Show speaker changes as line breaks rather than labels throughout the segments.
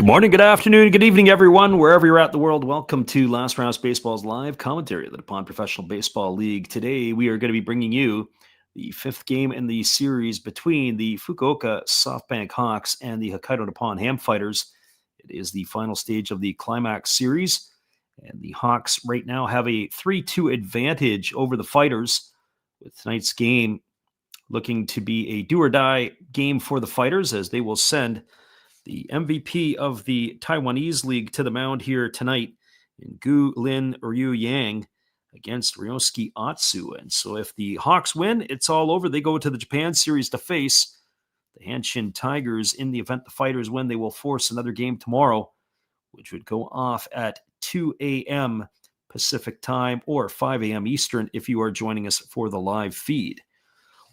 Good morning, good afternoon, good evening, everyone, wherever you're at in the world. Welcome to Last Raps Baseball's live commentary of the Nippon Professional Baseball League. Today, we are going to be bringing you the fifth game in the series between the Fukuoka SoftBank Hawks and the Hokkaido Nippon-Ham fighters. It is the final stage of the Climax Series, and the Hawks right now have a 3-2 advantage over the fighters, with tonight's game looking to be a do-or-die game for the fighters, as they will send the MVP of the Taiwanese League to the mound here tonight in Gu-Lin Ryu Yang against Ryosuke Atsu. And so if the Hawks win, it's all over. They go to the Japan Series to face the Hanshin Tigers. In the event the fighters win, they will force another game tomorrow, which would go off at 2 a.m. Pacific time or 5 a.m. Eastern if you are joining us for the live feed.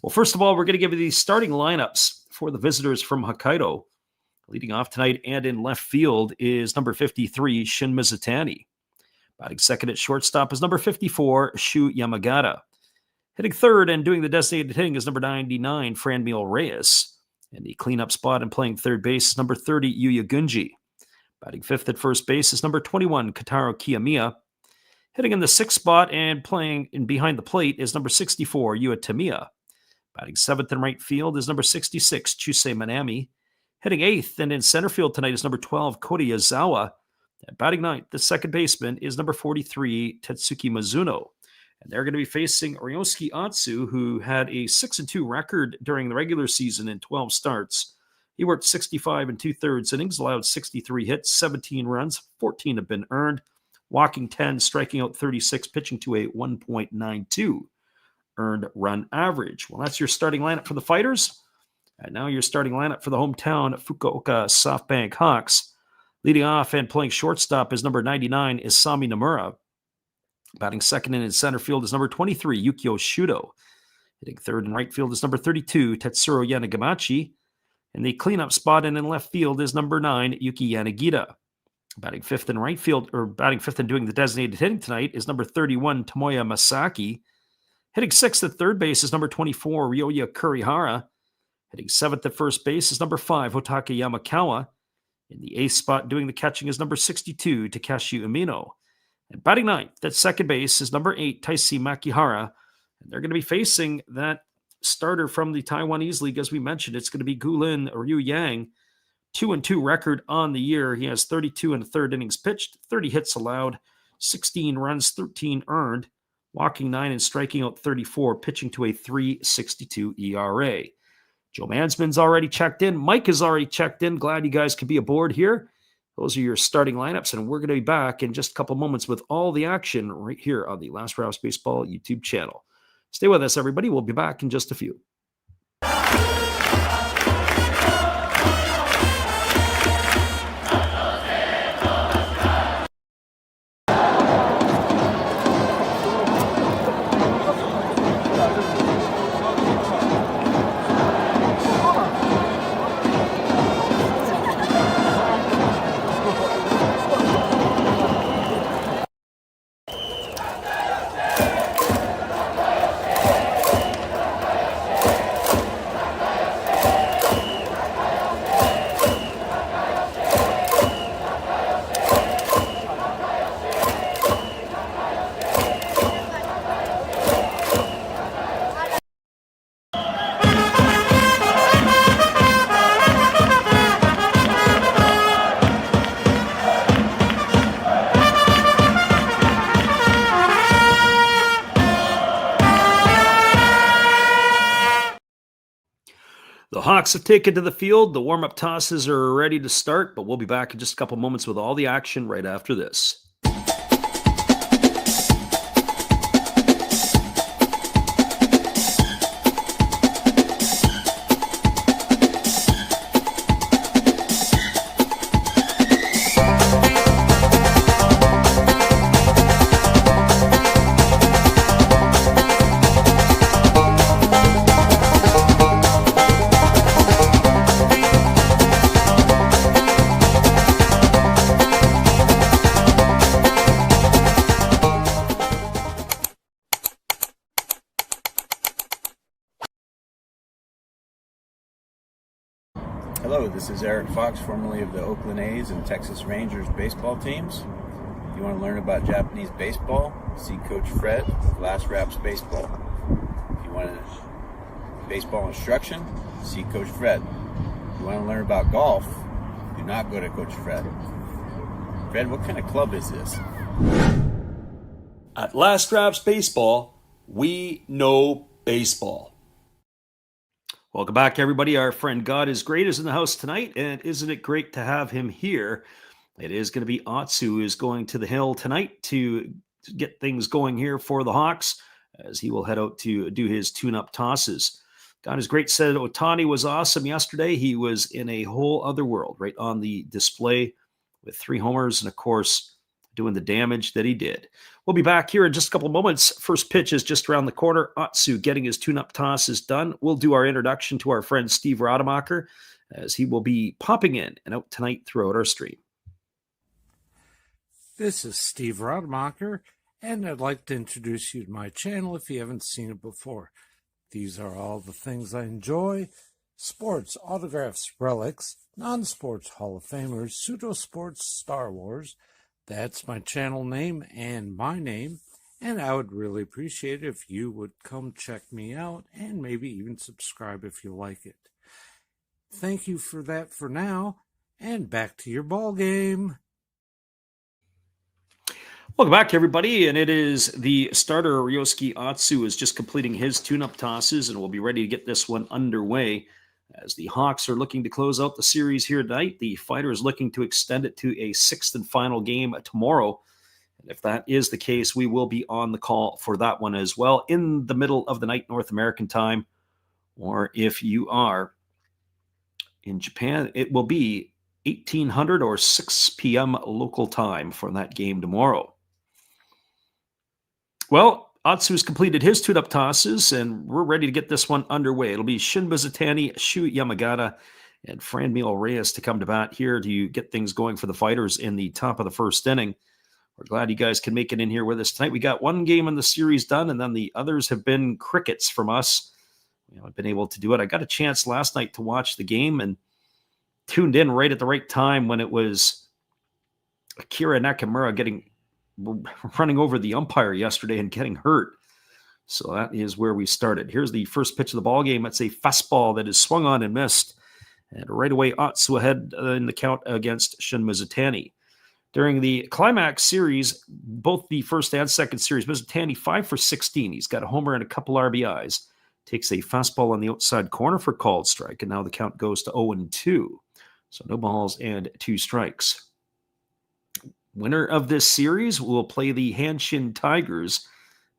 Well, first of all, we're going to give you the starting lineups for the visitors from Hokkaido. Leading off tonight and in left field is number 53, Shin Mizutani. Batting second at shortstop is number 54, Shu Yamagata. Hitting third and doing the designated hitting is number 99, Franmil Reyes. And the cleanup spot and playing third base is number 30, Yuya Gunji. Batting fifth at first base is number 21, Kotaro Kiyomiya. Hitting in the sixth spot and playing in behind the plate is number 64, Yua Tamiya. Batting seventh in right field is number 66, Chusei Manami. Hitting eighth and in center field tonight is number 12, Kota Yazawa. And batting ninth, the second baseman, is number 43, Tetsuki Mizuno. And they're going to be facing Ryosuke Atsu, who had a 6-2 record during the regular season in 12 starts. He worked 65 and 2/3 innings, allowed 63 hits, 17 runs, 14 have been earned, walking 10, striking out 36, pitching to a 1.92 earned run average. Well, that's your starting lineup for the fighters. And now your starting lineup for the hometown Fukuoka SoftBank Hawks. Leading off and playing shortstop is number 99, Isami Nomura. Batting second and in center field is number 23, Yukio Shudo. Hitting third and right field is number 32, Tetsuro Yanagamachi. And the cleanup spot and in left field is number 9, Yuki Yanagita. Batting fifth in right field, or batting fifth and doing the designated hitting tonight is number 31, Tomoya Masaki. Hitting sixth at third base is number 24, Ryoya Kurihara. Hitting seventh at first base is number 5, Hotake Yamakawa. In the eighth spot doing the catching is number 62, Takeshi Umino. And batting ninth at second base is number 8, Taisi Makihara. And they're going to be facing that starter from the Taiwanese League. As we mentioned, it's going to be Gu-Lin Ryu Yang. 2-2 record on the year. He has 32 and a third innings pitched, 30 hits allowed, 16 runs, 13 earned, walking 9 and striking out 34, pitching to a 3.62 ERA. Joe Mansman's already checked in. Mike has already checked in. Glad you guys could be aboard here. Those are your starting lineups, and we're going to be back in just a couple moments with all the action right here on the Last Raps Baseball YouTube channel. Stay with us, everybody. We'll be back in just a few. The Hawks have taken to the field. The warm-up tosses are ready to start, but we'll be back in just a couple moments with all the action right after this.
Hello, this is Eric Fox, formerly of the Oakland A's and Texas Rangers baseball teams. If you want to learn about Japanese baseball, see Coach Fred of Last Raps Baseball. If you want baseball instruction, see Coach Fred. If you want to learn about golf, do not go to Coach Fred. Fred, what kind of club is this?
At Last Raps Baseball, we know baseball. Welcome back, everybody. Our friend God is Great is in the house tonight, and isn't it great to have him here? It is going to be Atsu who is going to the hill tonight to get things going here for the Hawks, as he will head out to do his tune-up tosses. God is Great said Ohtani was awesome yesterday. He was in a whole other world, right on the display with 3 homers and, of course, doing the damage that he did. We'll be back here in just a couple of moments. First pitch is just around the corner. Atsu getting his tune-up tosses done. We'll do our introduction to our friend Steve Rademacher, as he will be popping in and out tonight throughout our stream.
This is Steve Rademacher, and I'd like to introduce you to my channel if you haven't seen it before. These are all the things I enjoy: sports, autographs, relics, non-sports Hall of Famers, pseudo-sports, Star Wars. That's my channel name and my name, and I would really appreciate it if you would come check me out and maybe even subscribe if you like it. Thank you for that for now, and back to your ball game.
Welcome back, everybody, and it is the starter. Ryosuke Atsu is just completing his tune-up tosses, and we'll be ready to get this one underway as the Hawks are looking to close out the series here tonight. The Fighters looking to extend it to a 6th and final game tomorrow. And if that is the case, we will be on the call for that one as well in the middle of the night, North American time. Or if you are in Japan, it will be 1800 or 6 p.m. local time for that game tomorrow. Well, Atsu's completed his tune-up tosses, and we're ready to get this one underway. It'll be Shin Mizutani, Shu Yamagata, and Franmil Reyes to come to bat here to get things going for the Fighters in the top of the first inning. We're glad you guys can make it in here with us tonight. We got one game in the series done, and then the others have been crickets from us. We haven't been able to do it. I got a chance last night to watch the game and tuned in right at the right time when it was Akira Nakamura running over the umpire yesterday and getting hurt. So that is where we started. Here's the first pitch of the ball game. It's a fastball that is swung on and missed. And right away, Atsu ahead in the count against Shin Mizutani. During the Climax Series, both the first and second series, Mizutani 5 for 16. He's got a homer and a couple RBIs. Takes a fastball on the outside corner for called strike. And now the count goes to 0-2. So no balls and 2 strikes. Winner of this series will play the Hanshin Tigers,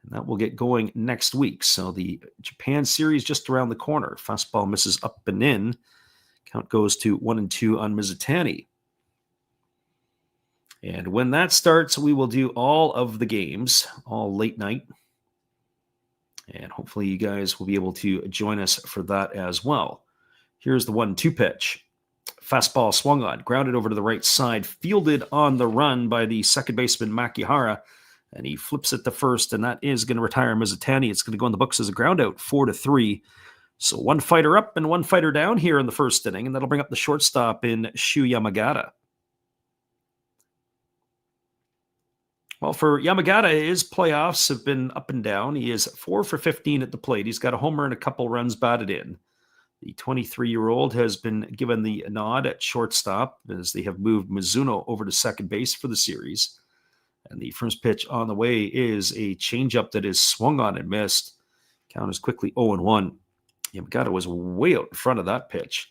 and that will get going next week. So the Japan series just around the corner. Fastball misses up and in. Count goes to 1-2 on Mizutani. And when that starts, we will do all of the games, all late night. And hopefully you guys will be able to join us for that as well. Here's the 1-2 pitch. Fastball swung on, grounded over to the right side, fielded on the run by the second baseman Makihara, and he flips it to first, and that is going to retire Mizutani. It's going to go in the books as a ground out, 4-3. So one fighter up and one fighter down here in the first inning, and that'll bring up the shortstop in Shu Yamagata. Well, for Yamagata, his playoffs have been up and down. He is 4 for 15 at the plate. He's got a homer and a couple runs batted in. The 23-year-old has been given the nod at shortstop as they have moved Mizuno over to second base for the series. And the first pitch on the way is a changeup that is swung on and missed. Count is quickly 0-1. Yamagata was way out in front of that pitch.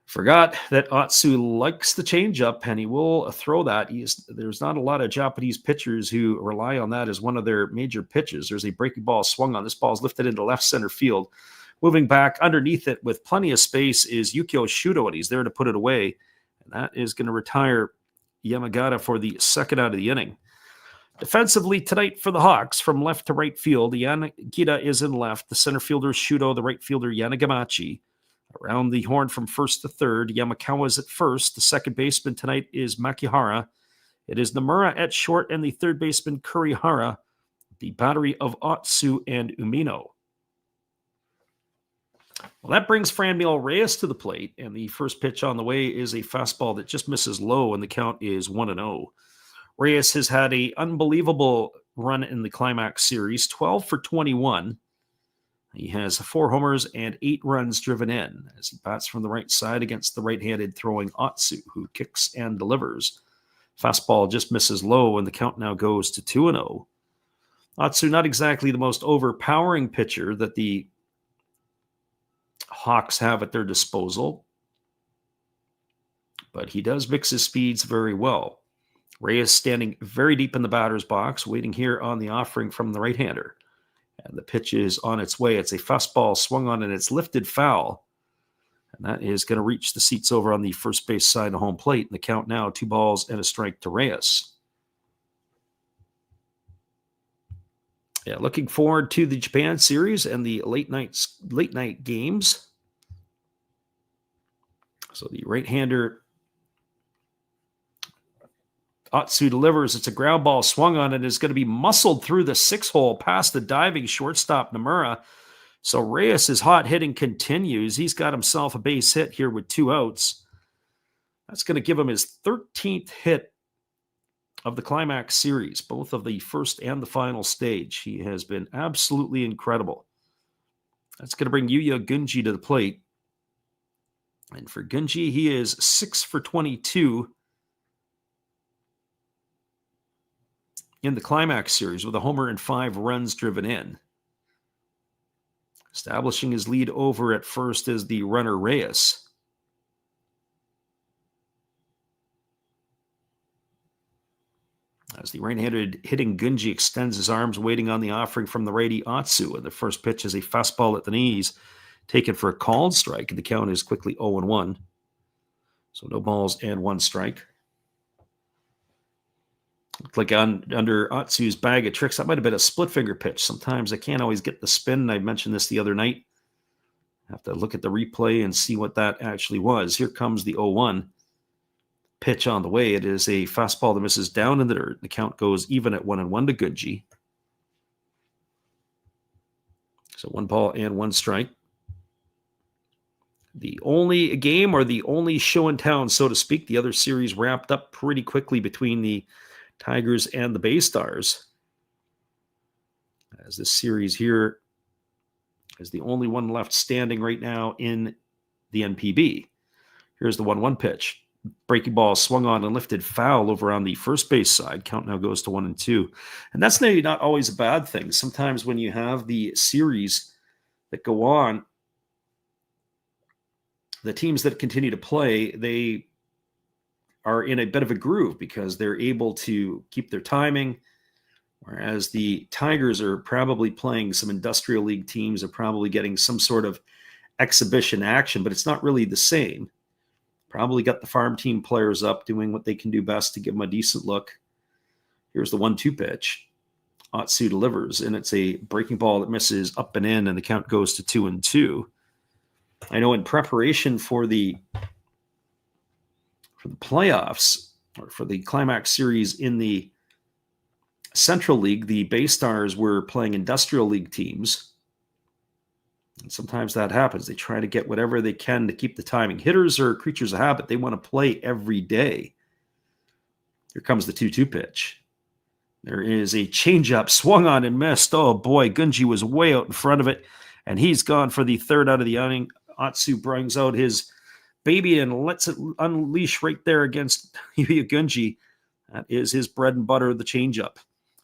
Forgot that Atsu likes the changeup, and he will throw that. There's not a lot of Japanese pitchers who rely on that as one of their major pitches. There's a breaking ball swung on. This ball is lifted into left center field. Moving back underneath it with plenty of space is Yukio Shudo, and he's there to put it away. And that is going to retire Yamagata for the second out of the inning. Defensively tonight for the Hawks, from left to right field, Yanagita is in left. The center fielder is Shudo, the right fielder Yanagamachi. Around the horn from first to third, Yamakawa is at first. The second baseman tonight is Makihara. It is Nomura at short and the third baseman Kurihara. The battery of Atsu and Umino. Well, that brings Franmil Reyes to the plate, and the first pitch on the way is a fastball that just misses low, and the count is 1-0. Reyes has had an unbelievable run in the Climax Series, 12 for 21. He has 4 homers and 8 runs driven in as he bats from the right side against the right-handed throwing Atsu, who kicks and delivers. Fastball just misses low, and the count now goes to 2-0. Atsu, not exactly the most overpowering pitcher that the Hawks have at their disposal, but he does mix his speeds very well. Reyes standing very deep in the batter's box, waiting here on the offering from the right-hander. And the pitch is on its way. It's a fastball swung on, and it's lifted foul. And that is going to reach the seats over on the first base side of home plate. And the count now, 2-1 to Reyes. Yeah, looking forward to the Japan series and the late night games. So the right-hander Atsu delivers. It's a ground ball swung on and is going to be muscled through the 6-hole past the diving shortstop Nomura. So Reyes' hot hitting continues. He's got himself a base hit here with 2 outs. That's going to give him his 13th hit of the Climax Series, both of the first and the final stage. He has been absolutely incredible. That's going to bring Yuya Gunji to the plate. And for Gunji, he is 6 for 22 in the Climax Series with a homer and 5 runs driven in. Establishing his lead over at first is the runner Reyes. As the right-handed hitting Gunji extends his arms, waiting on the offering from the righty Atsu. And the first pitch is a fastball at the knees, taken for a called strike, and the count is quickly 0-1. So no balls and 1 strike. Looked like under Atsu's bag of tricks, that might have been a split finger pitch. Sometimes I can't always get the spin. I mentioned this the other night. I have to look at the replay and see what that actually was. Here comes the 0-1 pitch on the way. It is a fastball that misses down in the dirt. The count goes even at 1-1 to Gunji. So 1 ball and 1 strike. The only game or the only show in town, so to speak. The other series wrapped up pretty quickly between the Tigers and the Bay Stars. As this series here is the only one left standing right now in the NPB. Here's the 1-1 pitch. Breaking ball swung on and lifted foul over on the first base side. Count now goes to 1-2. And that's maybe not always a bad thing. Sometimes when you have the series that go on, the teams that continue to play, they are in a bit of a groove because they're able to keep their timing, whereas the Tigers are probably playing some industrial league teams, are probably getting some sort of exhibition action, but it's not really the same. Probably got the farm team players up doing what they can do best to give them a decent look. Here's the 1-2 pitch. Atsu delivers, and it's a breaking ball that misses up and in, and the count goes to 2-2. I know in preparation for the playoffs, or for the Climax Series in the Central League, the Bay Stars were playing Industrial League teams. And sometimes that happens. They try to get whatever they can to keep the timing. Hitters are creatures of habit. They want to play every day. Here comes the 2-2 pitch. There is a changeup swung on and missed. Oh boy, Gunji was way out in front of it, and he's gone for the 3rd out of the inning. Atsu brings out his baby and lets it unleash right there against Yuya Gunji. That is his bread and butter, the changeup.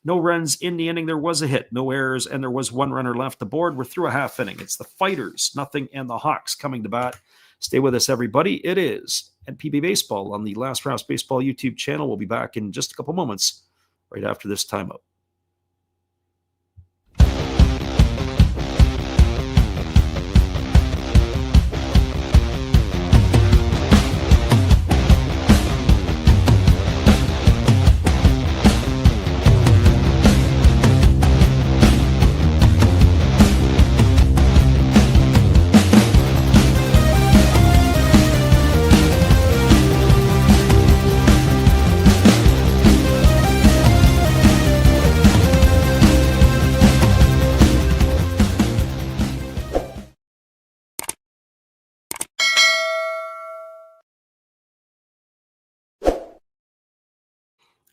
No runs in the inning. There was a hit, no errors, and there was 1 runner left aboard. We're through a half inning. It's the Fighters, 0, and the Hawks coming to bat. Stay with us, everybody. It is NPB Baseball on the Last Raps Baseball YouTube channel. We'll be back in just a couple moments right after this timeout.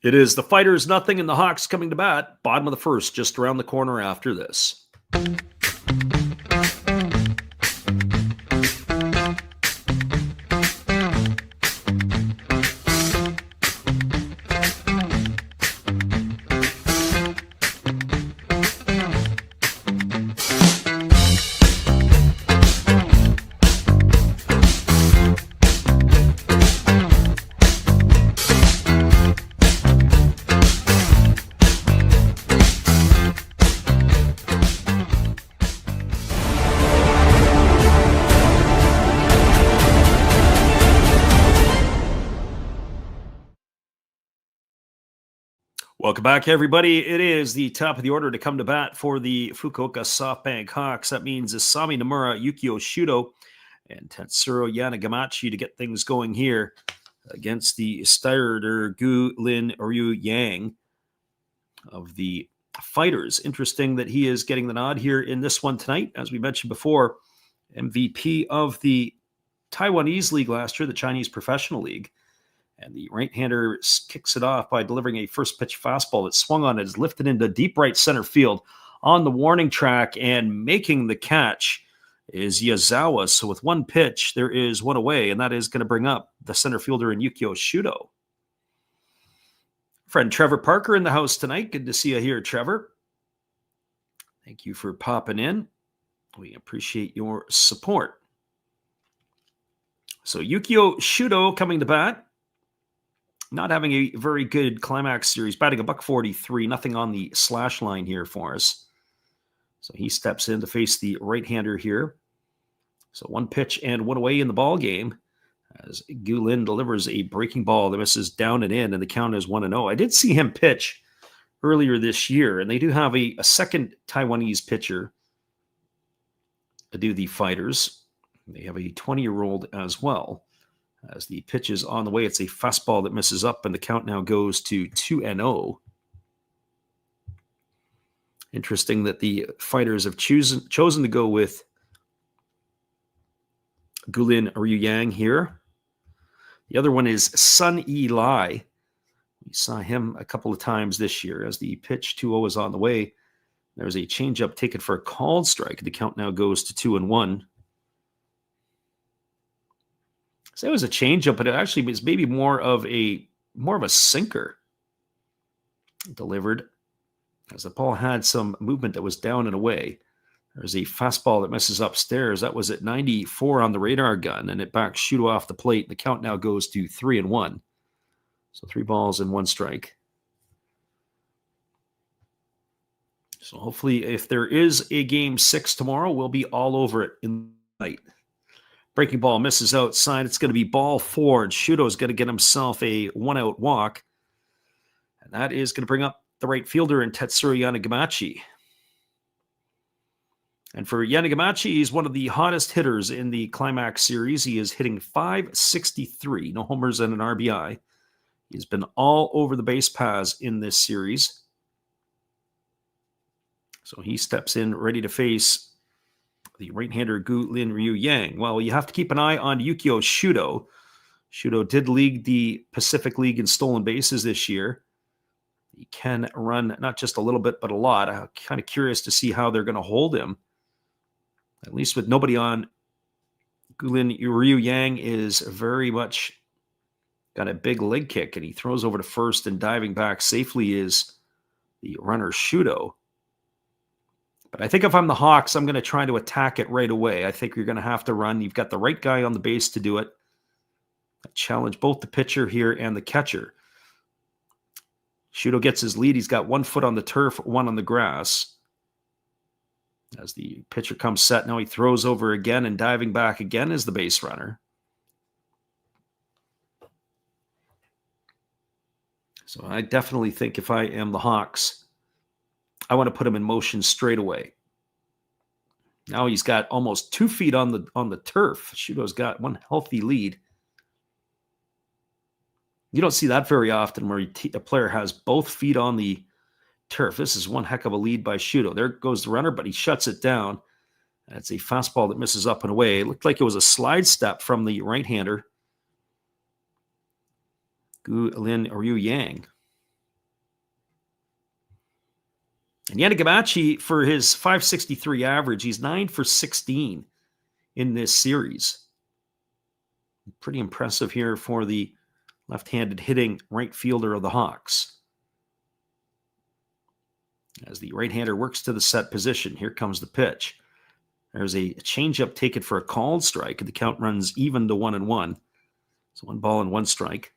It is the Fighters nothing and the Hawks coming to bat. Bottom of the first, just around the corner after this. Welcome back, everybody. It is the top of the order to come to bat for the Fukuoka SoftBank Hawks. That means Asami Nomura, Yukio Shudo, and Tetsuro Yanagamachi to get things going here against the starter Gu-Lin Ryu Yang of the Fighters. Interesting that he is getting the nod here in this one tonight. As we mentioned before, MVP of the Taiwanese League last year, the Chinese Professional League. And the right-hander kicks it off by delivering a first-pitch fastball that swung on it, is lifted into deep right center field on the warning track, and making the catch is Yazawa. So with one pitch, there is one away, and that is going to bring up the center fielder in Yukio Shudo. Friend Trevor Parker in the house tonight. Good to see you here, Trevor. Thank you for popping in. We appreciate your support. So Yukio Shudo coming to bat. Not having a very good climax series, batting $143, nothing on the slash line here for us. So he steps in to face the right-hander here. So one pitch and one away in the ball game as Gu-Lin delivers a breaking ball that misses down and in, and the count is 1-0. I did see him pitch earlier this year, and they do have a second Taiwanese pitcher to do the Fighters. They have a 20-year-old as well. As the pitch is on the way, it's a fastball that misses up, and the count now goes to 2-0. Interesting that the Fighters have chosen to go with Gu-Lin Ryu Yang here. The other one is Sun Yi Lai. We saw him a couple of times this year. As the pitch 2-0 is on the way, there's a changeup taken for a called strike. The count now goes to 2-1. So it was a changeup, but it actually was maybe more of a sinker delivered, as the ball had some movement that was down and away. There's a fastball that misses upstairs. That was at 94 on the radar gun, and it backs Shudo off the plate. The count now goes to 3-1. So 3 balls and 1 strike. So hopefully, if there is a game 6 tomorrow, we'll be all over it in the night. Breaking ball misses outside. It's going to be ball 4, and Shudo's going to get himself a 1-out walk. And that is going to bring up the right fielder in Tetsuro Yanagamachi. And for Yanagamachi, he's one of the hottest hitters in the Climax Series. He is hitting .563, no homers and an RBI. He's been all over the base paths in this series. So he steps in ready to face the right-hander Gu-Lin Ryu Yang. Well, you have to keep an eye on Yukio Shudo. Shudo did lead the Pacific League in stolen bases this year. He can run not just a little bit, but a lot. I'm kind of curious to see how they're going to hold him. At least with nobody on, Gu-Lin Ryu Yang is very much got a big leg kick, and he throws over to first, and diving back safely is the runner Shudo. But I think if I'm the Hawks, I'm going to try to attack it right away. I think you're going to have to run. You've got the right guy on the base to do it. I challenge both the pitcher here and the catcher. Shudo gets his lead. He's got 1 foot on the turf, 1 on the grass. As the pitcher comes set, now he throws over again, and diving back again is the base runner. So I definitely think if I am the Hawks, I want to put him in motion straight away. Now he's got almost 2 feet on the turf. Shudo's got 1 healthy lead. You don't see that very often where a player has both feet on the turf. This is one heck of a lead by Shudo. There goes the runner, but he shuts it down. That's a fastball that misses up and away. It looked like it was a slide step from the right-hander, Gu-Lin Ryu Yang. And Yanagamachi, for his .563 average, he's 9 for 16 in this series. Pretty impressive here for the left-handed hitting right fielder of the Hawks. As the right-hander works to the set position, here comes the pitch. There's a changeup taken for a called strike, and the count runs even to 1-1. So 1 ball and 1 strike.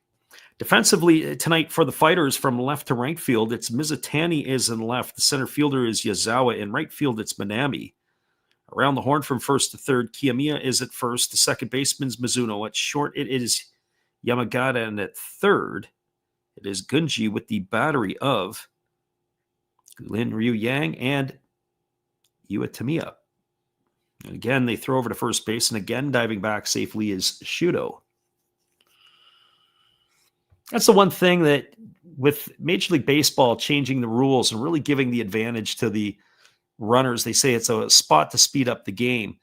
Defensively tonight for the Fighters from left to right field, it's Mizutani is in left. The center fielder is Yazawa. In right field, it's Minami. Around the horn from first to third, Kiyomiya is at first. The second baseman's Mizuno. At short, it is Yamagata. And at third, it is Gunji with the battery of Lin Ryu Yang and Iwatamiya. And again, they throw over to first base, and again, diving back safely is Shudo. That's the one thing that, with Major League Baseball changing the rules and really giving the advantage to the runners, they say it's a spot to speed up the game.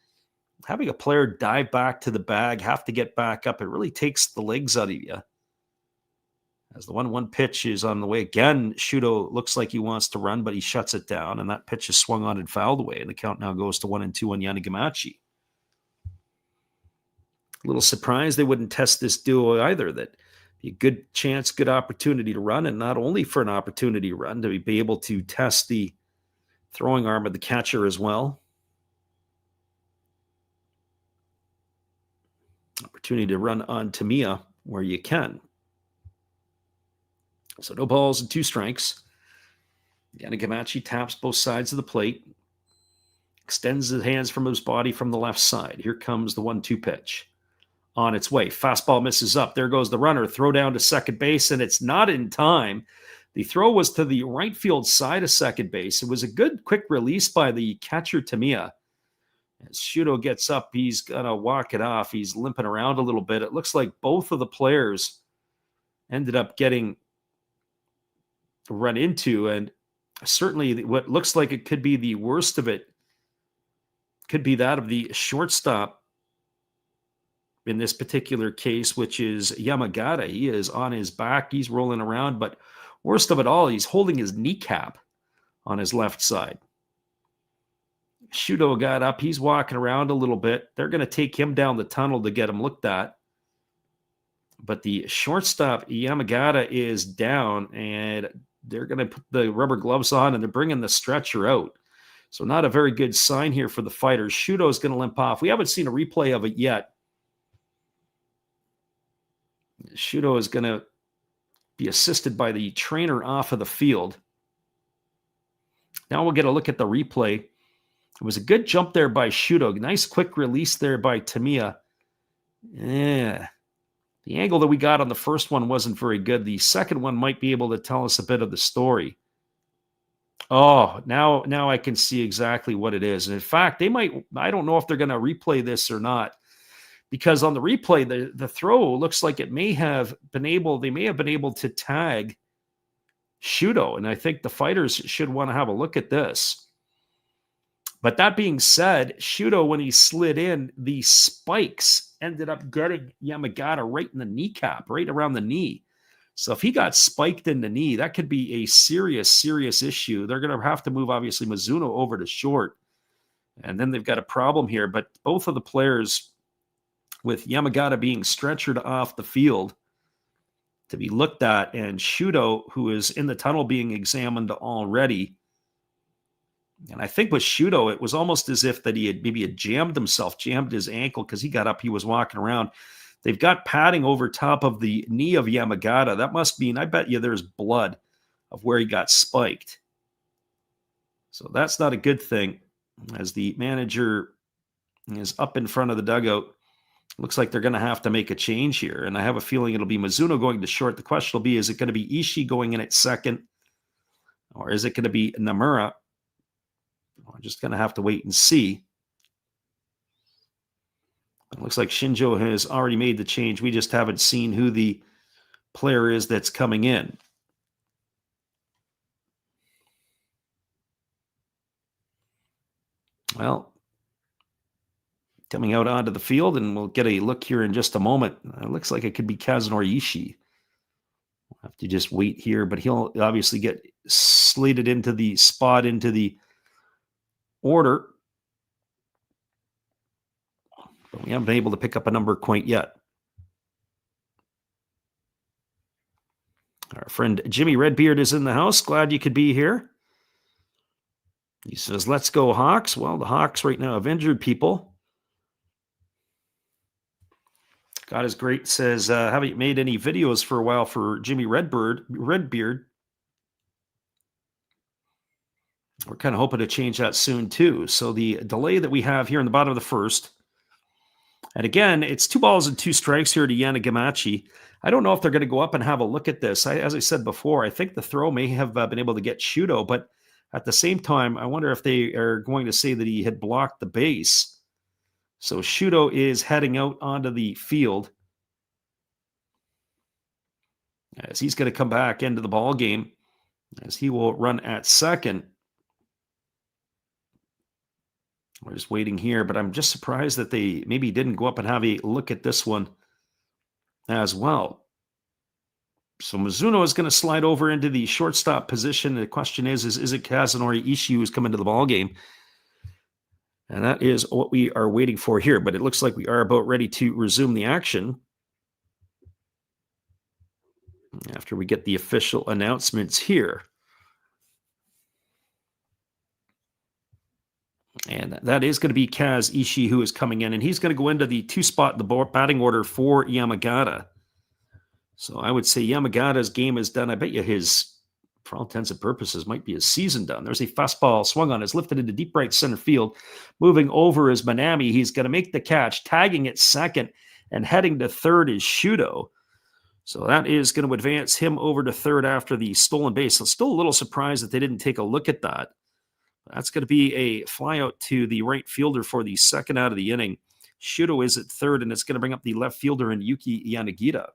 Having a player dive back to the bag, have to get back up, it really takes the legs out of you. As the 1-1 pitch is on the way again, Shudo looks like he wants to run, but he shuts it down, and that pitch is swung on and fouled away, and the count now goes to 1-2 on Yanagamachi. A little surprised they wouldn't test this duo either, that be a good chance, good opportunity to run, and not only for an opportunity to run, to be able to test the throwing arm of the catcher as well. Opportunity to run on Tamiya where you can. So no balls and 2 strikes. Yanagamachi taps both sides of the plate. Extends his hands from his body from the left side. Here comes the 1-2 pitch. On its way. Fastball misses up. There goes the runner. Throw down to second base, and it's not in time. The throw was to the right field side of second base. It was a good quick release by the catcher Tamiya. As Shudo gets up, he's going to walk it off. He's limping around a little bit. It looks like both of the players ended up getting run into, and certainly what looks like it could be the worst of it could be that of the shortstop in this particular case, which is Yamagata. He is on his back. He's rolling around, but worst of it all, he's holding his kneecap on his left side. Shudo got up. He's walking around a little bit. They're going to take him down the tunnel to get him looked at. But the shortstop, Yamagata, is down, and they're going to put the rubber gloves on, and they're bringing the stretcher out. So not a very good sign here for the Fighters. Shudo is going to limp off. We haven't seen a replay of it yet. Shudo is going to be assisted by the trainer off of the field. Now we'll get a look at the replay. It was a good jump there by Shudo. Nice quick release there by Tamiya. Yeah. The angle that we got on the first one wasn't very good. The second one might be able to tell us a bit of the story. Oh, now I can see exactly what it is. And in fact, I don't know if they're going to replay this or not. Because on the replay, the throw looks like they may have been able to tag Shudo. And I think the Fighters should want to have a look at this. But that being said, Shudo, when he slid in, the spikes ended up getting Yamagata right in the kneecap, right around the knee. So if he got spiked in the knee, that could be a serious, serious issue. They're going to have to move, obviously, Mizuno over to short. And then they've got a problem here. But both of the players, with Yamagata being stretchered off the field to be looked at, and Shudo, who is in the tunnel, being examined already. And I think with Shudo, it was almost as if that he had jammed his ankle, because he got up, he was walking around. They've got padding over top of the knee of Yamagata. That must mean, I bet you there's blood of where he got spiked. So that's not a good thing. As the manager is up in front of the dugout, looks like they're going to have to make a change here. And I have a feeling it'll be Mizuno going to short. The question will be, is it going to be Ishii going in at second? Or is it going to be Namura? We're just going to have to wait and see. It looks like Shinjo has already made the change. We just haven't seen who the player is that's coming in. Well, coming out onto the field, and we'll get a look here in just a moment. It looks like it could be Kazunori Ishii. Have to just wait here, but he'll obviously get slated into the spot into the order. But we haven't been able to pick up a number quite yet. Our friend Jimmy Redbeard is in the house. Glad you could be here. He says, let's go Hawks. Well, the Hawks right now have injured people. God is great says, haven't made any videos for a while for Jimmy Redbeard. We're kind of hoping to change that soon too. So the delay that we have here in the bottom of the first, and again, it's 2 balls and 2 strikes here to Yanagamachi. I don't know if they're going to go up and have a look at this. As I said before, I think the throw may have been able to get Shudo, but at the same time, I wonder if they are going to say that he had blocked the base. So Shudo is heading out onto the field as he's going to come back into the ball game as he will run at second. We're just waiting here, but I'm just surprised that they maybe didn't go up and have a look at this one as well. So Mizuno is going to slide over into the shortstop position. The question is it Kazunori Ishii who's come into the ball game? And that is what we are waiting for here. But it looks like we are about ready to resume the action after we get the official announcements here. And that is going to be Kaz Ishii who is coming in. And he's going to go into the 2 spot in the batting order for Yamagata. So I would say Yamagata's game is done. I bet you his, for all intents and purposes, might be his season done. There's a fastball swung on, is lifted into deep right center field. Moving over is Manami. He's going to make the catch, tagging at second, and heading to third is Shudo. So that is going to advance him over to third after the stolen base. So still a little surprised that they didn't take a look at that. That's going to be a fly out to the right fielder for the second out of the inning. Shudo is at third, and it's going to bring up the left fielder in Yuki Yanagita.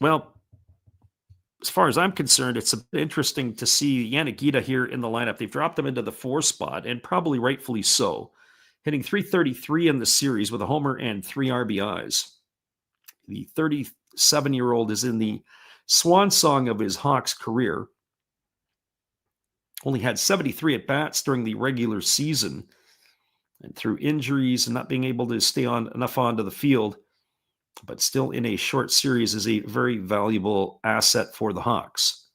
Well, as far as I'm concerned, it's a bit interesting to see Yanagita here in the lineup. They've dropped him into the 4 spot, and probably rightfully so. Hitting .333 in the series with a homer and 3 RBIs. The 37-year-old is in the swan song of his Hawks career. Only had 73 at-bats during the regular season. And through injuries and not being able to stay on enough onto the field, but still in a short series, is a very valuable asset for the Hawks.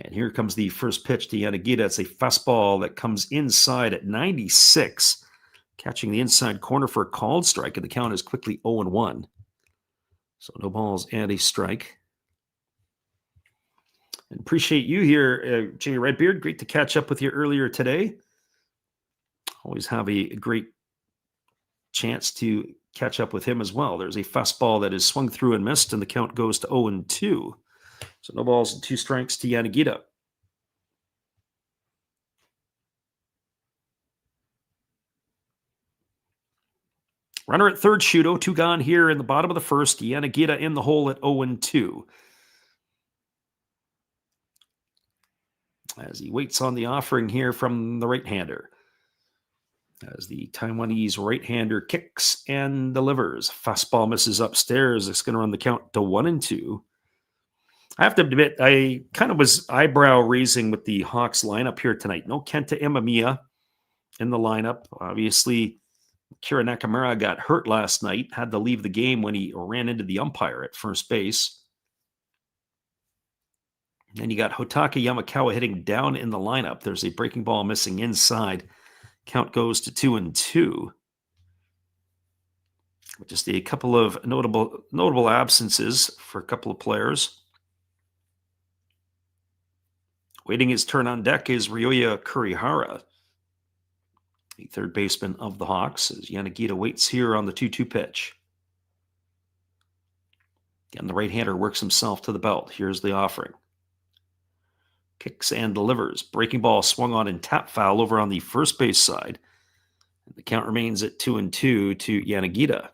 And here comes the first pitch to Yanagita. It's a fastball that comes inside at 96, catching the inside corner for a called strike, and the count is quickly 0-1. So no balls and a strike. And appreciate you here, Jimmy Redbeard. Great to catch up with you earlier today. Always have a great chance to catch up with him as well. There's a fastball that is swung through and missed, and the count goes to 0-2. So no balls and 2 strikes to Yanagita. Runner at third, Shudo. 2 gone here in the bottom of the first. Yanagita in the hole at 0-2. As he waits on the offering here from the right-hander. As the Taiwanese right-hander kicks and delivers. Fastball misses upstairs. It's going to run the count to 1-2. I have to admit, I kind of was eyebrow raising with the Hawks lineup here tonight. No Kenta Imamiya in the lineup. Obviously, Kira Nakamura got hurt last night, had to leave the game when he ran into the umpire at first base. And you got Hotaka Yamakawa hitting down in the lineup. There's a breaking ball missing inside. Count goes to 2-2. Just a couple of notable absences for a couple of players. Waiting his turn on deck is Ryoya Kurihara, the third baseman of the Hawks, as Yanagita waits here on the 2-2 pitch. Again, the right-hander works himself to the belt. Here's the offering. Kicks and delivers. Breaking ball swung on and tap foul over on the first base side. The count remains at 2-2 to Yanagita.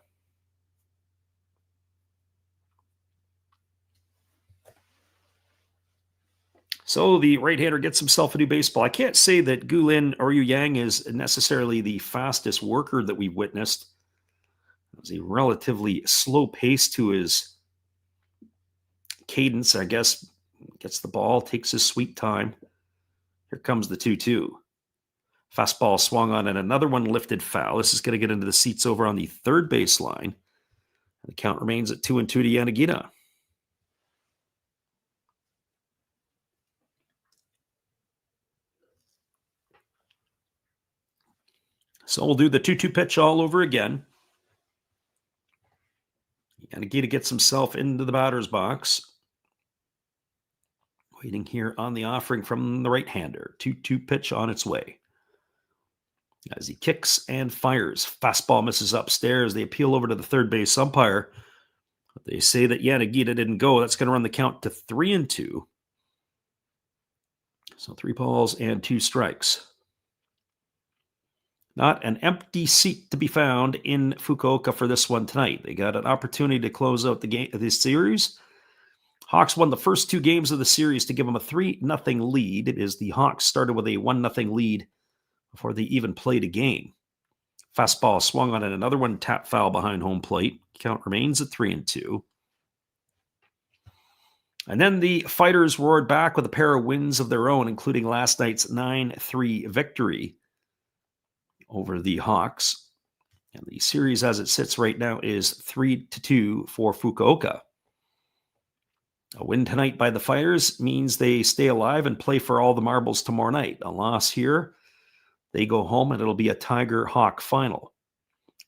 So the right-hander gets himself a new baseball. I can't say that Gulin or Yu Yang is necessarily the fastest worker that we've witnessed. It's a relatively slow pace to his cadence, I guess. Gets the ball, takes his sweet time. Here comes the 2-2. Fastball swung on and another one lifted foul. This is going to get into the seats over on the third baseline. The count remains at 2-2 to Yanagita. So we'll do the 2-2 pitch all over again. Yanagita gets himself into the batter's box. Waiting here on the offering from the right-hander. 2-2 pitch on its way. As he kicks and fires. Fastball misses upstairs. They appeal over to the third base umpire. They say that Yanagita didn't go. That's going to run the count to 3-2. So 3 balls and 2 strikes. Not an empty seat to be found in Fukuoka for this one tonight. They got an opportunity to close out the game of this series. Hawks won the first 2 games of the series to give them a 3-0 lead. It is the Hawks started with a 1-0 lead before they even played a game. Fastball swung on it. Another one tap foul behind home plate. Count remains at 3-2. And then the Fighters roared back with a pair of wins of their own, including last night's 9-3 victory over the Hawks. And the series as it sits right now is 3-2 for Fukuoka. A win tonight by the Fighters means they stay alive and play for all the marbles tomorrow night. A loss here, they go home and it'll be a Tiger-Hawk final.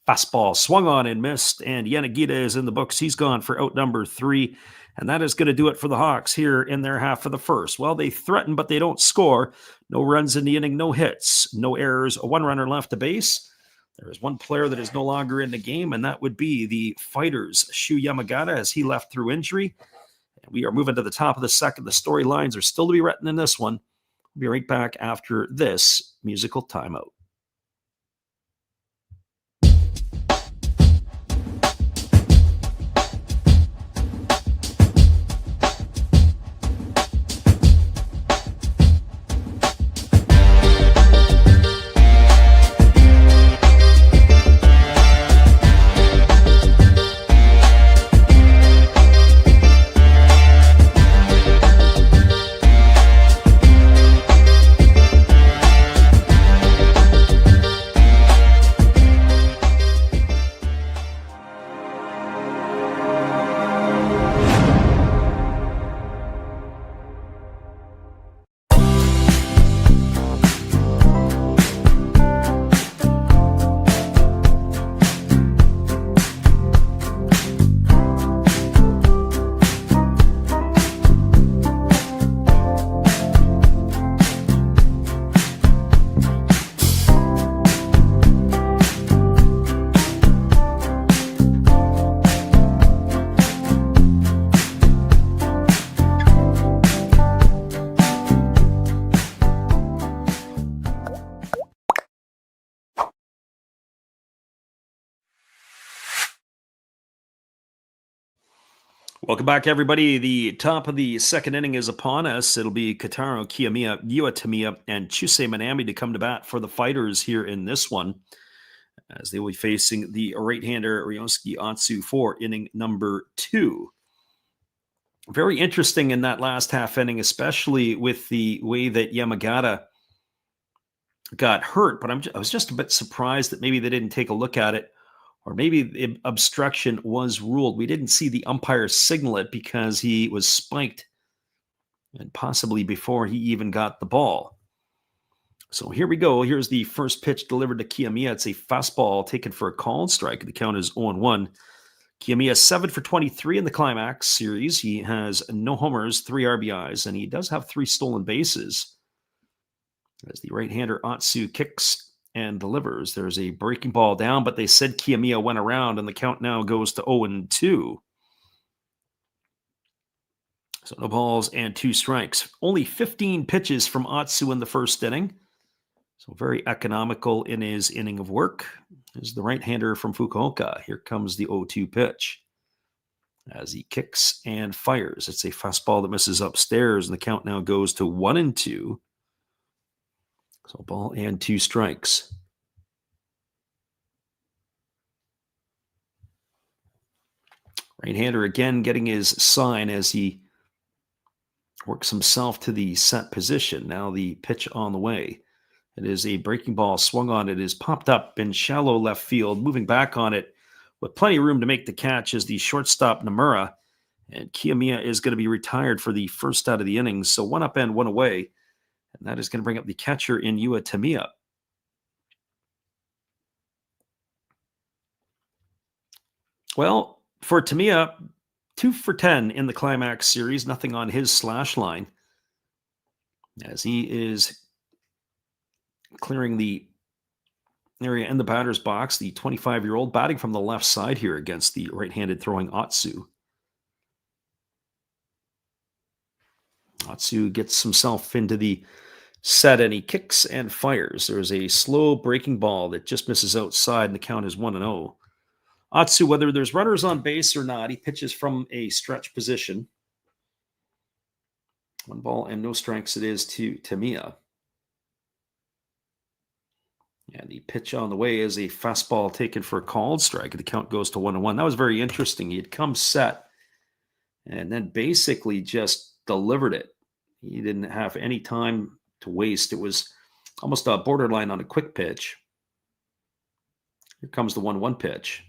Fastball swung on and missed, and Yanagita is in the books. He's gone for out number 3, and that is going to do it for the Hawks here in their half of the first. Well, they threaten, but they don't score. No runs in the inning, no hits, no errors, 1 runner left to base. There is 1 player that is no longer in the game, and that would be the Fighters' Shu Yamagata as he left through injury. And we are moving to the top of the second. The storylines are still to be written in this one. We'll be right back after this musical timeout. Welcome back, everybody. The top of the second inning is upon us. It'll be Kotaro Kiyomiya, Yua Tamiya, and Chusei Manami to come to bat for the Fighters here in this one, as they will be facing the right-hander Ryosuke Atsu for inning number 2. Very interesting in that last half inning, especially with the way that Yamagata got hurt. But I was just a bit surprised that maybe they didn't take a look at it, or maybe the obstruction was ruled. We didn't see the umpire signal it because he was spiked, and possibly before he even got the ball. So here we go. Here's the first pitch delivered to Kiyomiya. It's a fastball taken for a called strike. The count is 0-1. Kiyomiya 7 for 23 in the Climax Series. He has no homers, 3 RBIs, and he does have 3 stolen bases. As the right-hander Atsu kicks and delivers. There's a breaking ball down, but they said Kiyomiya went around, and the count now goes to 0-2. So no balls and 2 strikes. Only 15 pitches from Atsu in the first inning. So very economical in his inning of work. Is the right-hander from Fukuoka. Here comes the 0-2 pitch. As he kicks and fires. It's a fastball that misses upstairs, and the count now goes to 1-2. So ball and 2 strikes. Right-hander again getting his sign as he works himself to the set position. Now the pitch on the way. It is a breaking ball swung on. It is popped up in shallow left field. Moving back on it with plenty of room to make the catch is the shortstop Nomura. And Kiyomiya is going to be retired for the first out of the innings. So one up and one away. And that is going to bring up the catcher in Yua Tamiya. Well, for Tamiya, 2 for 10 in the Climax Series. Nothing on his slash line as he is clearing the area in the batter's box. The 25-year-old batting from the left side here against the right-handed throwing Atsu. Atsu gets himself into the set and he kicks and fires. There's a slow breaking ball that just misses outside and the count is 1-0. Atsu, whether there's runners on base or not, he pitches from a stretch position. 1 ball and no strikes it is to Tamiya. And the pitch on the way is a fastball taken for a called strike. The count goes to 1-1. That was very interesting. He had come set and then basically just delivered it. He didn't have any time to waste. It was almost a borderline on a quick pitch. Here comes the 1-1 pitch.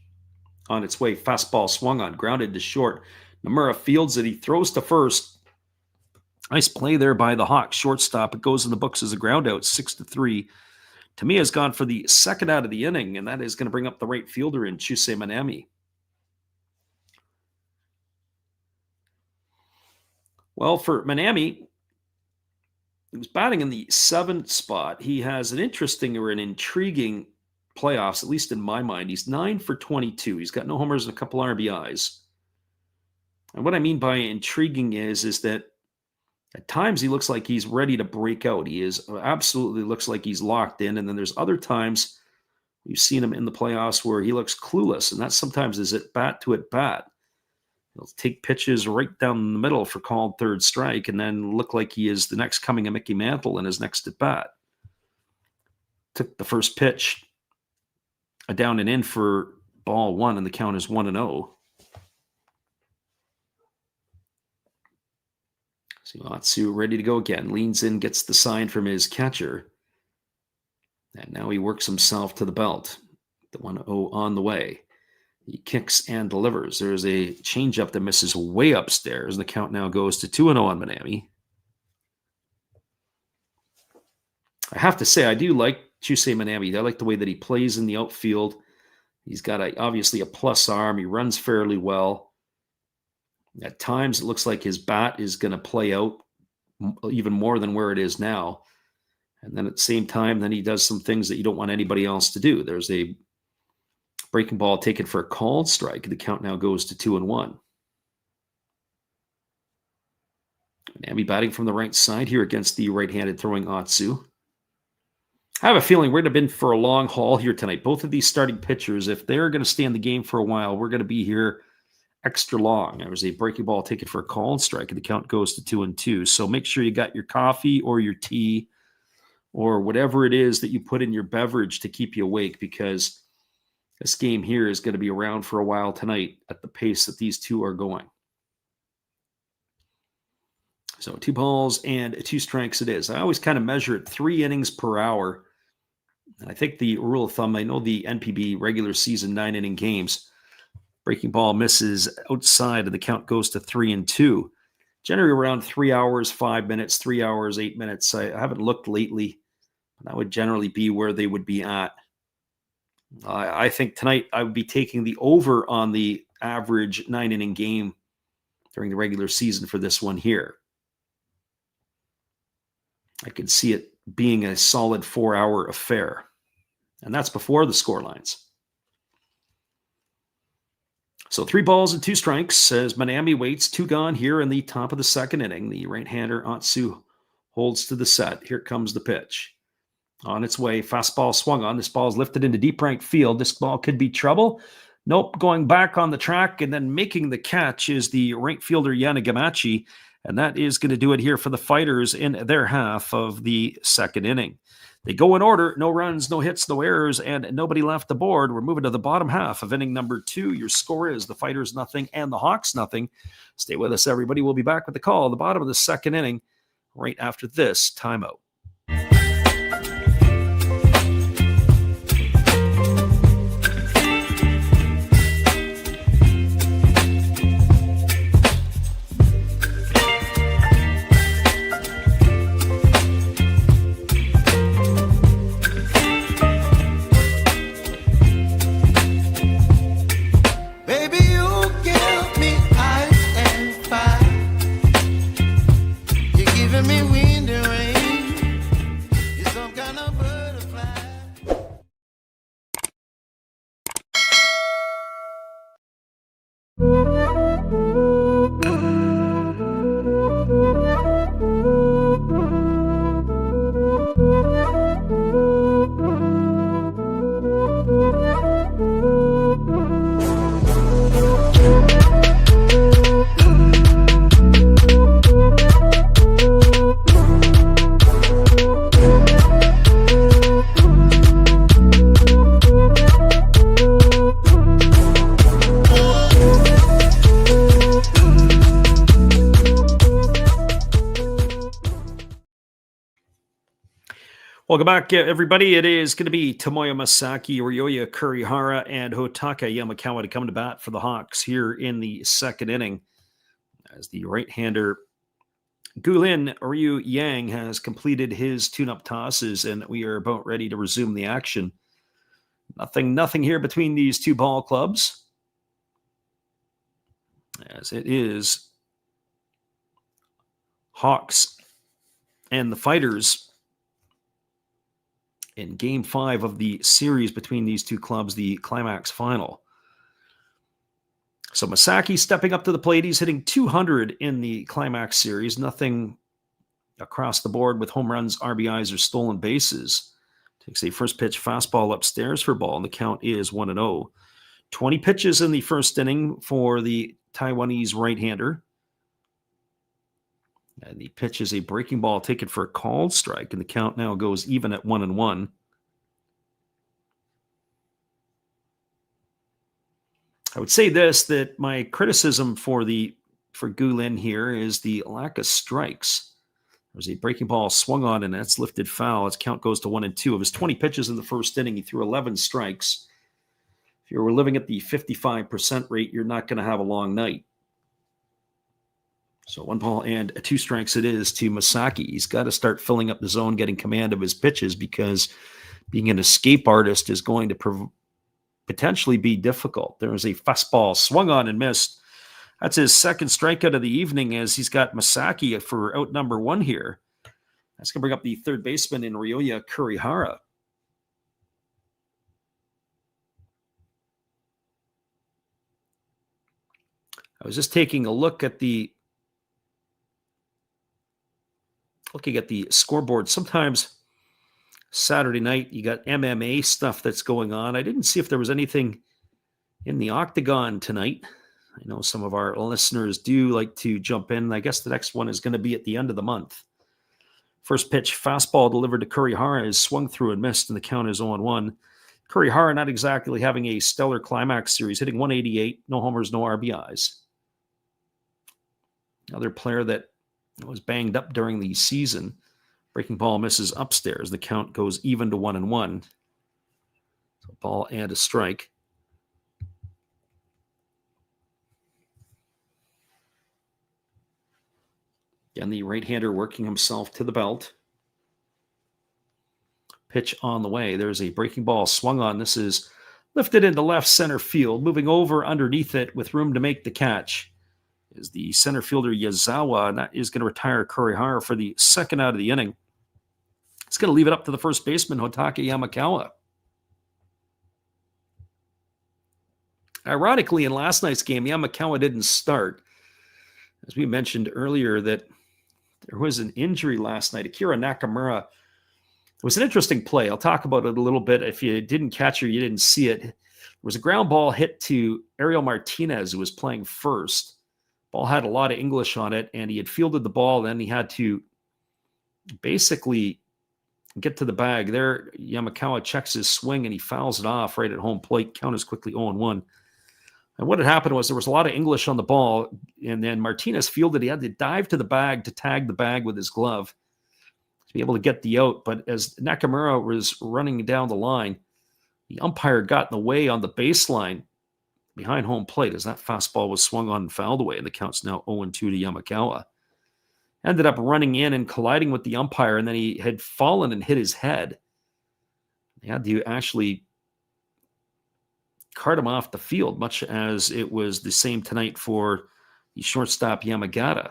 On its way, fastball swung on, grounded to short. Nomura fields it. He throws to first. Nice play there by the Hawks shortstop. It goes in the books as a ground out, 6-3. Tamiya's gone for the second out of the inning, and that is going to bring up the right fielder in Chusei Manami. Well, for Manami, he was batting in the 7th spot. He has an interesting or an intriguing playoffs, at least in my mind. He's 9 for 22. He's got no homers and a couple RBIs. And what I mean by intriguing is that at times he looks like he's ready to break out. He is absolutely looks like he's locked in. And then there's other times we've seen him in the playoffs where he looks clueless. And that sometimes is at bat to at bat. He'll take pitches right down the middle for called third strike and then look like he is the next coming of Mickey Mantle in his next at bat. Took the first pitch down and in for ball 1, and the count is 1-0. So Atsu ready to go again. Leans in, gets the sign from his catcher. And now he works himself to the belt. The 1-0 on the way. He kicks and delivers. There's a changeup that misses way upstairs. The count now goes to 2-0 on Manami. I have to say, I do like Chusei Manami. I like the way that he plays in the outfield. He's got obviously a plus arm. He runs fairly well. At times, it looks like his bat is going to play out even more than where it is now. And then at the same time, then he does some things that you don't want anybody else to do. There's a breaking ball taken for a called strike. The count now goes to 2-1. Manami batting from the right side here against the right-handed throwing Atsu. I have a feeling we're going to be in for a long haul here tonight. Both of these starting pitchers, if they're going to stay in the game for a while, we're going to be here extra long. There was a breaking ball taken for a called strike, and the count goes to 2-2. So make sure you got your coffee or your tea or whatever it is that you put in your beverage to keep you awake, because this game here is going to be around for a while tonight at the pace that these two are going. So 2 balls and 2 strikes it is. I always kind of measure it 3 innings per hour. And I think the rule of thumb, I know the NPB regular season 9-inning games, breaking ball misses outside and the count goes to 3-2. Generally around 3 hours, 5 minutes, 3 hours, 8 minutes. I haven't looked lately, but that would generally be where they would be at. I think tonight I would be taking the over on the average 9-inning game during the regular season for this one here. I could see it being a solid 4-hour affair. And that's before the score lines. So 3 balls and 2 strikes as Manami waits. 2 gone here in the top of the 2nd inning. The right-hander Atsu holds to the set. Here comes the pitch. On its way, fastball swung on. This ball is lifted into deep right field. This ball could be trouble. Nope, going back on the track and then making the catch is the right fielder Yanagamachi. And that is going to do it here for the Fighters in their half of the 2nd inning. They go in order: no runs, no hits, no errors, and nobody left the board. We're moving to the bottom half of inning number 2. Your score is the Fighters 0 and the Hawks 0. Stay with us, everybody. We'll be back with the call at the bottom of the second inning right after this timeout. Welcome back, everybody. It is going to be Tomoya Masaki, Ryoya Kurihara, and Hotaka Yamakawa to come to bat for the Hawks here in the second inning, as the right-hander Gulin Ryu Yang has completed his tune-up tosses, and we are about ready to resume the action. Nothing here between these two ball clubs, as it is Hawks and the Fighters in Game 5 of the series between these two clubs, the Climax Final. So Masaki stepping up to the plate. He's hitting 200 in the Climax Series. Nothing across the board with home runs, RBIs, or stolen bases. Takes a first pitch fastball upstairs for ball, and the count is 1-0. 20 pitches in the first inning for the Taiwanese right-hander. And the pitch is a breaking ball taken for a called strike, and the count now goes even at 1-1. I would say this, that my criticism for Gulin here is the lack of strikes. There's a breaking ball swung on, and that's lifted foul. Its count goes to 1-2. Of his 20 pitches in the first inning, he threw 11 strikes. If you were living at the 55% rate, you're not going to have a long night. So 1 ball and 2 strikes it is to Masaki. He's got to start filling up the zone, getting command of his pitches, because being an escape artist is going to potentially be difficult. There was a fastball swung on and missed. That's his second strikeout of the evening, as he's got Masaki for out number 1 here. That's going to bring up the third baseman in Ryoya Kurihara. I was just taking a look at looking at the scoreboard. Sometimes Saturday night you got MMA stuff that's going on. I didn't see if there was anything in the octagon tonight. I know some of our listeners do like to jump in. I guess the next one is going to be at the end of the month. First pitch fastball delivered to Kurihara is swung through and missed, and the count is 0-1. Kurihara not exactly having a stellar Climax Series, hitting 188, no homers, no RBIs. Another player that was banged up during the season. Breaking ball misses upstairs. The count goes even to 1-1. So a ball and a strike. Again, the right-hander working himself to the belt. Pitch on the way. There's a breaking ball swung on. This is lifted into left center field. Moving over underneath it with room to make the catch is the center fielder Yazawa, and that is going to retire Kurihara for the second out of the inning. It's going to leave it up to the first baseman, Hotaka Yamakawa. Ironically, in last night's game, Yamakawa didn't start. As we mentioned earlier, that there was an injury last night. Akira Nakamura. It was an interesting play. I'll talk about it a little bit. If you didn't catch it or you didn't see it, there was a ground ball hit to Ariel Martinez, who was playing first. Ball had a lot of English on it, and he had fielded the ball. Then he had to basically get to the bag. There, Yamakawa checks his swing and he fouls it off right at home plate. Count is quickly 0-1. And what had happened was there was a lot of English on the ball, and then Martinez fielded. He had to dive to the bag to tag the bag with his glove to be able to get the out. But as Nakamura was running down the line, the umpire got in the way on the baseline behind home plate as that fastball was swung on and fouled away, and the count's now 0-2 to Yamakawa. Ended up running in and colliding with the umpire, and then he had fallen and hit his head. They had to actually cart him off the field, much as it was the same tonight for the shortstop Yamagata.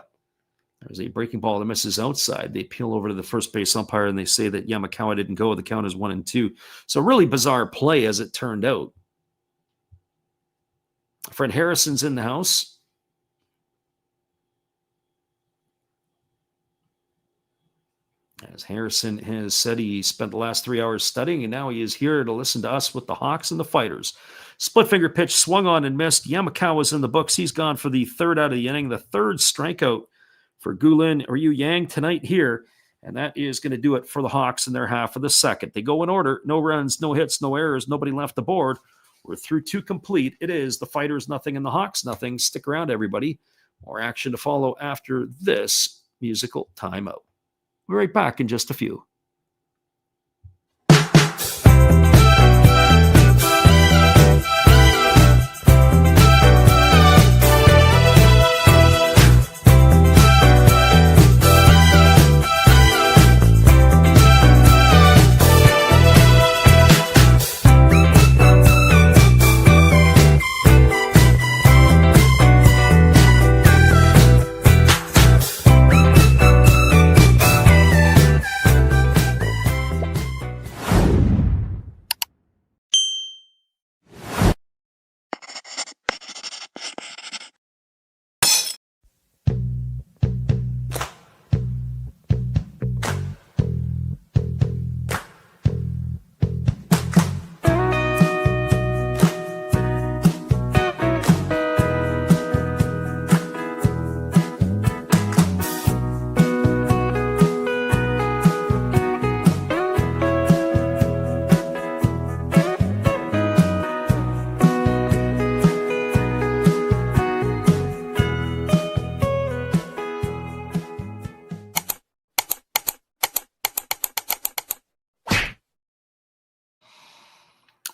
There's a breaking ball that misses outside. They peel over to the first base umpire and they say that Yamakawa didn't go. The count is 1-2. So really bizarre play as it turned out. Fred Harrison's in the house. As Harrison has said, he spent the last 3 hours studying, and now he is here to listen to us with the Hawks and the Fighters. Split finger pitch swung on and missed. Yamakawa's in the books. He's gone for the third out of the inning, the third strikeout for Gulin or Yu Yang tonight here. And that is going to do it for the Hawks in their half of the second. They go in order. No runs, no hits, no errors. Nobody left the board. We're through 2 complete. It is the Fighters nothing and the Hawks nothing. Stick around, everybody. More action to follow after this musical timeout. We'll be right back in just a few.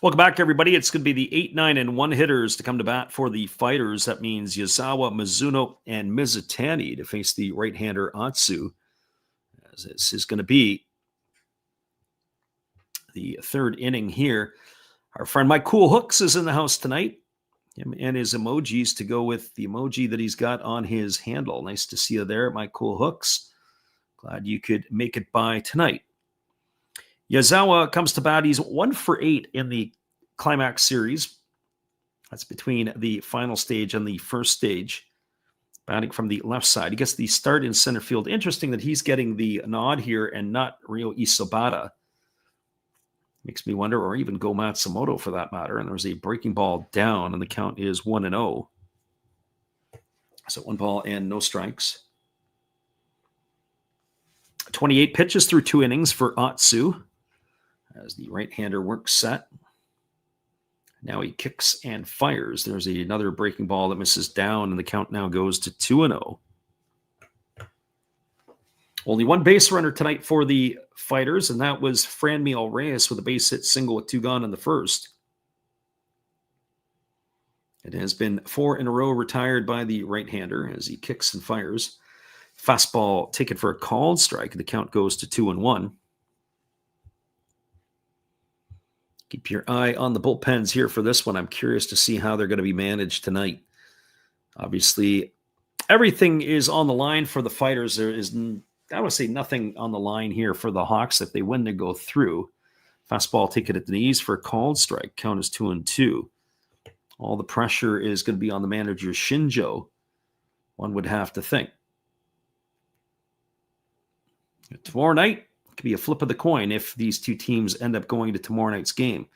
Welcome back, everybody. It's going to be the 8, 9, and 1 hitters to come to bat for the Fighters. That means Yazawa, Mizuno, and Mizutani to face the right-hander Atsu. As this is going to be the third inning here. Our friend Mike Cool Hooks is in the house tonight. Him and his emojis to go with the emoji that he's got on his handle. Nice to see you there, Mike Cool Hooks. Glad you could make it by tonight. Yazawa comes to bat. He's 1 for 8 in the Climax Series. That's between the final stage and the first stage. Batting from the left side. He gets the start in center field. Interesting that he's getting the nod here and not Ryo Isobata. Makes me wonder, or even Go Matsumoto for that matter. And there's a breaking ball down, and the count is 1-0. So 1 ball and no strikes. 28 pitches through 2 innings for Atsu as the right-hander works set. Now he kicks and fires. There's another breaking ball that misses down, and the count now goes to 2-0. Only 1 base runner tonight for the Fighters, and that was Franmil Reyes with a base hit single with 2 gone in the first. It has been 4 in a row retired by the right-hander as he kicks and fires. Fastball taken for a called strike. The count goes to 2-1. Keep your eye on the bullpens here for this one. I'm curious to see how they're going to be managed tonight. Obviously, everything is on the line for the Fighters. There is, I would say, nothing on the line here for the Hawks. If they win, they go through. Fastball taken at the knees for a called strike. Count is 2-2. All the pressure is going to be on the manager, Shinjo, one would have to think. Tomorrow night, it could be a flip of the coin if these 2 teams end up going to tomorrow night's game.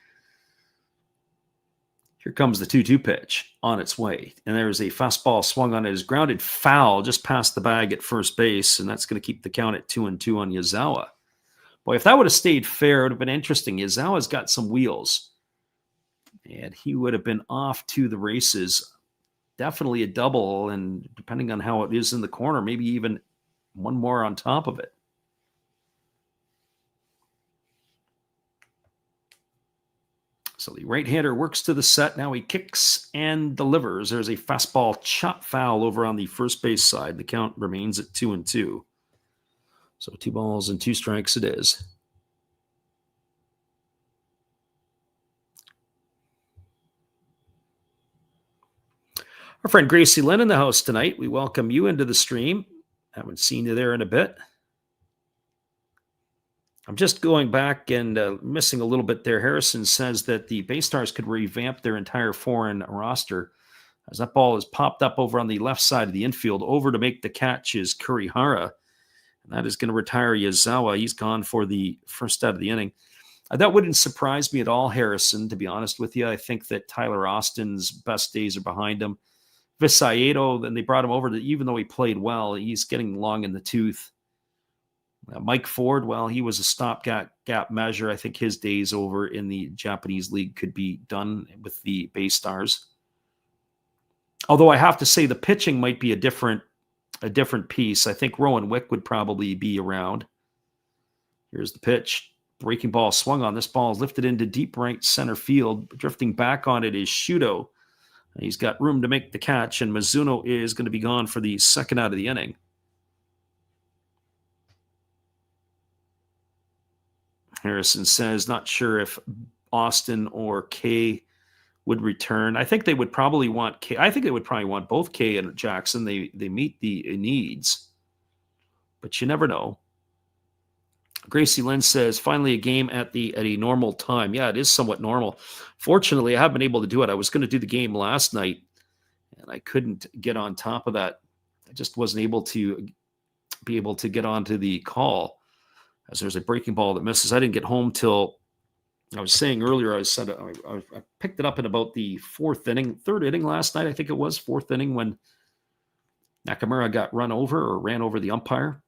Here comes the 2-2 pitch on its way. And there's a fastball swung on. It is grounded foul just past the bag at first base, and that's going to keep the count at 2-2 on Yazawa. Boy, if that would have stayed fair, it would have been interesting. Yazawa's got some wheels, and he would have been off to the races. Definitely a double, and depending on how it is in the corner, maybe even one more on top of it. So the right-hander works to the set. Now he kicks and delivers. There's a fastball chop foul over on the first base side. The count remains at 2-2. So 2 balls and 2 strikes it is. Our friend Gracie Lynn in the house tonight. We welcome you into the stream. Haven't seen you there in a bit. I'm just going back and missing a little bit there. Harrison says that the Bay Stars could revamp their entire foreign roster, as that ball is popped up over on the left side of the infield. Over to make the catch is Kurihara, and that is going to retire Yazawa. He's gone for the first out of the inning. That wouldn't surprise me at all, Harrison, to be honest with you. I think that Tyler Austin's best days are behind him. Visayado, then they brought him over, even though he played well, he's getting long in the tooth. Mike Ford, well, he was a stopgap measure. I think his days over in the Japanese league could be done with the Bay Stars. Although I have to say the pitching might be a different piece. I think Rowan Wick would probably be around. Here's the pitch. Breaking ball swung on. This ball is lifted into deep right center field. Drifting back on it is Shudo. He's got room to make the catch, and Mizuno is going to be gone for the second out of the inning. Harrison says, not sure if Austin or Kay would return. I think they would probably want Kay. I think they would probably want both Kay and Jackson. They meet the needs, but you never know. Gracie Lynn says, finally a game at a normal time. Yeah, it is somewhat normal. Fortunately, I haven't been able to do it. I was going to do the game last night, and I couldn't get on top of that. I just wasn't able to be able to get onto the call, as there's a breaking ball that misses. I didn't get home till, I was saying earlier, I picked it up in about the third inning last night. I think it was fourth inning when Nakamura got ran over the umpire.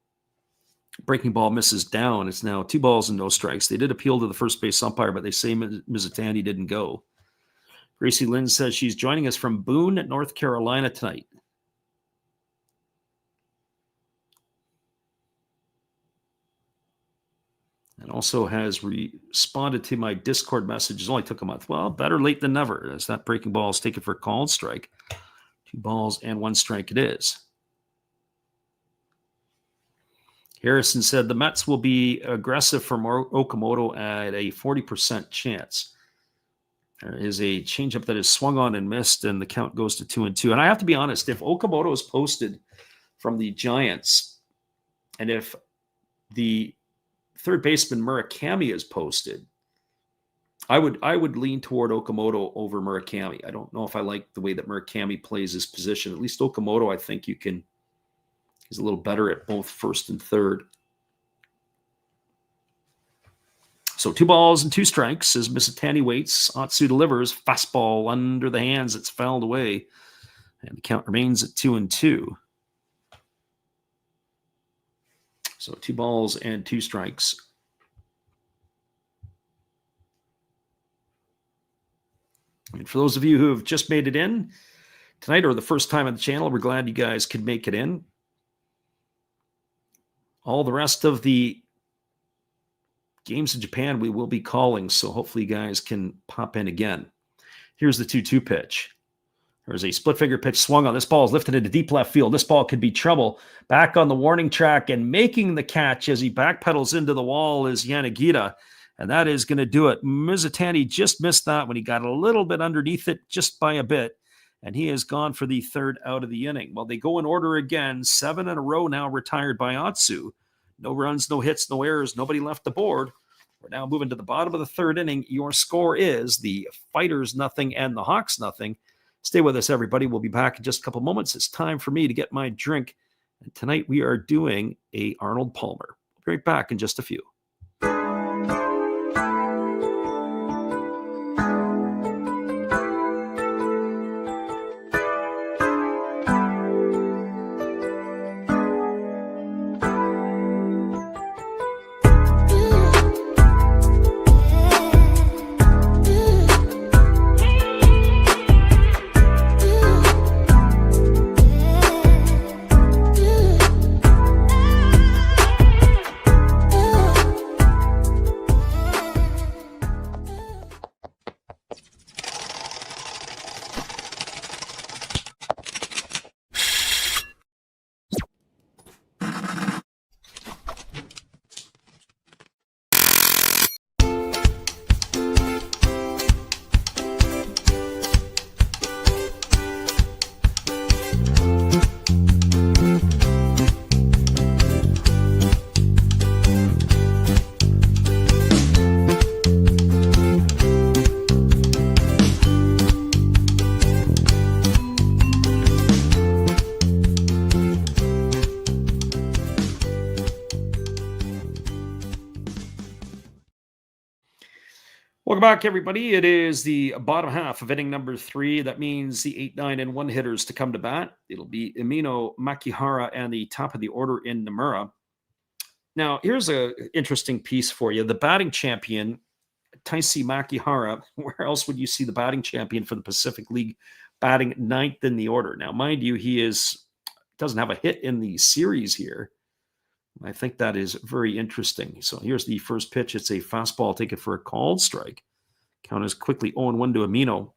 Breaking ball misses down. It's now 2 balls and no strikes. They did appeal to the first base umpire, but they say Mizutani didn't go. Gracie Lynn says she's joining us from Boone, North Carolina tonight. And also has responded to my Discord message. It only took a month. Well, better late than never, as that breaking ball is taken for a called strike. 2 balls and 1 strike it is. Harrison said the Mets will be aggressive from Okamoto at a 40% chance. There is a changeup that is swung on and missed, and the count goes to 2-2. And I have to be honest, if Okamoto is posted from the Giants, and if the third baseman Murakami is posted, I would lean toward Okamoto over Murakami. I don't know if I like the way that Murakami plays his position. At least Okamoto, I think he's a little better at both first and third. So 2 balls and 2 strikes as Mizutani waits. Atsu delivers. Fastball under the hands. It's fouled away. And the count remains at 2-2. So 2 balls and 2 strikes. And for those of you who have just made it in tonight or the first time on the channel, we're glad you guys could make it in. All the rest of the games in Japan we will be calling, so hopefully you guys can pop in again. Here's the 2-2 pitch. There's a split finger pitch swung on. This ball is lifted into deep left field. This ball could be trouble. Back on the warning track and making the catch as he backpedals into the wall is Yanagita, and that is going to do it. Mizutani just missed that when he got a little bit underneath it, just by a bit, and he is gone for the third out of the inning. Well, they go in order again. 7 in a row now retired by Atsu. No runs, no hits, no errors, nobody left the board. We're now moving to the bottom of the third inning. Your score is the Fighters 0 and the Hawks 0. Stay with us, everybody. We'll be back in just a couple moments. It's time for me to get my drink. And tonight we are doing a Arnold Palmer. We'll be right back in just a few. Welcome back, everybody. It is the bottom half of inning number 3. That means the 8, 9, and 1 hitters to come to bat. It'll be Umino, Makihara, and the top of the order in Nomura. Now, here's an interesting piece for you. The batting champion, Taisi Makihara, where else would you see the batting champion for the Pacific League batting 9th in the order? Now, mind you, he doesn't have a hit in the series here. I think that is very interesting. So here's the first pitch. It's a fastball. Take it for a called strike. Count is quickly 0-1 to Umino.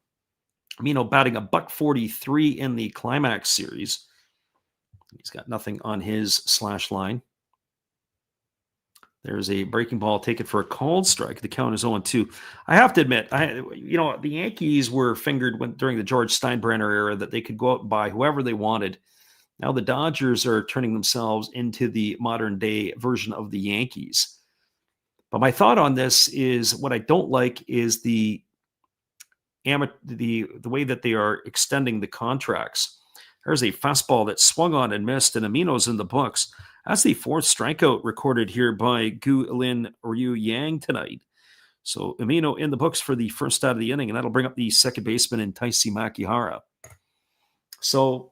Umino batting a .143 in the Climax Series. He's got nothing on his slash line. There's a breaking ball. Take it for a called strike. The count is 0-2. I have to admit, the Yankees were fingered during the George Steinbrenner era that they could go out and buy whoever they wanted. Now the Dodgers are turning themselves into the modern day version of the Yankees. But my thought on this is what I don't like is the way that they are extending the contracts. There's a fastball that swung on and missed, and Umino's in the books. That's the 4th strikeout recorded here by Gu-Lin Ryu Yang tonight. So Umino in the books for the first out of the inning, and that'll bring up the second baseman in Taisi Makihara. So,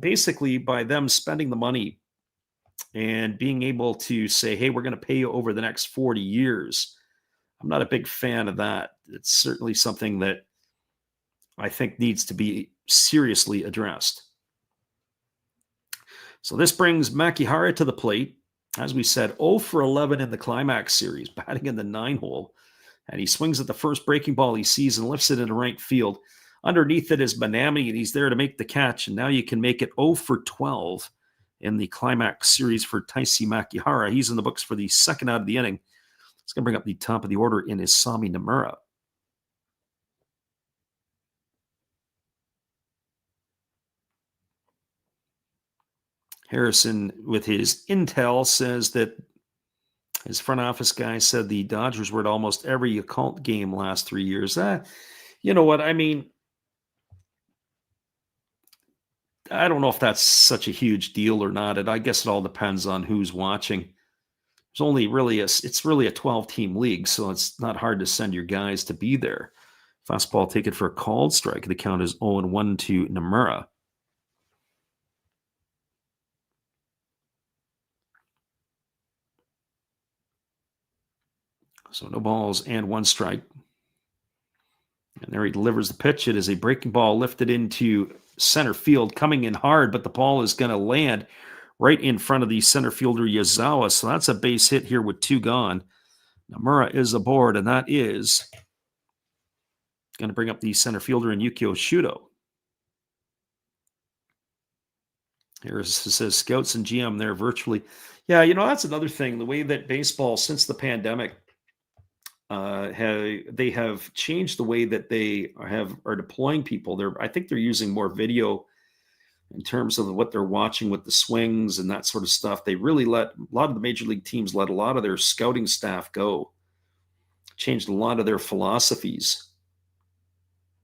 basically by them spending the money and being able to say, hey, we're going to pay you over the next 40 years, I'm not a big fan of that. It's certainly something that I think needs to be seriously addressed. So this brings Makihara to the plate. As we said, 0 for 11 in the Climax Series, batting in the 9-hole. And he swings at the first breaking ball he sees and lifts it into right field. Underneath it is Manami, and he's there to make the catch. And now you can make it 0 for 12 in the Climax Series for Taisi Makihara. He's in the books for the second out of the inning. It's going to bring up the top of the order in Isami Nomura. Harrison, with his intel, says that his front office guy said the Dodgers were at almost every occult game last 3 years. You know what? I mean, I don't know if that's such a huge deal or not. I guess it all depends on who's watching. There's only really it's really a 12-team league, so it's not hard to send your guys to be there. Fastball, take it for a called strike. The count is 0-1 to Nomura. So no balls and 1 strike. And there he delivers the pitch. It is a breaking ball lifted into center field, coming in hard, but the ball is going to land right in front of the center fielder Yazawa. So that's a base hit here with 2 gone. Nomura is aboard, and that is going to bring up the center fielder in Yukio Shudo. Here it says scouts and GM there virtually. Yeah, that's another thing. The way that baseball, since the pandemic, they have changed the way that they are deploying people. I think they're using more video in terms of what they're watching with the swings and that sort of stuff. They really let a lot of the major league teams let a lot of their scouting staff go. Changed a lot of their philosophies.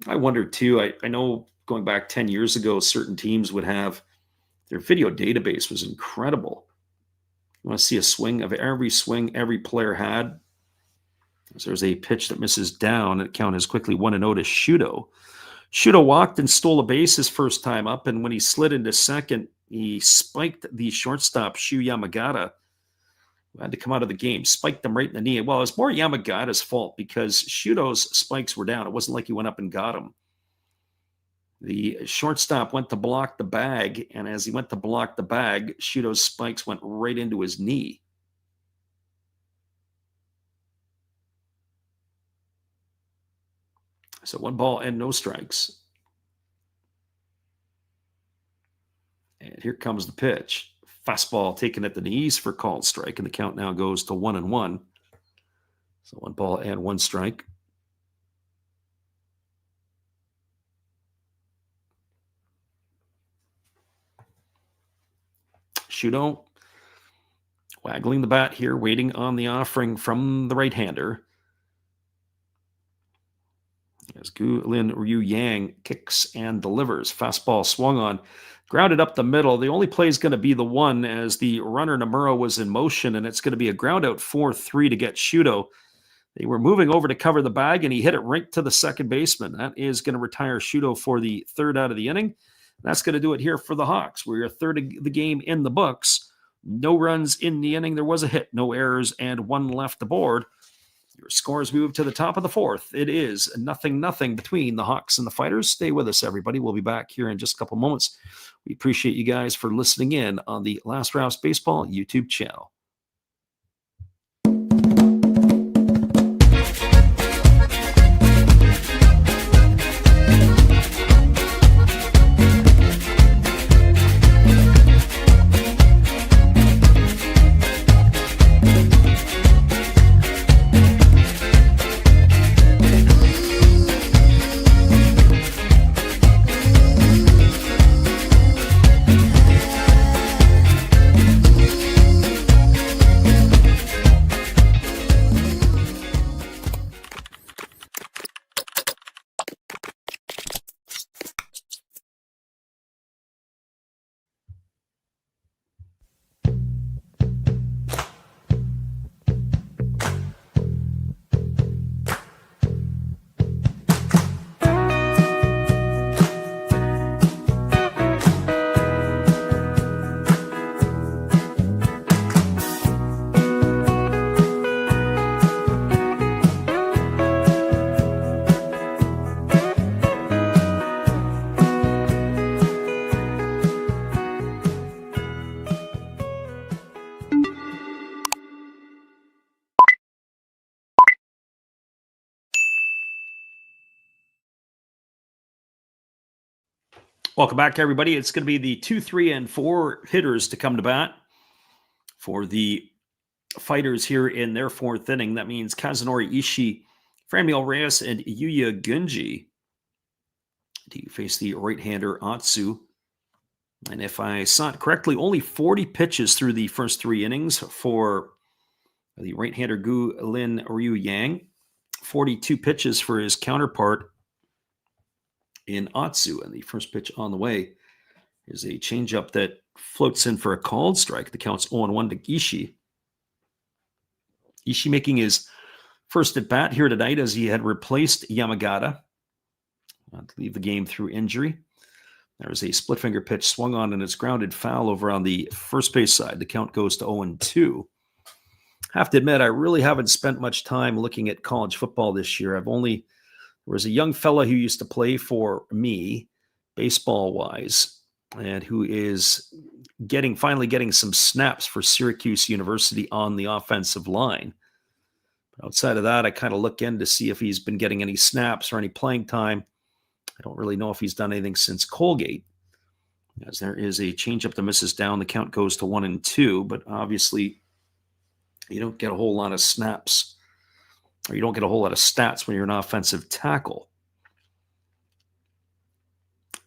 I wonder too, I know going back 10 years ago, certain teams would have their video database was incredible. You want to see a swing of every swing every player had. So there's a pitch that misses down. The count is quickly 1-0 to Shudo. Shudo walked and stole a base his first time up, and when he slid into second, he spiked the shortstop, Shu Yamagata, who had to come out of the game, spiked him right in the knee. Well, it's more Yamagata's fault because Shudo's spikes were down. It wasn't like he went up and got him. The shortstop went to block the bag, and as he went to block the bag, Shudo's spikes went right into his knee. So 1 ball and no strikes. And here comes the pitch. Fastball taken at the knees for called strike, and the count now goes to 1-1. So 1 ball and 1 strike. Shudo waggling the bat here, waiting on the offering from the right-hander. As Gu-Lin Ryu Yang kicks and delivers. Fastball swung on, grounded up the middle. The only play is going to be the one as the runner Nomura was in motion, and it's going to be a ground out 4-3 to get Shudo. They were moving over to cover the bag, and he hit it right to the second baseman. That is going to retire Shuto for the third out of the inning. That's going to do it here for the Hawks. We're a third of the game in the books. No runs in the inning. There was a hit, no errors, and one left the board. Your scores move to the top of the fourth. It is 0-0 between the Hawks and the Fighters. Stay with us, everybody. We'll be back here in just a couple moments. We appreciate you guys for listening in on the Last Raps Baseball YouTube channel. Welcome back, everybody. It's going to be the 2, 3, and 4 hitters to come to bat for the Fighters here in their fourth inning. That means Kazunori Ishii, Franmil Reyes, and Yuya Gunji to face the right-hander Atsu. And if I saw it correctly, only 40 pitches through the first 3 innings for the right-hander Gu Lin Ryu Yang. 42 pitches for his counterpart in Atsu, and the first pitch on the way is a changeup that floats in for a called strike. The count's 0-1 to Ishii. Ishii making his first at bat here tonight as he had replaced Yamagata to leave the game through injury. There was a split finger pitch swung on and it's grounded foul over on the first base side. The count goes to 0-2. Have to admit, I really haven't spent much time looking at college football this year. There was a young fella who used to play for me, baseball-wise, and who is finally getting some snaps for Syracuse University on the offensive line. But outside of that, I kind of look in to see if he's been getting any snaps or any playing time. I don't really know if he's done anything since Colgate, as there is a changeup that misses down. The count goes to 1-2, but obviously you don't get a whole lot of snaps, or you don't get a whole lot of stats when you're an offensive tackle.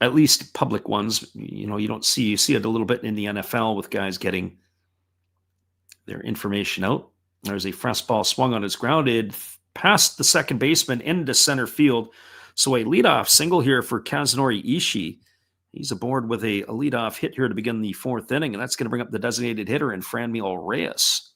At least public ones, you see it a little bit in the NFL with guys getting their information out. There's a fastball swung on, it's grounded past the second baseman into center field. So a leadoff single here for Kazunori Ishii. He's aboard with a leadoff hit here to begin the fourth inning, and that's going to bring up the designated hitter in Franmil Reyes.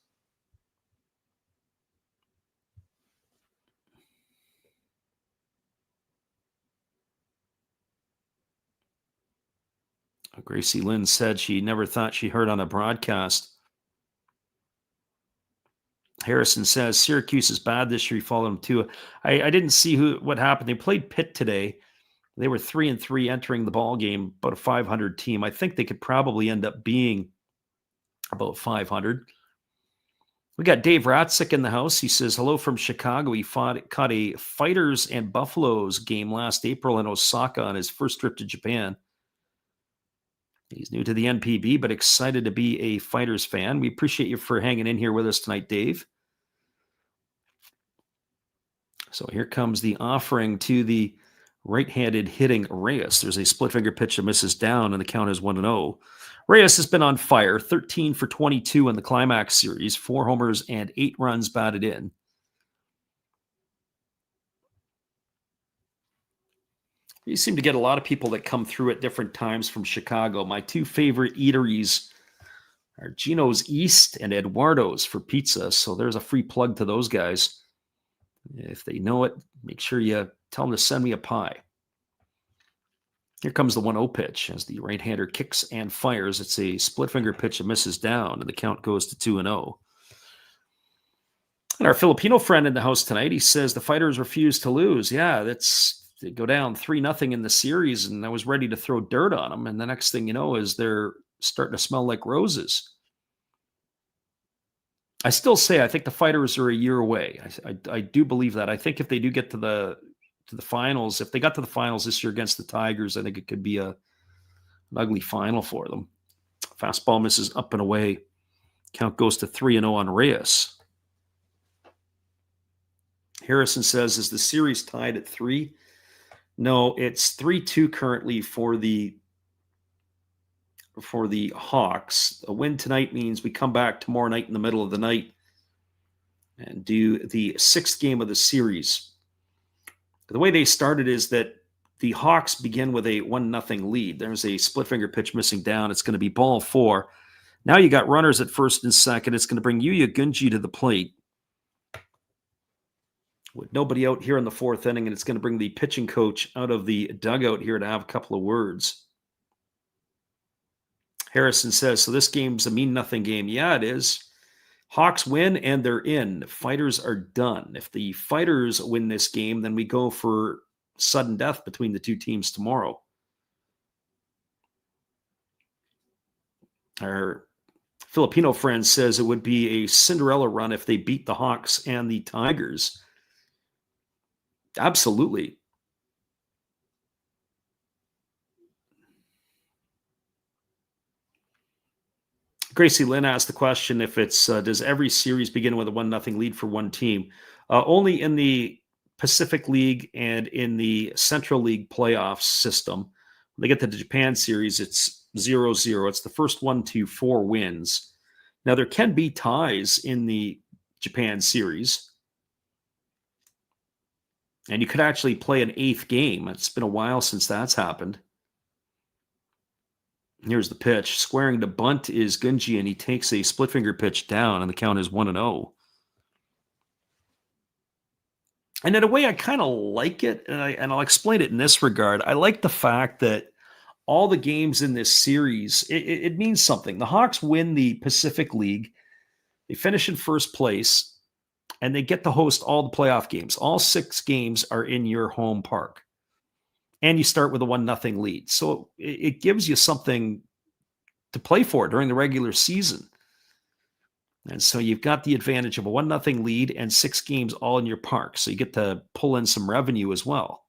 Gracie Lynn said she never thought she heard on a broadcast. Harrison says Syracuse is bad this year. He followed them too. I didn't see what happened. They played Pitt today. They were 3-3 entering the ball game, about a 500 team. I think they could probably end up being about 500. We got Dave Ratzik in the house. He says, hello from Chicago. He caught a Fighters and Buffaloes game last April in Osaka on his first trip to Japan. He's new to the NPB, but excited to be a Fighters fan. We appreciate you for hanging in here with us tonight, Dave. So here comes the offering to the right-handed hitting Reyes. There's a split finger pitch that misses down, and the count is 1-0. Reyes has been on fire, 13 for 22 in the Climax Series, 4 homers and 8 runs batted in. You seem to get a lot of people that come through at different times from Chicago. My 2 favorite eateries are Gino's East and Eduardo's for pizza. So there's a free plug to those guys. If they know it, make sure you tell them to send me a pie. Here comes the 1-0 pitch as the right-hander kicks and fires. It's a split finger pitch that misses down, and the count goes to 2-0. And our Filipino friend in the house tonight, he says the Fighters refuse to lose. Yeah, they go down 3-0 in the series, and I was ready to throw dirt on them. And the next thing you know is they're starting to smell like roses. I still say I think the Fighters are a year away. I do believe that. I think if they do get to the finals, if they got to the finals this year against the Tigers, I think it could be an ugly final for them. Fastball misses up and away. Count goes to 3-0 on Reyes. Harrison says, is the series tied at 3? No, it's 3-2 currently for the Hawks. A win tonight means we come back tomorrow night in the middle of the night and do the 6th game of the series. The way they started is that the Hawks begin with a 1-0 lead. There's a split finger pitch missing down. It's going to be ball 4. Now you got runners at first and second. It's going to bring Yuya Gunji to the plate with nobody out here in the 4th inning, and it's going to bring the pitching coach out of the dugout here to have a couple of words. Harrison says, so this game's a mean-nothing game. Yeah, it is. Hawks win, and they're in. Fighters are done. If the Fighters win this game, then we go for sudden death between the two teams tomorrow. Our Filipino friend says it would be a Cinderella run if they beat the Hawks and the Tigers. Absolutely. Gracie Lynn asked the question if it's does every series begin with a 1-0 lead for one team? Only in the Pacific League and in the Central League playoffs system. When they get to the Japan series, it's 0-0. It's the first 1 to 4 wins. Now, there can be ties in the Japan series. And you could actually play an 8th game. It's been a while since that's happened. Here's the pitch. Squaring to bunt is Gunji, and he takes a split finger pitch down, and the count is 1-0. And in a way, I kind of like it, and I'll explain it in this regard. I like the fact that all the games in this series, it means something. The Hawks win the Pacific League. They finish in first place. And they get to host all the playoff games. All 6 games are in your home park. And you start with a 1-0 lead. So it gives you something to play for during the regular season. And so you've got the advantage of a 1-0 lead and 6 games all in your park. So you get to pull in some revenue as well.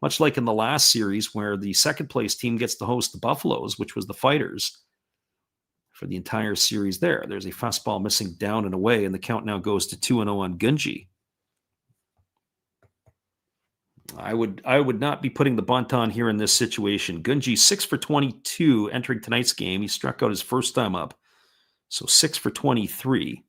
Much like in the last series where the second place team gets to host the Buffaloes, which was the Fighters, for the entire series there. There's a fastball missing down and away, and the count now goes to 2-0 on Gunji. I would not be putting the bunt on here in this situation. Gunji 6 for 22 entering tonight's game. He struck out his first time up. So 6 for 23.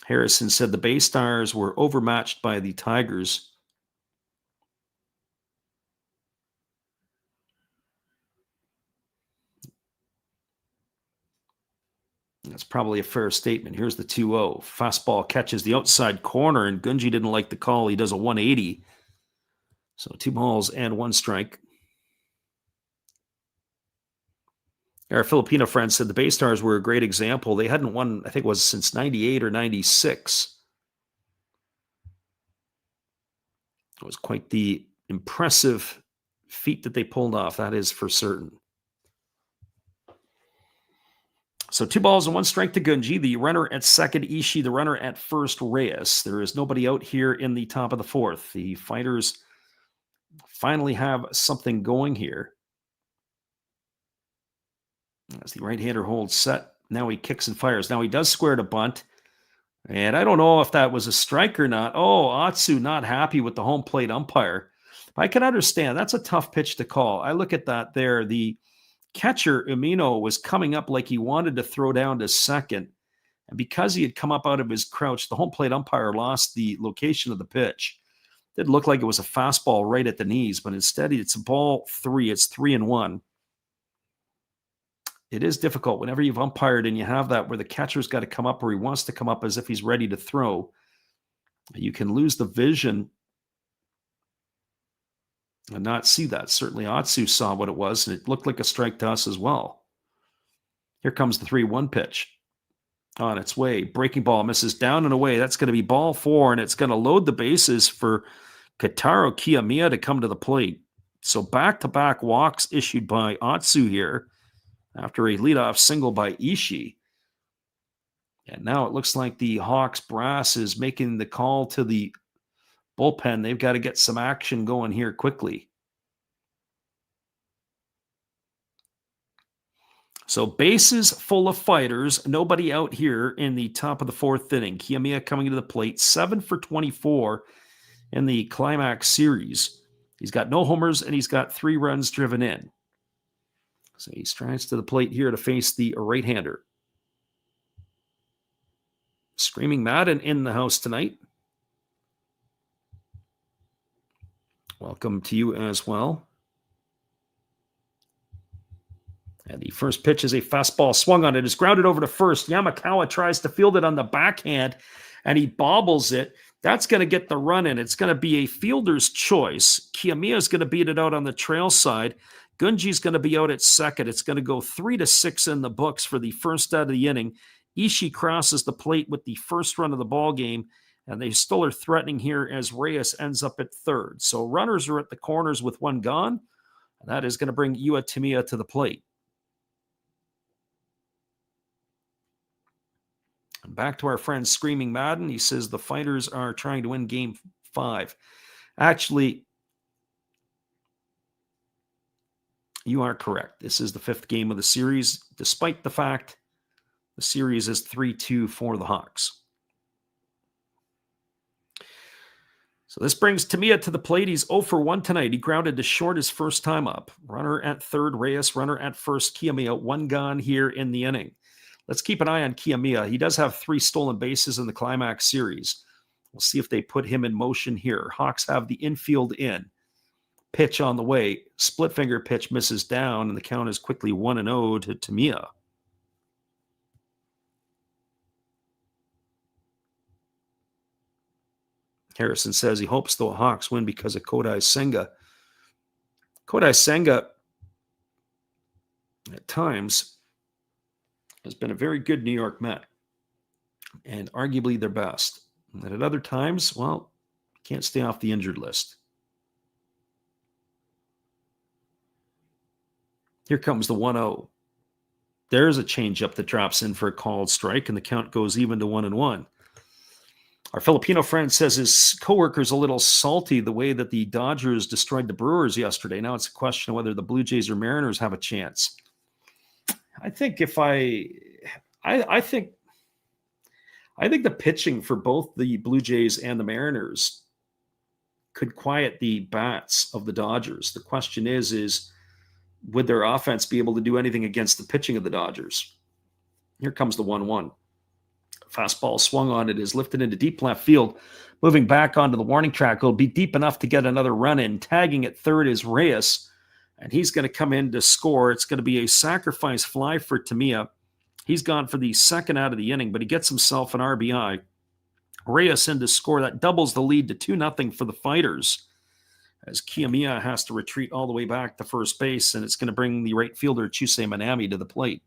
Harrison said the Bay Stars were overmatched by the Tigers. That's probably a fair statement. Here's the 2-0. Fastball catches the outside corner, and Gunji didn't like the call. He does a 180. So 2 balls and 1 strike. Our Filipino friend said the Bay Stars were a great example. They hadn't won, I think it was since 98 or 96. It was quite the impressive feat that they pulled off. That is for certain. So 2 balls and 1 strike to Gunji. The runner at second, Ishii. The runner at first, Reyes. There is nobody out here in the top of the 4th. The Fighters finally have something going here. As the right-hander holds set, now he kicks and fires. Now he does square to bunt. And I don't know if that was a strike or not. Oh, Atsu not happy with the home plate umpire. I can understand. That's a tough pitch to call. I look at that there. The catcher, Umino, was coming up like he wanted to throw down to second. And because he had come up out of his crouch, the home plate umpire lost the location of the pitch. It didn't look like it was a fastball right at the knees, but instead it's a ball 3. It's 3-1. It is difficult whenever you've umpired and you have that where the catcher's got to come up or he wants to come up as if he's ready to throw. You can lose the vision and not see that. Certainly Atsu saw what it was, and it looked like a strike to us as well. Here comes the 3-1 pitch. On its way. Breaking ball misses down and away. That's going to be ball 4, and it's going to load the bases for Kotaro Kiyomiya to come to the plate. So back-to-back walks issued by Atsu here after a leadoff single by Ishii. And now it looks like the Hawks brass is making the call to the bullpen. They've got to get some action going here quickly. So bases full of fighters, nobody out here in the top of the 4th inning. Kiyomiya coming to the plate, 7 for 24 in the Climax Series. He's got no homers and he's got 3 runs driven in. So he strides to the plate here to face the right-hander. Screaming Madden in the house tonight. Welcome to you as well. And the first pitch is a fastball swung on. It is grounded over to first. Yamakawa tries to field it on the backhand, and he bobbles it. That's going to get the run in. It's going to be a fielder's choice. Kiyomiya is going to beat it out on the trail side. Gunji's going to be out at second. It's going to go 3-6 in the books for the first out of the inning. Ishii crosses the plate with the first run of the ball game, and they still are threatening here as Reyes ends up at third. So runners are at the corners with 1 gone. And that is going to bring Iwatimiya to the plate. Back to our friend Screaming Madden. He says the Fighters are trying to win Game 5. Actually, you are correct. This is the 5th game of the series, despite the fact the series is 3-2 for the Hawks. So this brings Tamiya to the plate. He's 0 for 1 tonight. He grounded to short his first time up. Runner at third, Reyes. Runner at first, Kiyomiya. 1 gone here in the inning. Let's keep an eye on Kiyomiya. He does have 3 stolen bases in the Climax Series. We'll see if they put him in motion here. Hawks have the infield in. Pitch on the way. Split finger pitch misses down, and the count is quickly 1-0 to Tamiya. Harrison says he hopes the Hawks win because of Kodai Senga. Kodai Senga, at times, has been a very good New York Met and arguably their best. And at other times, well, can't stay off the injured list. Here comes the 1-0. There's a changeup that drops in for a called strike, and the count goes even to 1-1. Our Filipino friend says his coworker's a little salty the way that the Dodgers destroyed the Brewers yesterday. Now it's a question of whether the Blue Jays or Mariners have a chance. I think I think the pitching for both the Blue Jays and the Mariners could quiet the bats of the Dodgers. The question is would their offense be able to do anything against the pitching of the Dodgers? Here comes the 1-1. Fastball swung on. It is lifted into deep left field. Moving back onto the warning track. It'll be deep enough to get another run in. Tagging at third is Reyes. And he's going to come in to score. It's going to be a sacrifice fly for Tamiya. He's gone for the second out of the inning, but he gets himself an RBI. Reyes in to score. That doubles the lead to 2-0 for the Fighters, as Kiyomiya has to retreat all the way back to first base, and it's going to bring the right fielder Chusei Manami to the plate.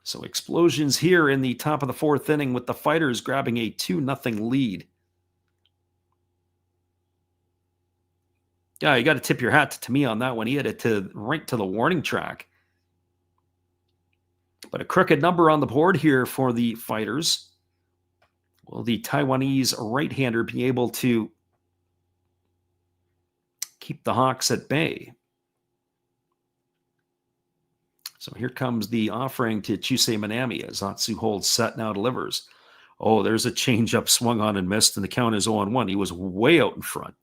So explosions here in the top of the 4th inning with the Fighters grabbing a 2-0 lead. Yeah, you got to tip your hat to Tamiya on that one. He had it right to the warning track. But a crooked number on the board here for the Fighters. Will the Taiwanese right-hander be able to keep the Hawks at bay? So here comes the offering to Chusei Manami as Atsu holds set, now delivers. Oh, there's a changeup swung on and missed, and the count is 0-1. He was way out in front.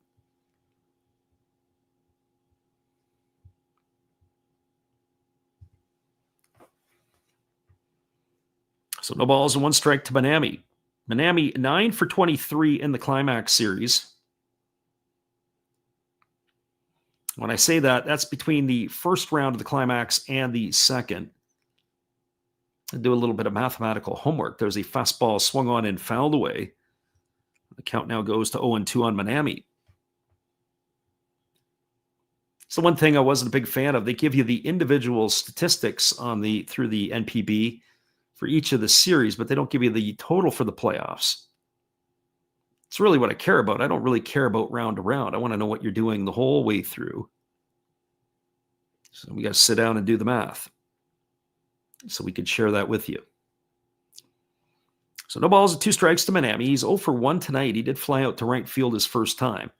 So no balls and 1 strike to Manami. Manami 9 for 23 in the Climax Series. When I say that, that's between the first round of the climax and the second. I do a little bit of mathematical homework. There's a fastball swung on and fouled away. The count now goes to 0-2 on Minami. So one thing I wasn't a big fan of, they give you the individual statistics through the NPB for each of the series, but they don't give you the total for the playoffs. It's really what I care about. I don't really care about round to round. I want to know what you're doing the whole way through. So we got to sit down and do the math so we could share that with you. So no balls and 2 strikes to Minami. He's 0 for 1 tonight. He did fly out to right field his first time.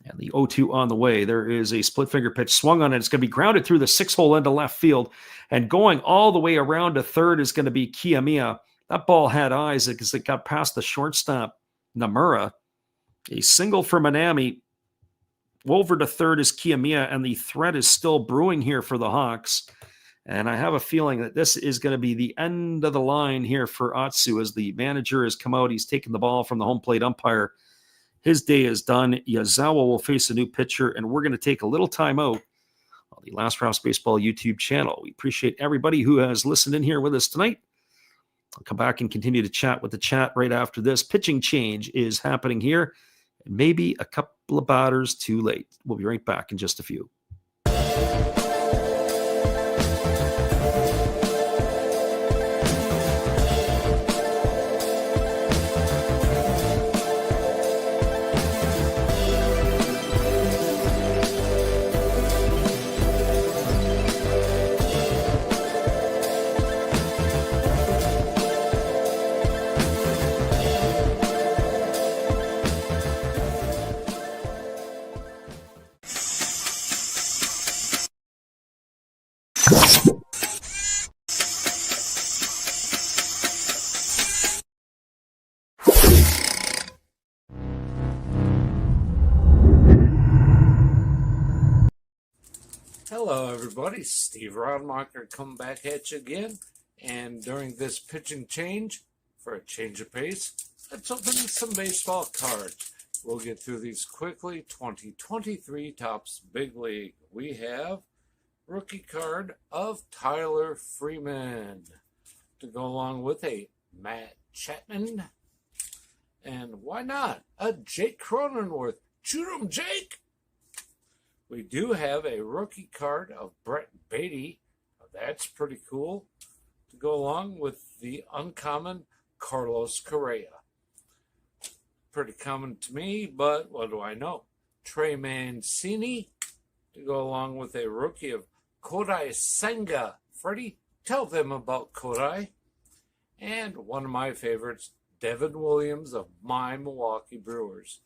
And the 0-2 on the way. There is a split finger pitch swung on it. It's going to be grounded through the 6-hole into left field. And going all the way around to third is going to be Kiyomiya. That ball had eyes because it got past the shortstop, Namura. A single for Minami. Over to third is Kiyomiya, and the threat is still brewing here for the Hawks. And I have a feeling that this is going to be the end of the line here for Atsu as the manager has come out. He's taken the ball from the home plate umpire. His day is done. Yazawa will face a new pitcher, and we're going to take a little time out on the Last Raps Baseball YouTube channel. We appreciate everybody who has listened in here with us tonight. I'll come back and continue to chat with the chat right after this. Pitching change is happening here, and maybe a couple of batters too late. We'll be right back in just a few.
Hello, everybody. Steve Rodmacher coming back at you again. And during this pitching change, for a change of pace, let's open some baseball cards. We'll get through these quickly. 2023 Topps Big League. We have rookie card of Tyler Freeman to go along with a Matt Chapman. And why not a Jake Cronenworth? Shoot 'em, Jake! We do have a rookie card of Brett Beatty. That's pretty cool. To go along with the uncommon Carlos Correa. Pretty common to me, but what do I know? Trey Mancini. To go along with a rookie of Kodai Senga. Freddie, tell them about Kodai. And one of my favorites, Devin Williams of my Milwaukee Brewers.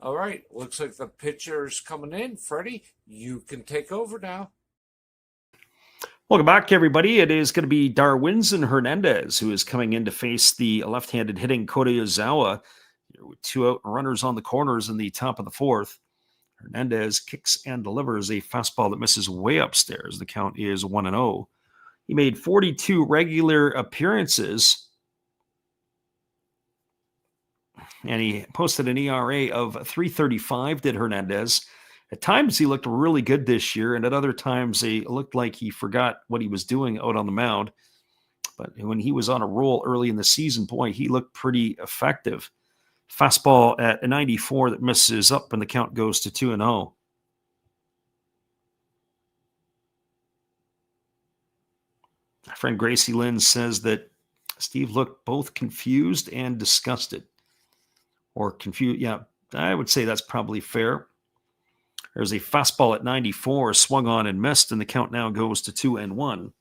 All right, looks like the pitcher's coming in. Freddie, you can take over now.
Welcome back, everybody. It is going to be Darwinzon Hernandez who is coming in to face the left-handed hitting Kota Yazawa with 2 out runners on the corners in the top of the 4th. Hernandez kicks and delivers a fastball that misses way upstairs. The count is 1-0. He made 42 regular appearances, and he posted an ERA of 3.35, did Hernandez. At times, he looked really good this year, and at other times, it looked like he forgot what he was doing out on the mound. But when he was on a roll early in the season, boy, he looked pretty effective. Fastball at a 94 that misses up, and the count goes to 2-0. My friend Gracie Lynn says that Steve looked both confused and disgusted. Or confused, yeah, I would say that's probably fair. There's a fastball at 94, swung on and missed, and the count now goes to 2-1.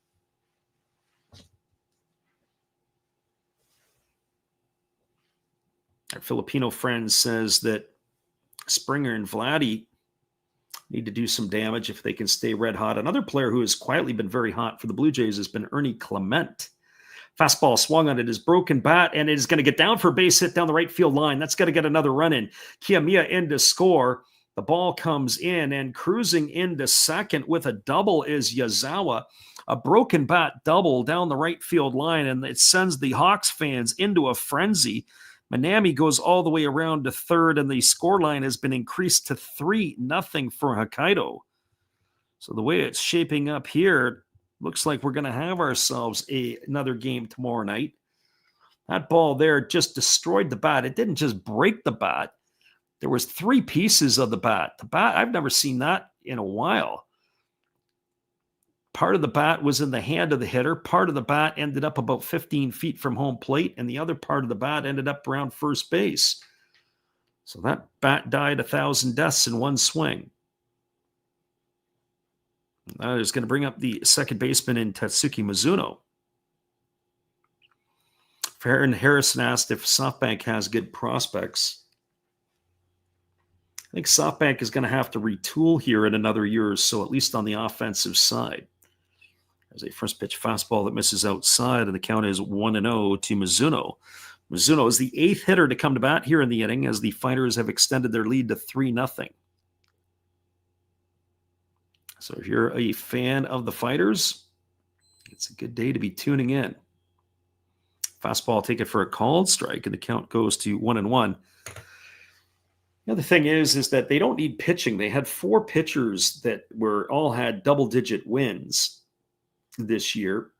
Our Filipino friend says that Springer and Vladdy need to do some damage if they can stay red hot. Another player who has quietly been very hot for the Blue Jays has been Ernie Clement. Fastball swung on it, his broken bat, and it is going to get down for a base hit down the right field line. That's going to get another run in. Kiyomiya in to score. The ball comes in, and cruising into second with a double is Yazawa. A broken bat double down the right field line, and it sends the Hawks fans into a frenzy. Minami goes all the way around to third, and the scoreline has been increased to 3-0 for Hokkaido. So the way it's shaping up here, looks like we're going to have ourselves another game tomorrow night. That ball there just destroyed the bat. It didn't just break the bat. There was 3 pieces of the bat. The bat, I've never seen that in a while. Part of the bat was in the hand of the hitter. Part of the bat ended up about 15 feet from home plate, and the other part of the bat ended up around first base. So that bat died 1,000 deaths in one swing. That is going to bring up the second baseman in Tatsuki Mizuno. Farron Harrison asked if SoftBank has good prospects. I think SoftBank is going to have to retool here in another year or so, at least on the offensive side. There's a first pitch fastball that misses outside, and the count is 1-0 to Mizuno. Mizuno is the 8th hitter to come to bat here in the inning as the Fighters have extended their lead to 3-0. So if you're a fan of the Fighters, it's a good day to be tuning in. Fastball taken for a called strike, and the count goes to 1-1. The other thing is that they don't need pitching. They had 4 pitchers that all had double-digit wins this year.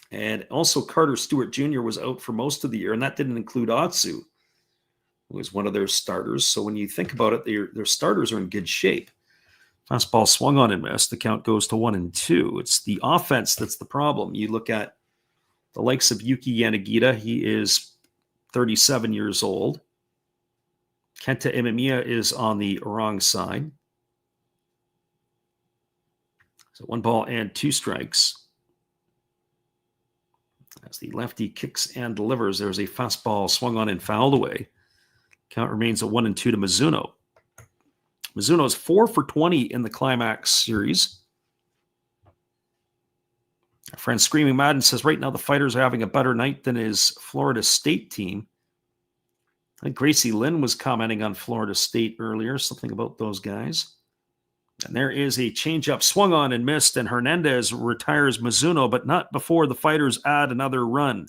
And also Carter Stewart Jr. was out for most of the year, and that didn't include Atsu, who was one of their starters. So when you think about it, their starters are in good shape. Fastball swung on and missed. The count goes to 1-2. It's the offense that's the problem. You look at the likes of Yuki Yanagita. He is 37 years old. Kenta Imemiya is on the wrong side. So 1 ball and 2 strikes. As the lefty kicks and delivers, there's a fastball swung on and fouled away. Count remains at 1-2 to Mizuno. Mizuno is 4 for 20 in the Climax Series. Our friend Screaming Madden says right now the Fighters are having a better night than his Florida State team. I think Gracie Lynn was commenting on Florida State earlier, something about those guys. And there is a changeup swung on and missed, and Hernandez retires Mizuno, but not before the Fighters add another run.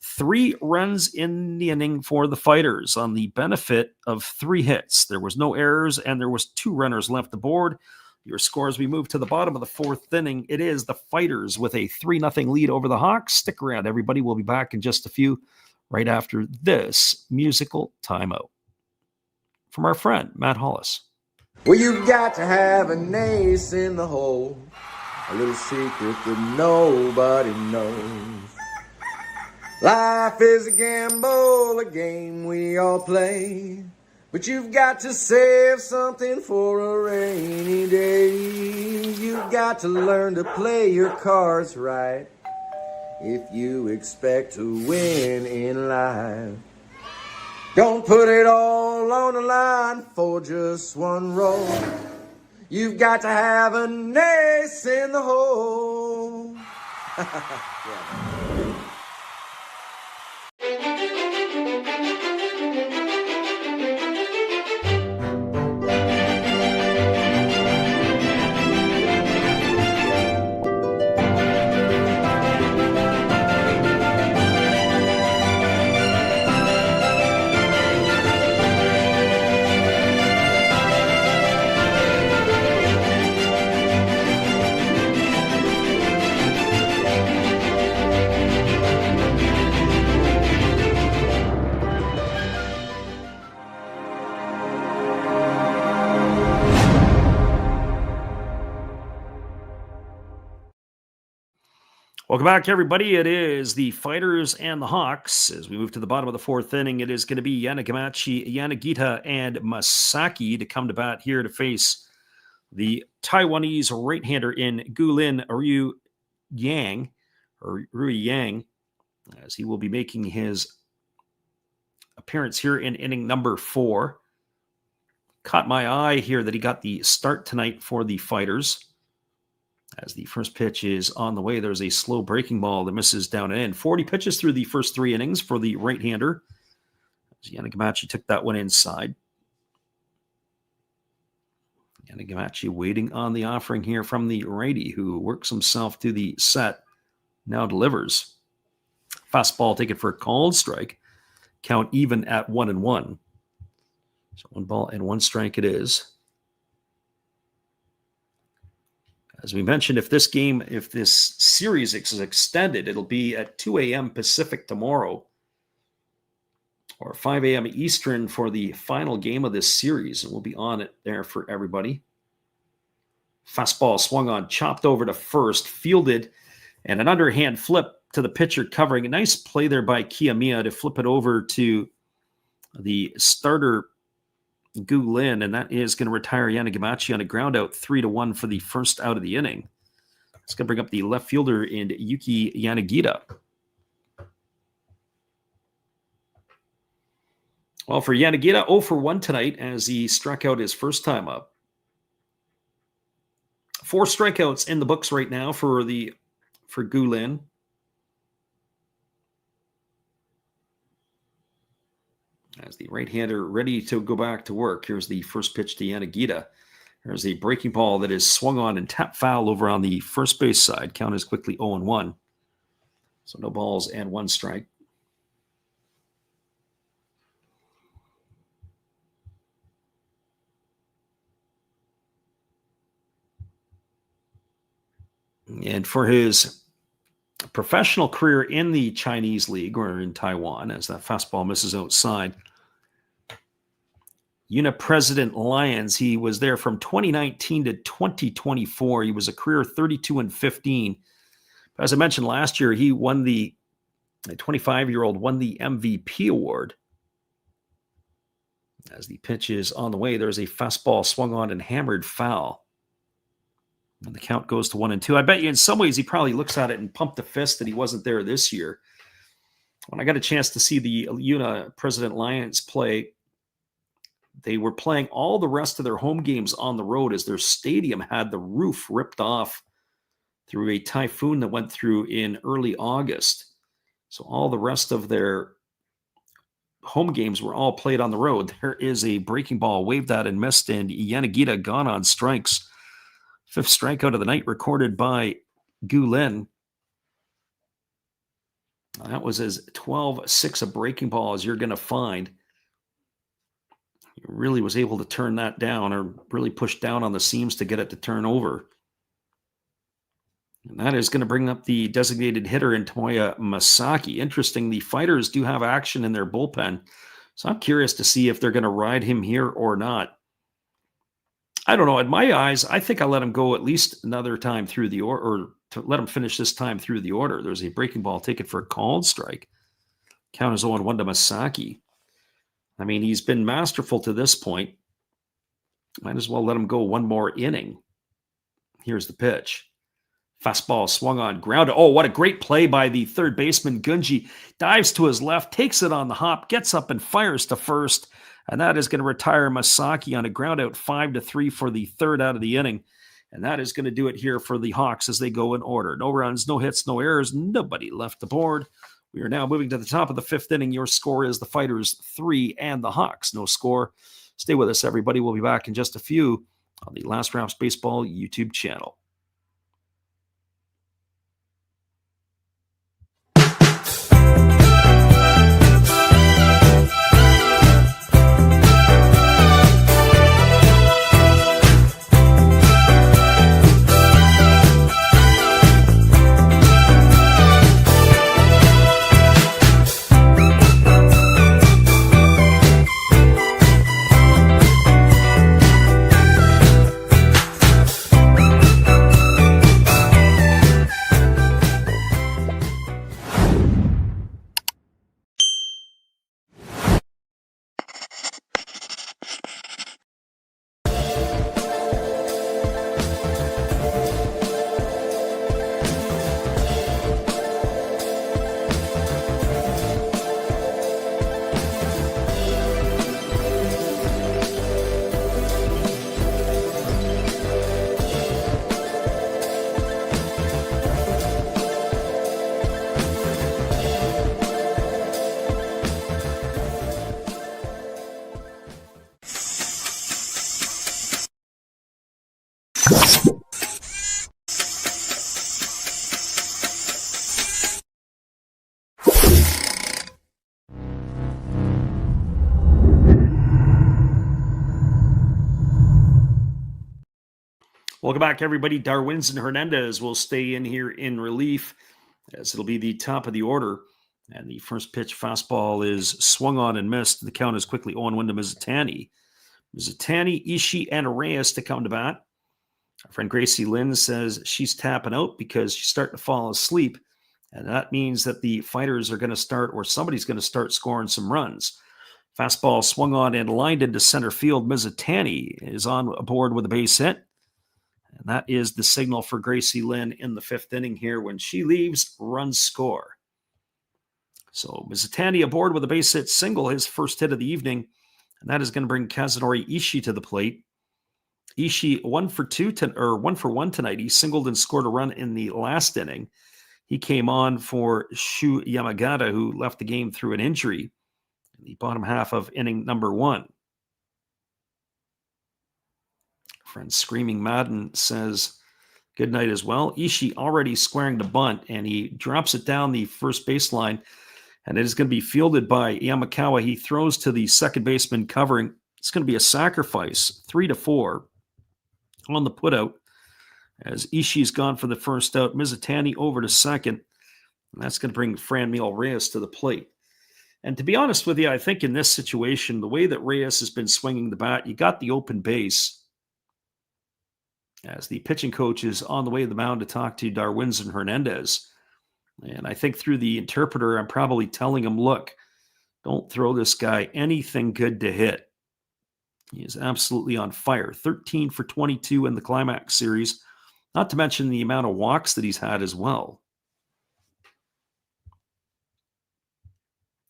3 runs in the inning for the Fighters on the benefit of 3 hits. There was no errors, and there was 2 runners left aboard. Your score as we move to the bottom of the 4th inning, it is the Fighters with a 3-0 lead over the Hawks. Stick around, everybody. We'll be back in just a few right after this musical timeout from our friend, Matt Hollis.
Well, you got to have an ace in the hole, a little secret that nobody knows. Life is a gamble, a game we all play, but you've got to save something for a rainy day. You've got to learn to play your cards right if you expect to win in life. Don't put it all on the line for just 1 roll. You've got to have an ace in the hole. Yeah.
Welcome back, everybody. It is the Fighters and the Hawks. As we move to the bottom of the 4th inning, it is going to be Yanagamachi, Yanagita, and Masaki to come to bat here to face the Taiwanese right-hander in Gulin Ryu Yang, as he will be making his appearance here in inning number 4. Caught my eye here that he got the start tonight for the Fighters. As the first pitch is on the way, there's a slow breaking ball that misses down and in. 40 pitches through the first 3 innings for the right-hander. Yanagamachi took that one inside. Yanagamachi waiting on the offering here from the righty, who works himself to the set, now delivers. Fastball taken for a called strike. Count even at 1-1. So 1 ball and 1 strike it is. As we mentioned, if this series is extended, it'll be at 2 a.m. Pacific tomorrow, or 5 a.m. Eastern for the final game of this series, and we'll be on it there for everybody. Fastball swung on, chopped over to first, fielded, and an underhand flip to the pitcher covering. A nice play there by Kiyomiya to flip it over to the starter, Gu Lin, and that is going to retire Yanagimachi on a ground out 3-1 for the first out of the inning. It's going to bring up the left fielder in Yuki Yanagita. Well, for Yanagita, 0 for 1 tonight as he struck out his first time up. 4 strikeouts in the books right now for Gu Lin. As the right-hander ready to go back to work. Here's the first pitch to Yanagita. There's a breaking ball that is swung on and tapped foul over on the first base side. Count is quickly 0-1. So no balls and 1 strike. And for his professional career in the Chinese League or in Taiwan, as that fastball misses outside, President Lions, he was there from 2019 to 2024. He was a career 32-15. As I mentioned last year, he won the 25-year-old won the MVP award. As the pitch is on the way, there's a fastball swung on and hammered foul. And the count goes to 1-2. I bet you in some ways he probably looks at it and pumped a fist that he wasn't there this year. When I got a chance to see the President Lions play, they were playing all the rest of their home games on the road as their stadium had the roof ripped off through a typhoon that went through in early August. So all the rest of their home games were all played on the road. There is a breaking ball, waved at and missed, and Yanagita gone on strikes. 5th strikeout of the night recorded by Gu Lin. That was as 12-6 a breaking ball as you're going to find. He really was able to turn that down, or really push down on the seams to get it to turn over. And that is going to bring up the designated hitter in Tomoya Masaki. Interesting, the Fighters do have action in their bullpen, so I'm curious to see if they're going to ride him here or not. I don't know. In my eyes, I think I let him go at least another time through the order, or to let him finish this time through the order. There's a breaking ball taken for a called strike. Count is 0-1 to Masaki. I mean, he's been masterful to this point. Might as well let him go one more inning. Here's the pitch. Fastball swung on, grounded. Oh, what a great play by the third baseman. Gunji dives to his left, takes it on the hop, gets up and fires to first. And that is going to retire Masaki on a ground out 5-3 for the third out of the inning. And that is going to do it here for the Hawks as they go in order. No runs, no hits, no errors, nobody left the board. We are now moving to the top of the 5th inning. Your score is the Fighters 3 and the Hawks no score. Stay with us, everybody. We'll be back in just a few on the Last Raps Baseball YouTube channel. Welcome back, everybody. Darwinzon Hernandez will stay in here in relief as it'll be the top of the order. And the first pitch fastball is swung on and missed. The count is quickly 0-1 to Mizutani. Mizutani, Ishii, and Reyes to come to bat. Our friend Gracie Lynn says she's tapping out because she's starting to fall asleep. And that means that the fighters are going to start, or somebody's going to start scoring some runs. Fastball swung on and lined into center field. Mizutani is on board with a base hit. And that is the signal for Gracie Lynn in the fifth inning here. When she leaves, runs score. So Mizutani aboard with a base hit single, his first hit of the evening. And that is going to bring Kazunori Ishii to the plate. Ishii 1 for 1 tonight. He singled and scored a run in the last inning. He came on for Shu Yamagata, who left the game through an injury in the bottom half of inning number 1. Friend Screaming Madden says good night as well. Ishii already squaring the bunt, and he drops it down the first baseline, and it is going to be fielded by Yamakawa. He throws to the second baseman covering. It's going to be a sacrifice, 3-4 on the putout, as Ishii's gone for the first out. Mizutani over to second, and that's going to bring Franmil Reyes to the plate. And to be honest with you, I think in this situation, the way that Reyes has been swinging the bat, you got the open base, as the pitching coach is on the way to the mound to talk to Darwinzon Hernandez. And I think through the interpreter, I'm probably telling him, look, don't throw this guy anything good to hit. He is absolutely on fire. 13 for 22 in the Climax Series, not to mention the amount of walks that he's had as well.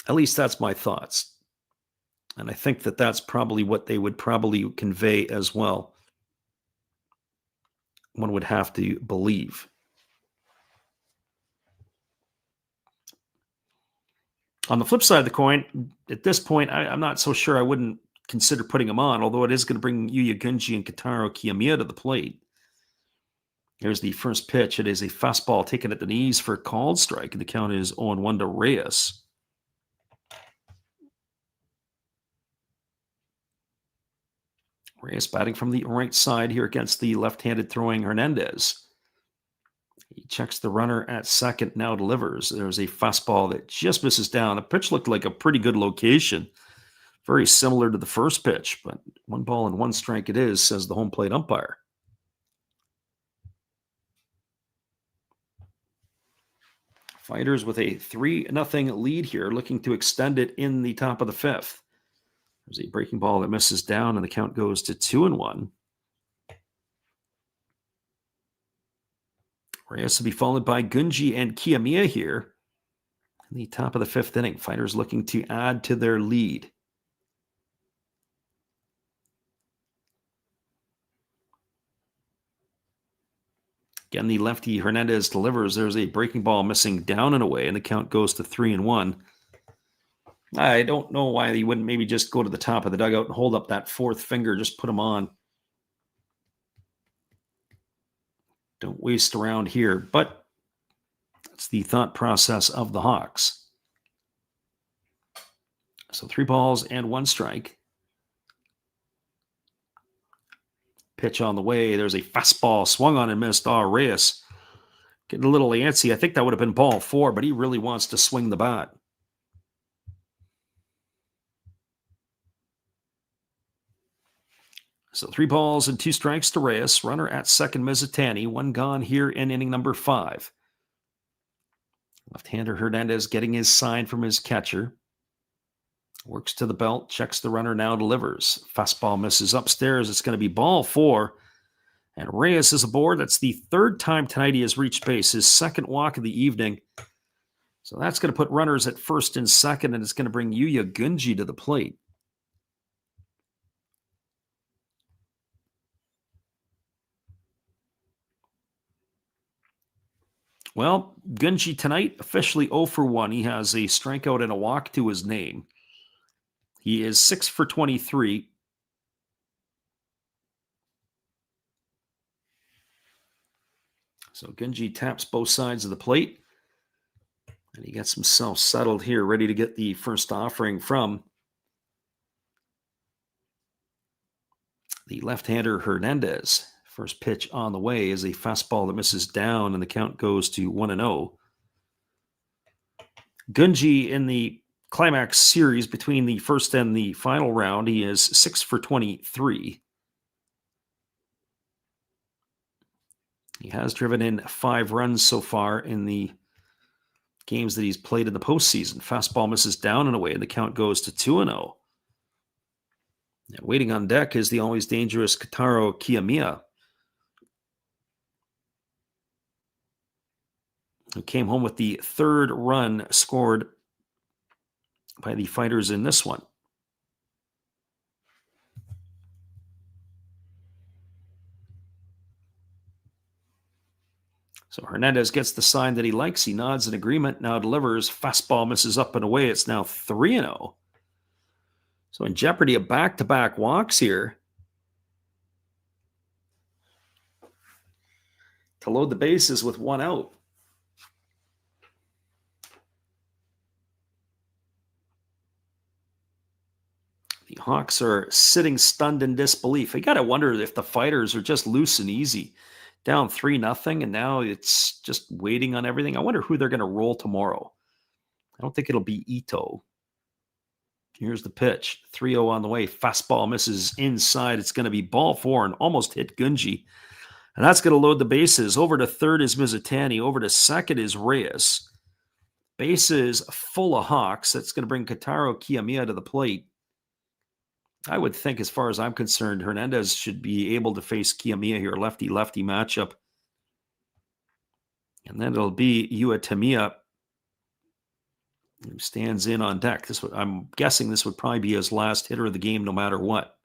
At least that's my thoughts. And I think that that's probably what they would probably convey as well. One would have to believe. On the flip side of the coin, at this point, I'm not so sure I wouldn't consider putting him on, although it is going to bring Yuya Gunji and Kotaro Kiyomiya to the plate. Here's the first pitch. It is a fastball taken at the knees for a called strike, and the count is 0-1 to Reyes. Reyes batting from the right side here against the left-handed throwing Hernandez. He checks the runner at second, now delivers. There's a fastball that just misses down. The pitch looked like a pretty good location. Very similar to the first pitch, but 1 ball and 1 strike it is, says the home plate umpire. Fighters with a 3-0 lead here, looking to extend it in the top of the fifth. There's a breaking ball that misses down, and the count goes to 2-1. Reyes will be followed by Gunji and Kiyomiya here in the top of the fifth inning. Fighters looking to add to their lead. Again, the lefty Hernandez delivers. There's a breaking ball missing down and away, and the count goes to 3-1. I don't know why he wouldn't maybe just go to the top of the dugout and hold up that fourth finger, just put him on. Don't waste around here, but that's the thought process of the Hawks. So 3 balls and 1 strike. Pitch on the way. There's a fastball swung on and missed. Reyes getting a little antsy. I think that would have been ball 4, but he really wants to swing the bat. So 3 balls and 2 strikes to Reyes. Runner at second, Mizutani. 1 gone here in inning number 5. Left-hander Hernandez getting his sign from his catcher. Works to the belt, checks the runner, now delivers. Fastball misses upstairs. It's going to be ball 4. And Reyes is aboard. That's the 3rd time tonight he has reached base, his 2nd walk of the evening. So that's going to put runners at first and second, and it's going to bring Yuya Gunji to the plate. Well, Gunji tonight, officially 0 for 1. He has a strikeout and a walk to his name. He is 6 for 23. So Gunji taps both sides of the plate. And he gets himself settled here, ready to get the first offering from the left-hander Hernandez. First pitch on the way is a fastball that misses down, and the count goes to 1-0. Gunji in the Climax Series between the first and the final round, he is 6 for 23. He has driven in 5 runs so far in the games that he's played in the postseason. Fastball misses down and away, and the count goes to 2-0. Waiting on deck is the always dangerous Kotaro Kiyomiya, who came home with the 3rd run scored by the Fighters in this one. So Hernandez gets the sign that he likes. He nods in agreement, now delivers. Fastball misses up and away. It's now 3-0. So in jeopardy of back-to-back walks here to load the bases with 1 out. The Hawks are sitting stunned in disbelief. I got to wonder if the Fighters are just loose and easy. Down 3-0, and now it's just waiting on everything. I wonder who they're going to roll tomorrow. I don't think it'll be Ito. Here's the pitch. 3-0 on the way. Fastball misses inside. It's going to be ball 4 and almost hit Gunji. And that's going to load the bases. Over to third is Mizutani. Over to second is Reyes. Bases full of Hawks. That's going to bring Kotaro Kiyomiya to the plate. I would think, as far as I'm concerned, Hernandez should be able to face Kiyomiya here, lefty-lefty matchup. And then it'll be Tamiya who stands in on deck. I'm guessing this would probably be his last hitter of the game, no matter what.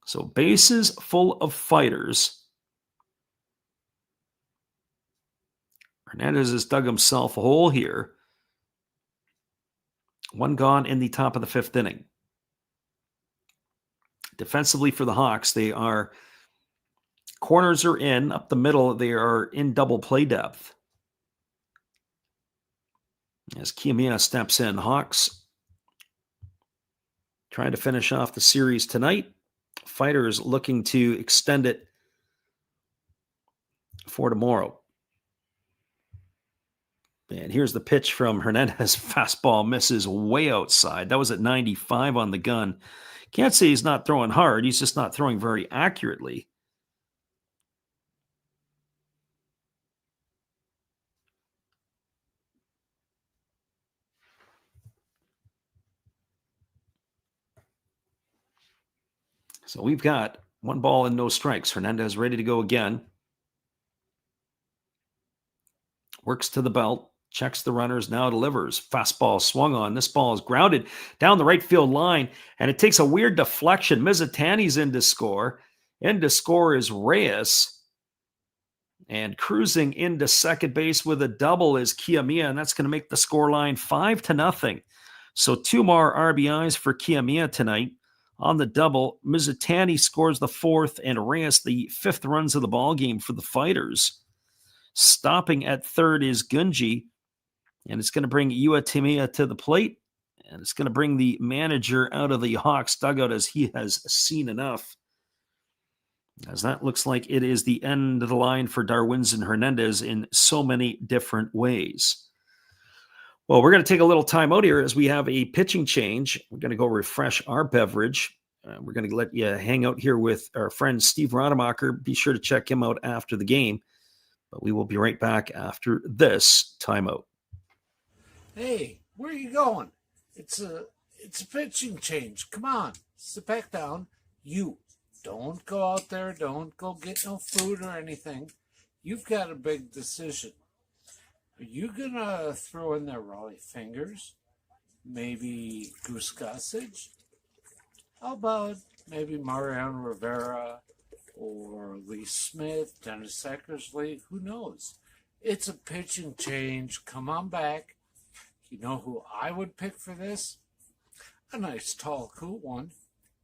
So bases full of Fighters. Hernandez has dug himself a hole here. 1 gone in the top of the 5th inning. Defensively for the Hawks, corners are in. Up the middle, they are in double play depth. As Kiyomiya steps in, Hawks trying to finish off the series tonight. Fighters looking to extend it for tomorrow. And here's the pitch from Hernandez. Fastball misses way outside. That was at 95 on the gun. Can't say he's not throwing hard. He's just not throwing very accurately. So we've got 1 ball and no strikes. Hernandez ready to go again. Works to the belt. Checks the runners, now delivers. Fastball swung on. This ball is grounded down the right field line, and it takes a weird deflection. Mizutani's in to score. In to score is Reyes. And cruising into second base with a double is Kiyomiya, and that's going to make the scoreline 5-0. So 2 more RBIs for Kiyomiya tonight. On the double, Mizutani scores the 4th, and Reyes the 5th runs of the ball game for the Fighters. Stopping at third is Gunji. And it's going to bring Tamiya to the plate. And it's going to bring the manager out of the Hawks dugout, as he has seen enough. As that looks like it is the end of the line for Darwinzon Hernandez in so many different ways. Well, we're going to take a little time out here as we have a pitching change. We're going to go refresh our beverage. We're going to let you hang out here with our friend Steve Rademacher. Be sure to check him out after the game. But we will be right back after this timeout.
Hey, where are you going? It's a pitching change. Come on, sit back down. You don't go out there. Don't go get no food or anything. You've got a big decision. Are you gonna throw in there Raleigh Fingers? Maybe Goose Gossage? How about maybe Mariano Rivera or Lee Smith, Dennis Eckersley? Who knows? It's a pitching change. Come on back. You know who I would pick for this? A nice, tall, cool one.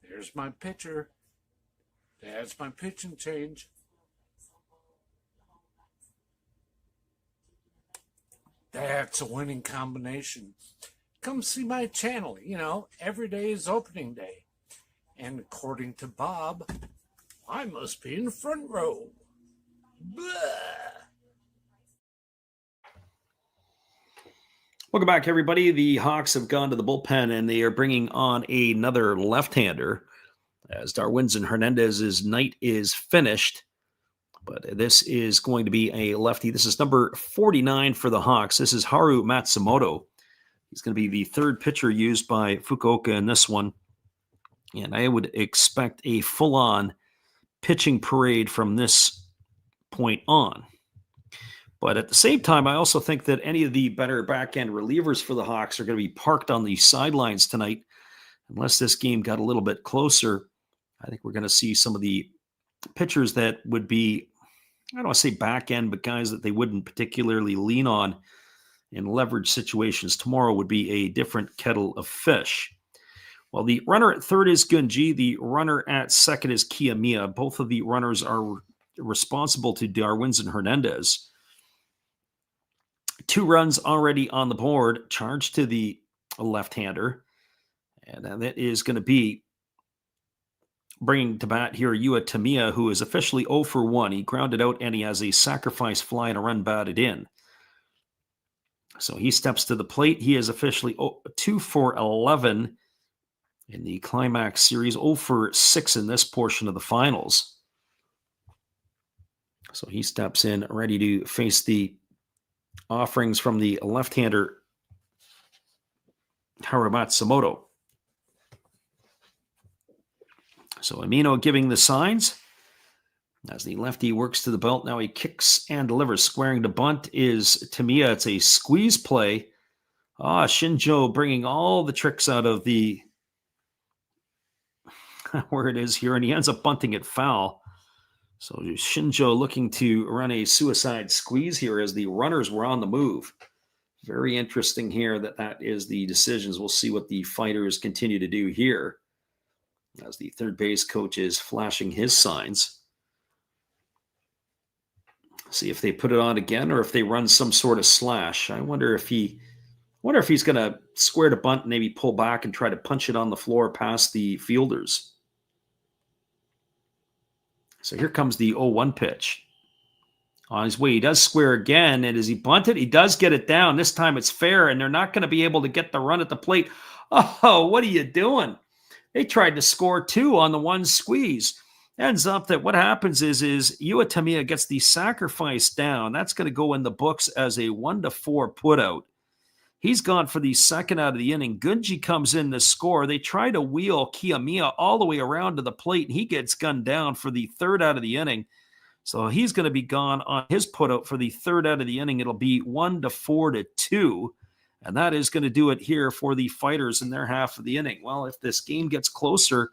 There's my pitcher. That's my pitching change. That's a winning combination. Come see my channel. You know, every day is opening day. And according to Bob, I must be in the front row. Blah.
Welcome back, everybody. The Hawks have gone to the bullpen, and they are bringing on another left-hander as Darwinzon Hernandez's night is finished. But this is going to be a lefty. This is number 49 for the Hawks. This is Haru Matsumoto. He's going to be the third pitcher used by Fukuoka in this one. And I would expect a full-on pitching parade from this point on. But at the same time, I also think that any of the better back-end relievers for the Hawks are going to be parked on the sidelines tonight. Unless this game got a little bit closer, I think we're going to see some of the pitchers that would be, I don't want to say back-end, but guys that they wouldn't particularly lean on in leverage situations tomorrow would be a different kettle of fish. Well, the runner at third is Gunji. The runner at second is Kiyomiya. Both of the runners are responsible to Darwinzon Hernandez. 2 runs already on the board, charged to the left-hander. And that is going to be bringing to bat here Yua Tamiya, who is officially 0 for 1. He grounded out and he has a sacrifice fly and a run batted in. So he steps to the plate. He is officially 2 for 11 in the Climax Series, 0 for 6 in this portion of the finals. So he steps in ready to face the offerings from the left-hander Haru Matsumoto. So Amino giving the signs as the lefty works to the belt. Now he kicks and delivers. Squaring to bunt is Tamiya. It's a squeeze play. Shinjo bringing all the tricks out of the where it is here, and he ends up bunting it foul. So Shinjo looking to run a suicide squeeze here as the runners were on the move. Very interesting here that is the decisions. We'll see what the fighters continue to do here as the third base coach is flashing his signs. See if they put it on again or if they run some sort of slash. I wonder if he's going to square to bunt and maybe pull back and try to punch it on the floor past the fielders. So here comes the 0-1 pitch. On his way, he does square again, and as he bunted, he does get it down. This time it's fair, and they're not going to be able to get the run at the plate. Oh, what are you doing? They tried to score 2 on the one squeeze. Ends up that what happens is Yua Tamiya gets the sacrifice down. That's going to go in the books as a 1-4 putout. He's gone for the second out of the inning. Gunji comes in to score. They try to wheel Kiyomiya all the way around to the plate, and he gets gunned down for the third out of the inning. So he's going to be gone on his putout for the third out of the inning. It'll be 1-4-2, and that is going to do it here for the fighters in their half of the inning. Well, if this game gets closer,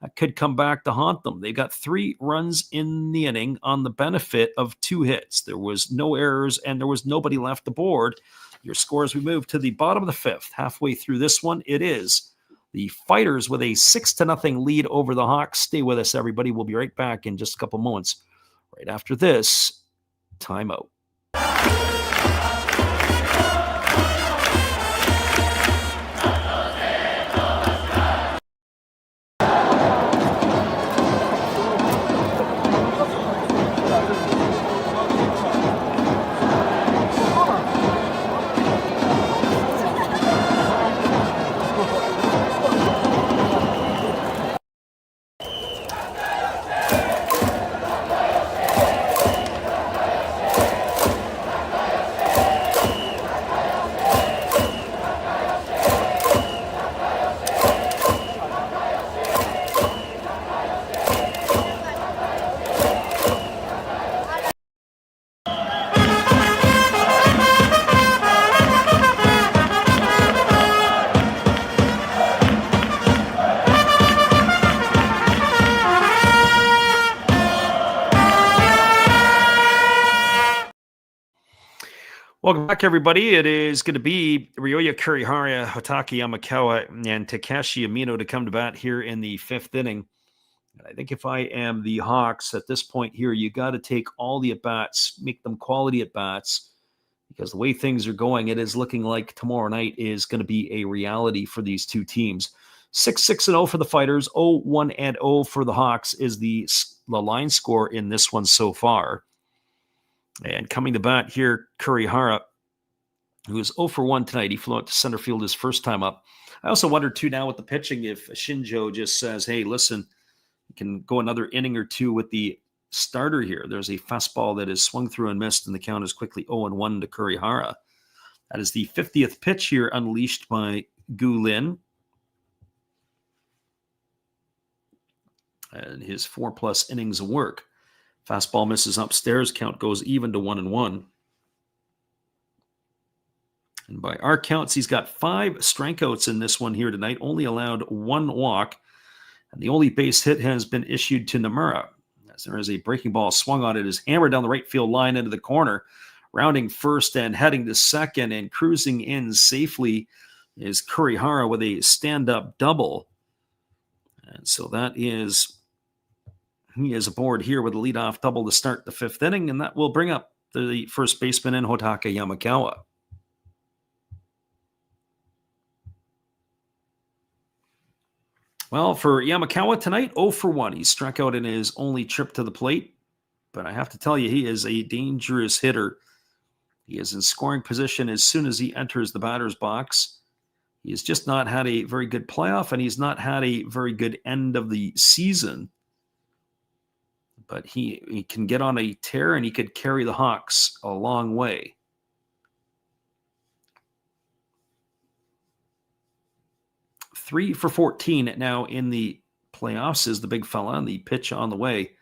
that could come back to haunt them. They got 3 runs in the inning on the benefit of 2 hits. There was no errors, and there was nobody left aboard. Your score as we move to the bottom of the 5th. Halfway through this one, it is the Fighters with a 6-0 lead over the Hawks. Stay with us, everybody. We'll be right back in just a couple moments. Right after this, timeout. Welcome back, everybody. It is going to be Ryoya Kurihara, Hotaki Yamakawa, and Takashi Amino to come to bat here in the 5th inning. And I think if I am the Hawks at this point here, you got to take all the at-bats, make them quality at-bats, because the way things are going, it is looking like tomorrow night is going to be a reality for these two teams. 6-0 for the Fighters, 0-1-0 for the Hawks is the line score in this one so far. And coming to bat here, Kurihara, who is 0 for 1 tonight. He flew out to center field his first time up. I also wonder, too, now with the pitching, if Shinjo just says, hey, listen, you can go another inning or two with the starter here. There's a fastball that is swung through and missed, and the count is quickly 0-1 to Kurihara. That is the 50th pitch here unleashed by Gu Lin. And his 4+ innings of work. Fastball misses upstairs. Count goes even to 1-1. And by our counts, he's got 5 strikeouts in this one here tonight. Only allowed 1 walk. And the only base hit has been issued to Nomura. As there is a breaking ball swung on it, is hammered down the right field line into the corner. Rounding first and heading to second and cruising in safely is Kurihara with a stand-up double. And so he is aboard here with a leadoff double to start the 5th inning, and that will bring up the first baseman in Hotaka Yamakawa. Well, for Yamakawa tonight, 0 for 1. He struck out in his only trip to the plate, but I have to tell you, he is a dangerous hitter. He is in scoring position as soon as he enters the batter's box. He has just not had a very good playoff, and he's not had a very good end of the season. But he can get on a tear, and he could carry the Hawks a long way. Three for 14 now in the playoffs is the big fella, and the pitch on the way.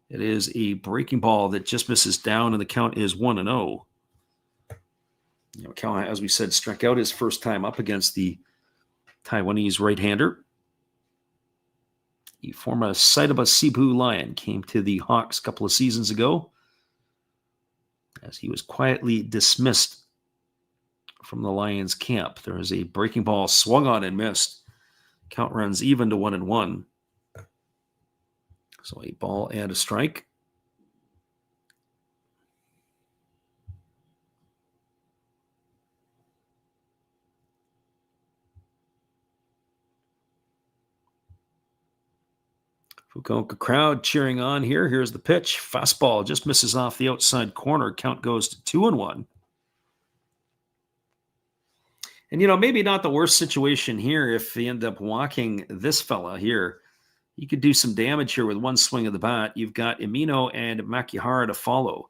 It is a breaking ball that just misses down, and the count is 1-0. Yamakawa, as we said, struck out his first time up against the Taiwanese right-hander. The former Saitama Cebu Lion came to the Hawks a couple of seasons ago as he was quietly dismissed from the Lions camp. There is a breaking ball swung on and missed. Count runs even to 1-1. So a ball and a strike. Fukuoka crowd cheering on here. Here's the pitch. Fastball just misses off the outside corner. Count goes to 2-1. And, maybe not the worst situation here if they end up walking this fella here. You could do some damage here with one swing of the bat. You've got Imino and Makihara to follow.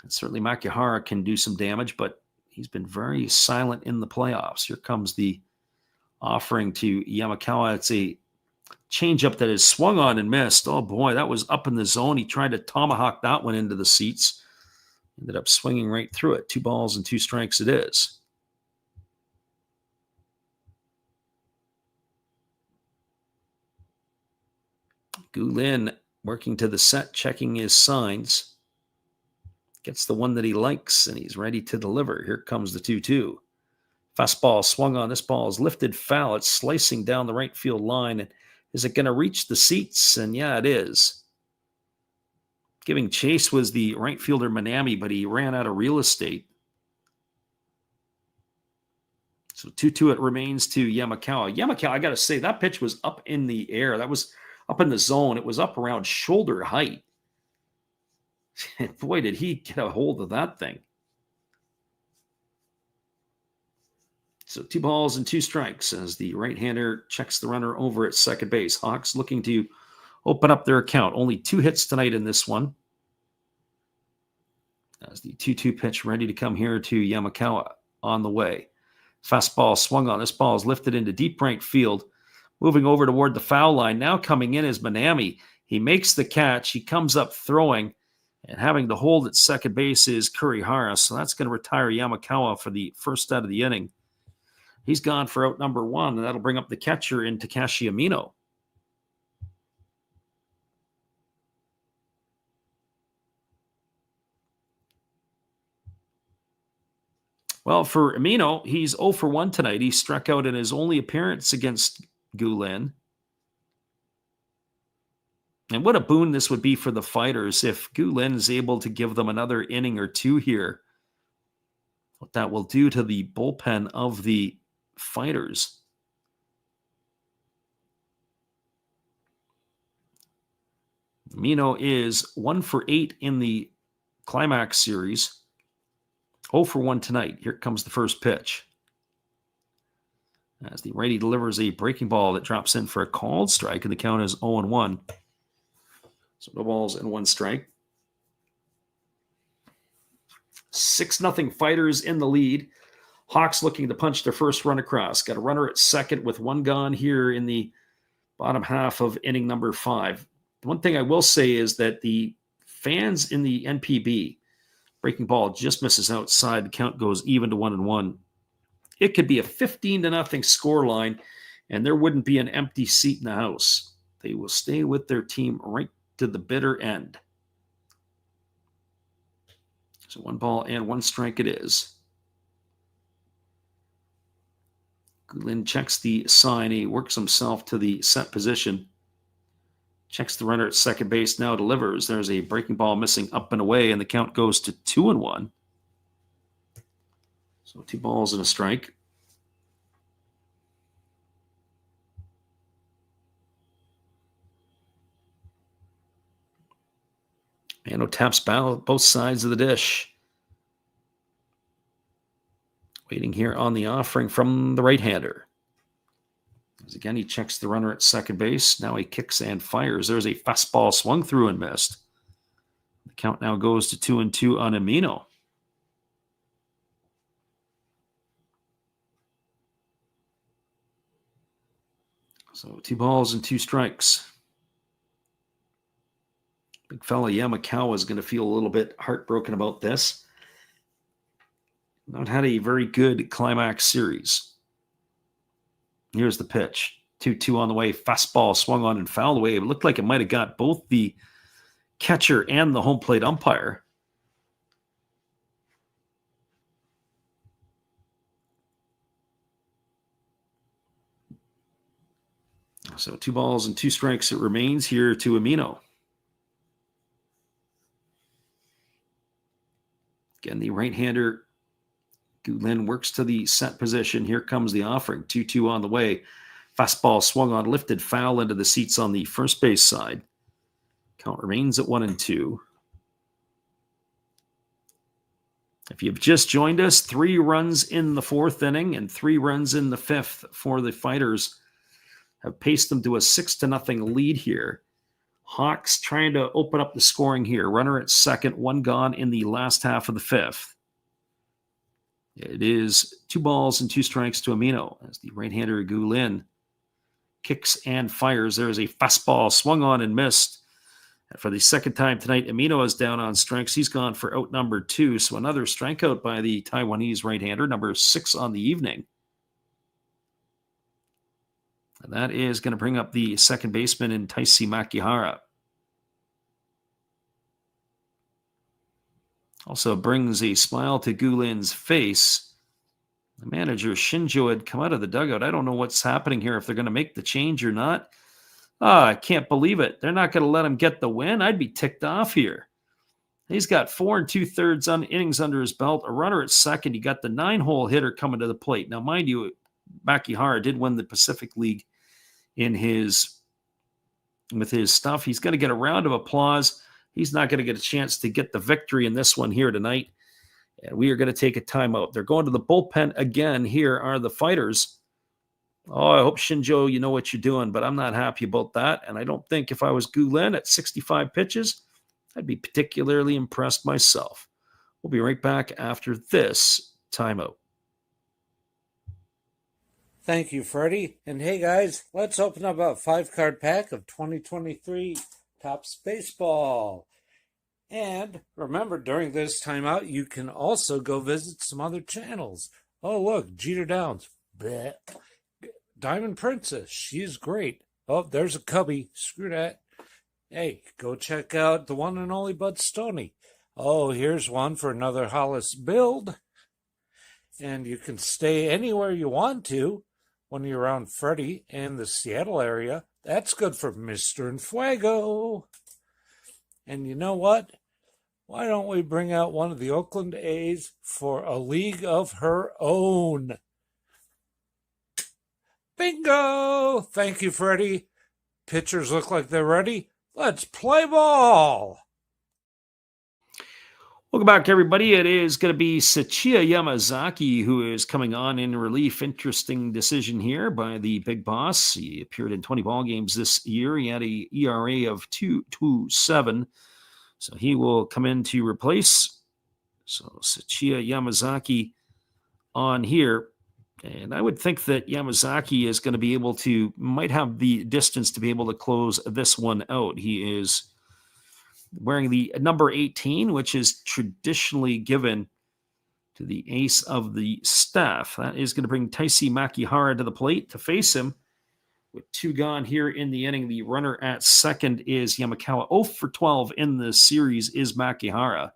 And certainly Makihara can do some damage, but he's been very silent in the playoffs. Here comes the offering to Yamakawa. It's a changeup that is swung on and missed. Oh, boy, that was up in the zone. He tried to tomahawk that one into the seats. Ended up swinging right through it. 2 balls and 2 strikes it is. Gu Lin working to the set, checking his signs. Gets the one that he likes, and he's ready to deliver. Here comes the 2-2. Fastball swung on. This ball is lifted foul. It's slicing down the right field line. And is it going to reach the seats? And yeah, it is. Giving chase was the right fielder Manami, but he ran out of real estate. So 2-2 it remains to Yamakawa. Yamakawa, I got to say, that pitch was up in the air. That was up in the zone. It was up around shoulder height. And boy, did he get a hold of that thing. So 2 balls and 2 strikes as the right-hander checks the runner over at second base. Hawks looking to open up their account. Only 2 hits tonight in this one. As the 2-2 pitch ready to come here to Yamakawa on the way. Fastball swung on. This ball is lifted into deep right field. Moving over toward the foul line. Now coming in is Manami. He makes the catch. He comes up throwing. And having to hold at second base is Kurihara. So that's going to retire Yamakawa for the first out of the inning. He's gone for out number 1, and that'll bring up the catcher in Takashi Amino. Well, for Amino, he's 0 for 1 tonight. He struck out in his only appearance against Gu Lin. And what a boon this would be for the Fighters if Gu Lin is able to give them another inning or 2 here. What that will do to the bullpen of the Fighters. Amino is 1 for 8 in the Climax Series. 0 for 1 tonight. Here comes the first pitch. As the righty delivers a breaking ball that drops in for a called strike, and the count is 0-1. So no balls and 1 strike. 6-0 Fighters in the lead. Hawks looking to punch their first run across. Got a runner at second with 1 gone here in the bottom half of inning number 5. The one thing I will say is that the fans in the NPB, breaking ball just misses outside. The count goes even to 1-1. It could be a 15-0 score line, and there wouldn't be an empty seat in the house. They will stay with their team right to the bitter end. So 1 ball and 1 strike it is. Gulin checks the sign. He works himself to the set position. Checks the runner at second base. Now delivers. There's a breaking ball missing up and away, and the count goes to 2-1. So 2 balls and a strike. Mano taps both sides of the dish. Waiting here on the offering from the right-hander. As again, he checks the runner at second base. Now he kicks and fires. There's a fastball swung through and missed. The count now goes to 2-2 on Amino. So 2 balls and 2 strikes. Big fella Yamakawa is going to feel a little bit heartbroken about this. Not had a very good Climax Series. Here's the pitch. 2-2 on the way. Fastball swung on and fouled away. It looked like it might have got both the catcher and the home plate umpire. So 2 balls and 2 strikes it remains here to Amino. Again, the right-hander Gulin works to the set position. Here comes the offering. 2-2 on the way. Fastball swung on, lifted foul into the seats on the first base side. Count remains at 1-2. If you've just joined us, 3 runs in the 4th inning and 3 runs in the 5th for the Fighters have paced them to a 6-0 lead here. Hawks trying to open up the scoring here. Runner at second, 1 gone in the last half of the 5th. It is 2 balls and 2 strikes to Amino as the right-hander Gulin kicks and fires. There's a fastball swung on and missed. And for the second time tonight, Amino is down on strikes. He's gone for out number 2. So another strikeout by the Taiwanese right-hander, number 6 on the evening. And that is going to bring up the second baseman in Taisi Makihara. Also brings a smile to Gulin's face. The manager, Shinjo, had come out of the dugout. I don't know what's happening here, if they're going to make the change or not. I can't believe it. They're not going to let him get the win. I'd be ticked off here. He's got 4 2/3 innings under his belt, a runner at second. He got the 9-hole hitter coming to the plate. Now, mind you, Makihara did win the Pacific League with his stuff. He's going to get a round of applause. He's not going to get a chance to get the victory in this one here tonight. And we are going to take a timeout. They're going to the bullpen again. Here are the Fighters. I hope, Shinjo, you know what you're doing, but I'm not happy about that. And I don't think if I was Gulin at 65 pitches, I'd be particularly impressed myself. We'll be right back after this timeout.
Thank you, Freddie. And hey, guys, let's open up a 5-card pack of 2023 Topps Baseball. And remember, during this timeout, you can also go visit some other channels. Oh, look, Jeter Downs. Bleh. Diamond Princess, she's great. Oh, there's a cubby. Screw that. Hey, go check out the one and only Bud Stoney. Oh, here's one for another Hollis build. And you can stay anywhere you want to when you're around Freddie and the Seattle area. That's good for Mr. Enfuego. And you know what? Why don't we bring out one of the Oakland A's for a league of her own? Bingo! Thank you, Freddie. Pitchers look like they're ready. Let's play ball.
Welcome back, everybody. It is going to be Sachiya Yamazaki who is coming on in relief. Interesting decision here by the big boss. He appeared in 20 ball games this year. He had a ERA of 2.27, so he will come in to replace. So Sachiya Yamazaki on here. And I would think that Yamazaki is going to be able to, might have the distance to be able to close this one out. He is wearing the number 18, which is traditionally given to the ace of the staff. That is going to bring Taisi Makihara to the plate to face him. With 2 gone here in the inning, the runner at second is Yamakawa. 0 for 12 in the series is Makihara.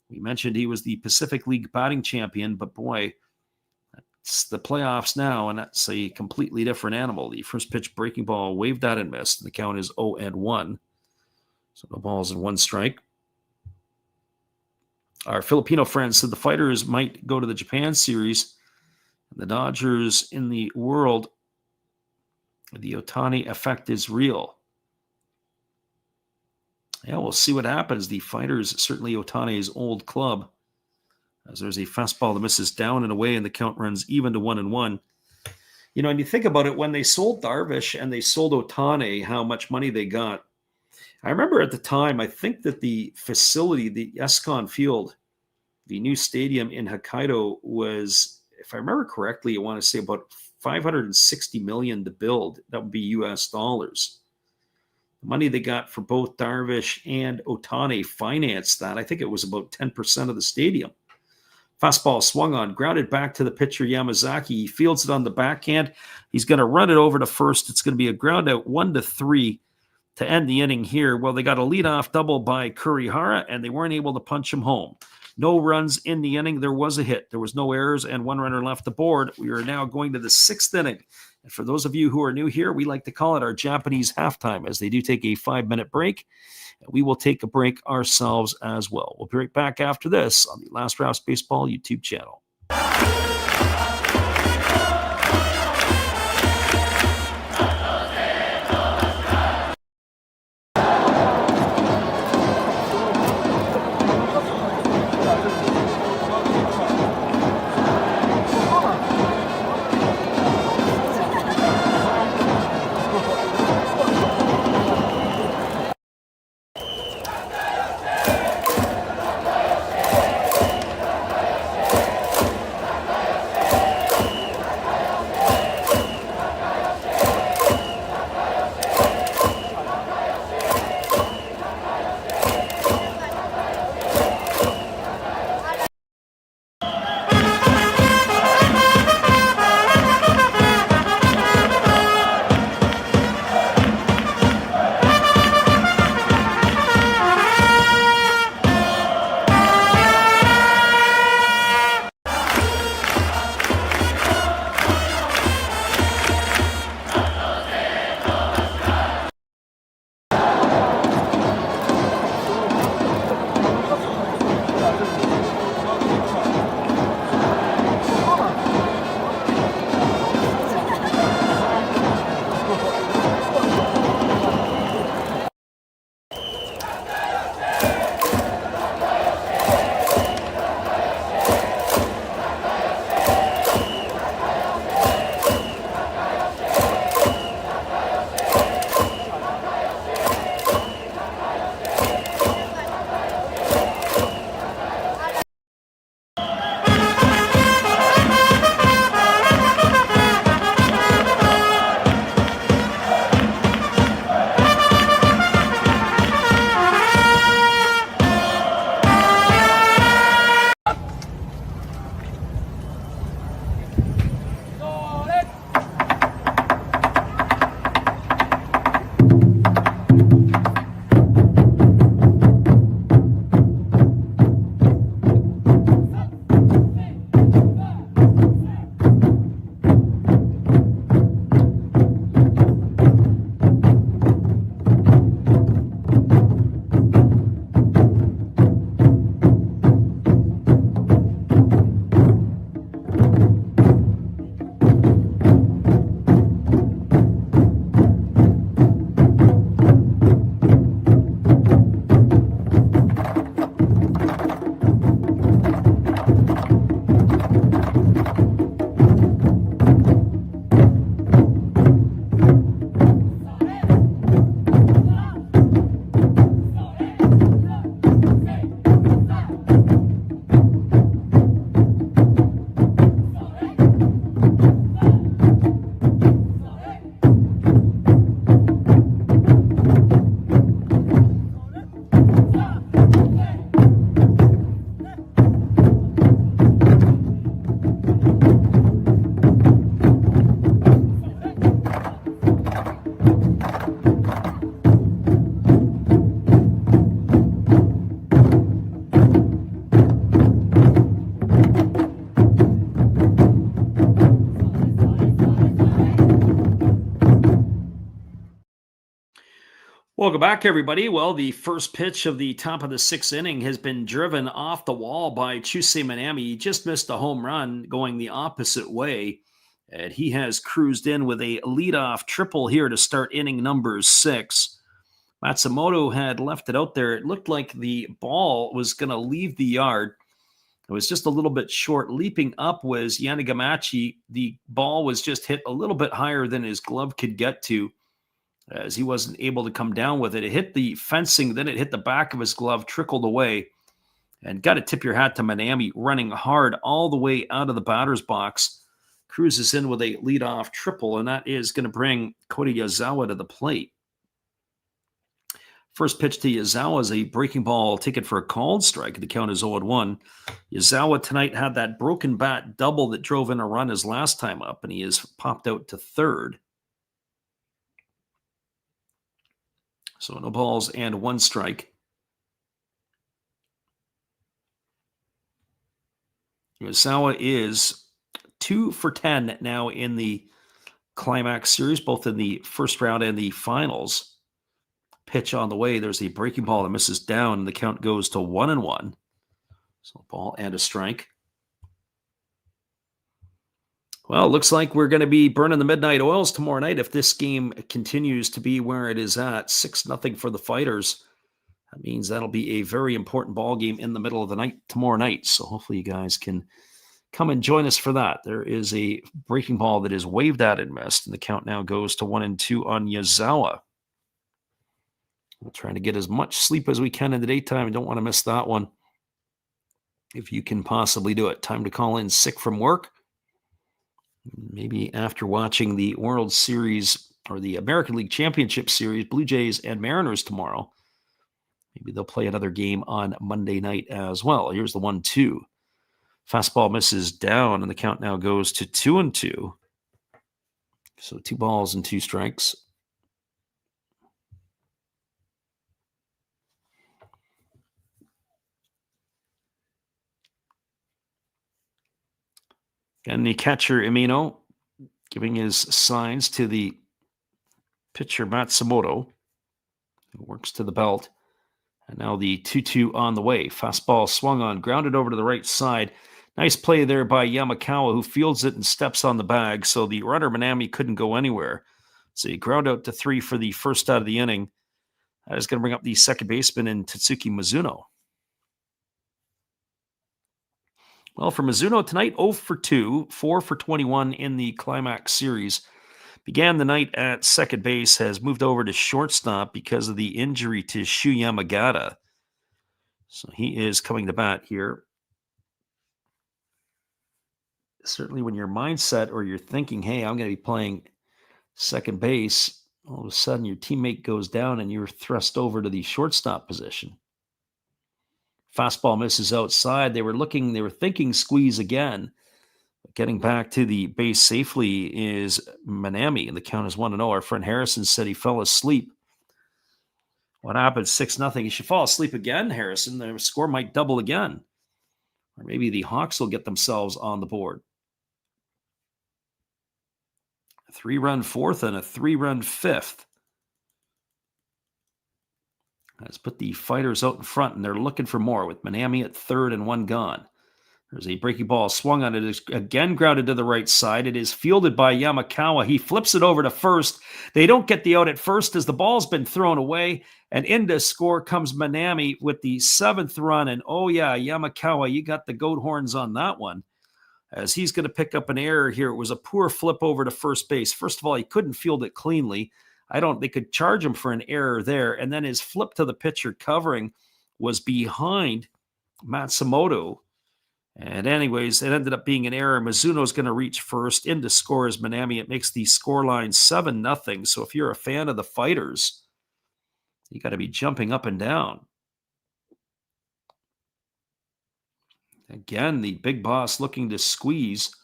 We mentioned he was the Pacific League batting champion, but boy, it's the playoffs now, and that's a completely different animal. The first pitch breaking ball waved at and missed. The count is 0-1. So no balls and 1 strike. Our Filipino friends said the Fighters might go to the Japan series. The Dodgers in the world, the Ohtani effect is real. Yeah, we'll see what happens. The Fighters, certainly Ohtani's old club, as there's a fastball that misses down and away, and the count runs even to 1-1. You know, and you think about it, when they sold Darvish and they sold Ohtani, how much money they got. I remember at the time, I think that the facility, the Escon Field, the new stadium in Hokkaido was, if I remember correctly, I want to say about $560 million to build. That would be US dollars. The money they got for both Darvish and Ohtani financed that. I think it was about 10% of the stadium. Fastball swung on, grounded back to the pitcher Yamazaki. He fields it on the backhand. He's going to run it over to first. It's going to be a ground out 1-3 to end the inning here. Well, they got a leadoff double by Kurihara, and they weren't able to punch him home. No runs in the inning. There was a hit. There was no errors, and 1 runner left aboard. We are now going to the 6th inning. And for those of you who are new here, we like to call it our Japanese halftime, as they do take a 5-minute break. We will take a break ourselves as well. We'll be right back after this on the Last Raps Baseball YouTube channel. Welcome back, everybody. Well, the first pitch of the top of the sixth inning has been driven off the wall by Chusei Manami. He just missed a home run going the opposite way, and he has cruised in with a leadoff triple here to start inning number 6. Matsumoto had left it out there. It looked like the ball was going to leave the yard. It was just a little bit short. Leaping up was Yanagamachi. The ball was just hit a little bit higher than his glove could get to, as he wasn't able to come down with it. It hit the fencing, then it hit the back of his glove, trickled away, and got to tip your hat to Manami running hard all the way out of the batter's box. Cruises in with a leadoff triple, and that is going to bring Kota Yazawa to the plate. First pitch to Yazawa is a breaking ball taken for a called strike. The count is 0-1. Yazawa tonight had that broken bat double that drove in a run his last time up, and he is popped out to third. So no balls and 1 strike. Yazawa is 2 for 10 now in the Climax Series, both in the first round and the finals. Pitch on the way. There's a breaking ball that misses down, and the count goes to 1-1. So a ball and a strike. Well, it looks like we're going to be burning the midnight oils tomorrow night if this game continues to be where it is at. 6-0 for the Fighters. That means that'll be a very important ball game in the middle of the night tomorrow night. So hopefully you guys can come and join us for that. There is a breaking ball that is waved at and missed, and the count now goes to 1-2 on Yazawa. We're trying to get as much sleep as we can in the daytime. I don't want to miss that one, if you can possibly do it. Time to call in sick from work. Maybe after watching the World Series or the American League Championship Series, Blue Jays and Mariners tomorrow, maybe they'll play another game on Monday night as well. Here's the 1-2. Fastball misses down, and the count now goes to 2-2. So 2 balls and 2 strikes. And the catcher, Imino, giving his signs to the pitcher, Matsumoto, who works to the belt. And now the 2-2 on the way. Fastball swung on, grounded over to the right side. Nice play there by Yamakawa, who fields it and steps on the bag. So the runner, Manami, couldn't go anywhere. So he ground out to 3 for the first out of the inning. That is going to bring up the second baseman in Tatsuki Mizuno. Well, for Mizuno tonight, 0 for 2, 4 for 21 in the Climax Series. Began the night at second base, has moved over to shortstop because of the injury to Shu Yamagata. So he is coming to bat here. Certainly when your mindset or you're thinking, hey, I'm going to be playing second base, all of a sudden your teammate goes down and you're thrust over to the shortstop position. Fastball misses outside. They were thinking squeeze again. Getting back to the base safely is Manami, and the count is 1-0. Our friend Harrison said he fell asleep. What happened? 6-0. You should fall asleep again, Harrison. The score might double again. Or maybe the Hawks will get themselves on the board. A 3-run fourth and a 3-run fifth. Let's put the Fighters out in front, and they're looking for more with Manami at third and 1 gone. There's a breaking ball swung on. It is again grounded to the right side. It is fielded by Yamakawa. He flips it over to first. They don't get the out at first as the ball's been thrown away, and into score comes Manami with the 7th run. And oh yeah, Yamakawa, you got the goat horns on that one, as he's going to pick up an error here. It was a poor flip over to first base. First of all, he couldn't field it cleanly. They could charge him for an error there. And then his flip to the pitcher covering was behind Matsumoto. And anyways, it ended up being an error. Mizuno's going to reach first. In to score is Manami. It makes the scoreline 7-0. So if you're a fan of the Fighters, you got to be jumping up and down. Again, the big boss looking to squeeze.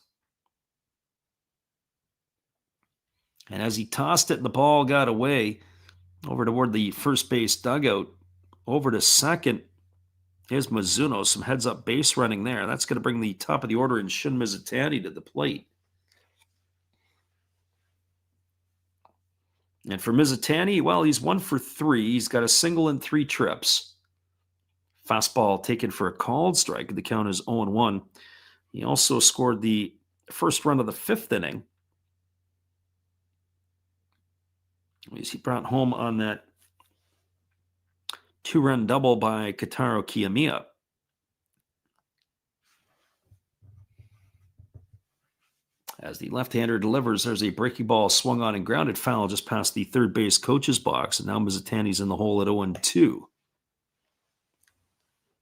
And as he tossed it, the ball got away over toward the first base dugout. Over to second is Mizuno. Some heads-up base running there. That's going to bring the top of the order in Shun Mizutani to the plate. And for Mizutani, well, he's 1 for 3. He's got a single and 3 trips. Fastball taken for a called strike. The count is 0-1. He also scored the first run of the 5th inning. He brought home on that 2-run double by Kotaro Kiyomiya. As the left-hander delivers, there's a breaking ball swung on and grounded foul just past the third base coach's box. And now Mizutani's in the hole at 0-2.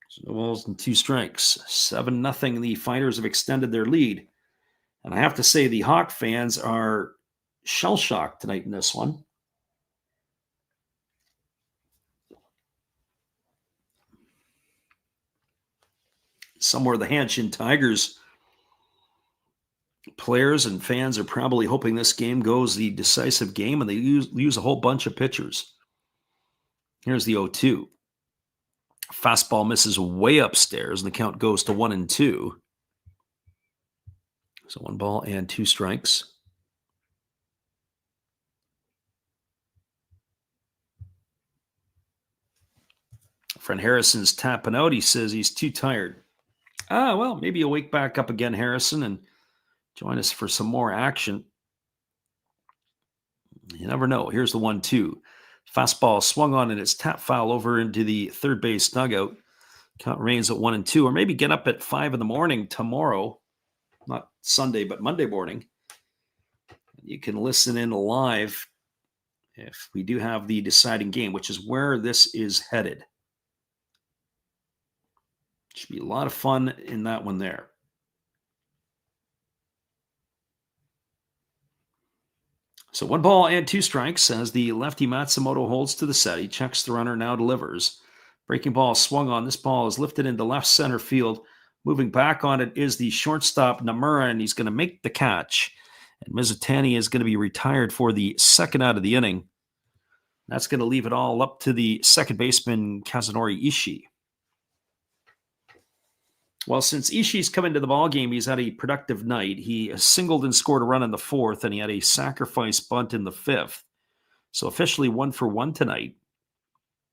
So no balls and 2 strikes. 7-0. The Fighters have extended their lead. And I have to say the Hawk fans are shell-shocked tonight in this one. Somewhere the Hanshin Tigers players and fans are probably hoping this game goes the decisive game, and they use a whole bunch of pitchers. Here's the 0-2. Fastball misses way upstairs, and the count goes to 1-2. So 1 ball and 2 strikes. Friend Harrison's tapping out. He says he's too tired. Well, maybe you'll wake back up again, Harrison, and join us for some more action. You never know. Here's the 1-2. Fastball swung on and it's tap foul over into the third base dugout. Count remains at 1-2, or maybe get up at 5 in the morning tomorrow, not Sunday, but Monday morning. You can listen in live if we do have the deciding game, which is where this is headed. Should be a lot of fun in that one there. So 1 ball and 2 strikes as the lefty Matsumoto holds to the set. He checks the runner, now delivers. Breaking ball swung on. This ball is lifted into left center field. Moving back on it is the shortstop Nomura, and he's going to make the catch. And Mizutani is going to be retired for the second out of the inning. That's going to leave it all up to the second baseman Kazunori Ishii. Well, since Ishii's come into the ballgame, he's had a productive night. He singled and scored a run in the 4th, and he had a sacrifice bunt in the 5th. So officially 1 for 1 tonight.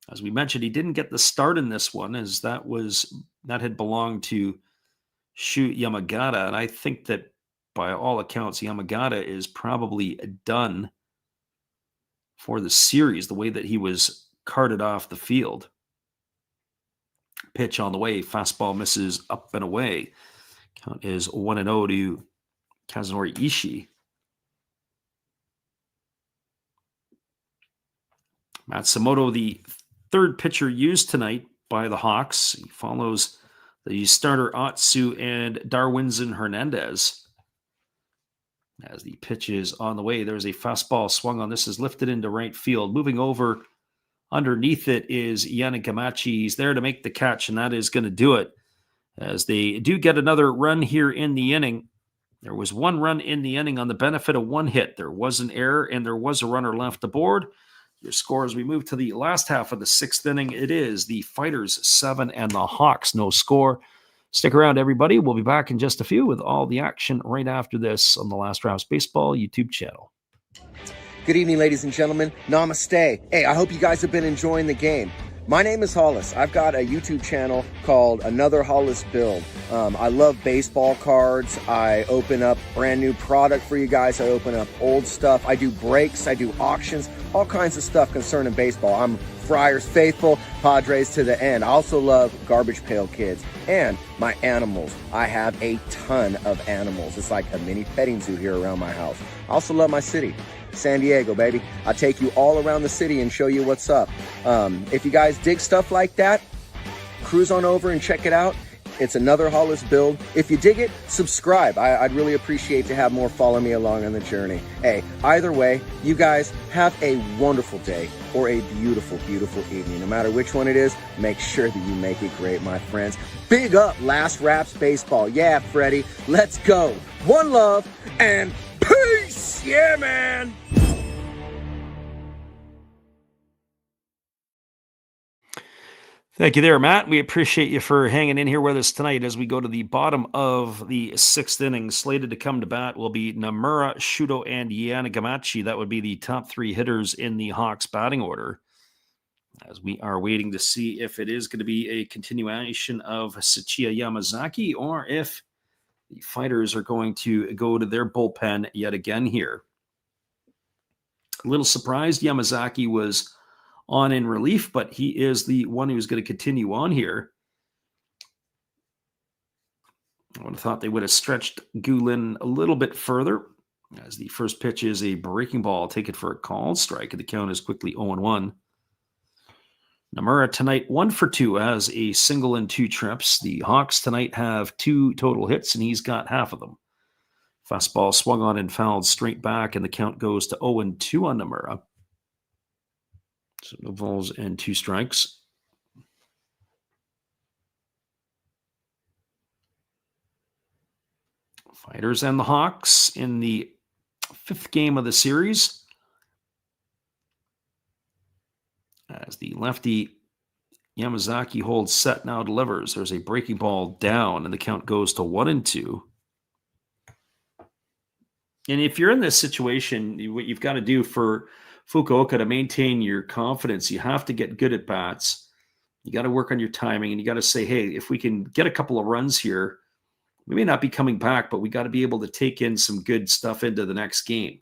As we mentioned, he didn't get the start in this one, as that had belonged to Shu Yamagata. And I think that by all accounts, Yamagata is probably done for the series, the way that he was carted off the field. Pitch on the way. Fastball misses up and away. Count is 1-0 to Kazunori Ishii. Matsumoto, the third pitcher used tonight by the Hawks. He follows the starter Atsu and Darwinzon Hernandez. As the pitch is on the way, there's a fastball swung on. This is lifted into right field. Moving over underneath it is Yannick Gamachi. He's there to make the catch, and that is going to do it. As they do get another run here in the inning. There was 1 run in the inning on the benefit of 1 hit. There was an error, and there was a runner left aboard. Your score as we move to the last half of the 6th inning, it is the Fighters 7 and the Hawks no score. Stick around, everybody. We'll be back in just a few with all the action right after this on the Last Raps Baseball YouTube channel.
Good evening, ladies and gentlemen. Namaste. Hey, I hope you guys have been enjoying the game. My name is Hollis. I've got a YouTube channel called Another Hollis Build. I love baseball cards. I open up brand new product for you guys. I open up old stuff. I do breaks. I do auctions. All kinds of stuff concerning baseball. I'm Friars faithful, Padres to the end. I also love Garbage Pail Kids and my animals. I have a ton of animals. It's like a mini petting zoo here around my house. I also love my city. San Diego, baby. I'll take you all around the city and show you what's up. If you guys dig stuff like that, cruise on over and check it out. It's Another Hollis Build. If you dig it, subscribe. I'd really appreciate to have more follow me along on the journey. Hey, either way, you guys have a wonderful day or a beautiful, beautiful evening. No matter which one it is, make sure that you make it great, my friends. Big up Last Raps Baseball. Yeah, Freddie, let's go. One love and peace. Yeah, man.
Thank you there, Matt. We appreciate you for hanging in here with us tonight as we go to the bottom of the 6th inning. Slated to come to bat will be Nomura, Shudo, and Yanagamachi. That would be the top 3 hitters in the Hawks batting order, as we are waiting to see if it is going to be a continuation of Sachiya Yamazaki or if the Fighters are going to go to their bullpen yet again here. A little surprised Yamazaki was on in relief, but he is the one who's going to continue on here. I would have thought they would have stretched Gulen a little bit further, as the first pitch is a breaking ball. Take it for a called strike, and the count is quickly 0-1. Nomura tonight 1 for 2 has a single and 2 trips. The Hawks tonight have 2 total hits, and he's got half of them. Fastball swung on and fouled straight back, and the count goes to 0-2 on Nomura. So no balls and 2 strikes. Fighters and the Hawks in the 5th game of the series, as the lefty Yamazaki holds set, now delivers. There's a breaking ball down, and the count goes to 1-2. And if you're in this situation, what you've got to do for Fukuoka to maintain your confidence, you have to get good at bats. You got to work on your timing, and you got to say, hey, if we can get a couple of runs here, we may not be coming back, but we got to be able to take in some good stuff into the next game.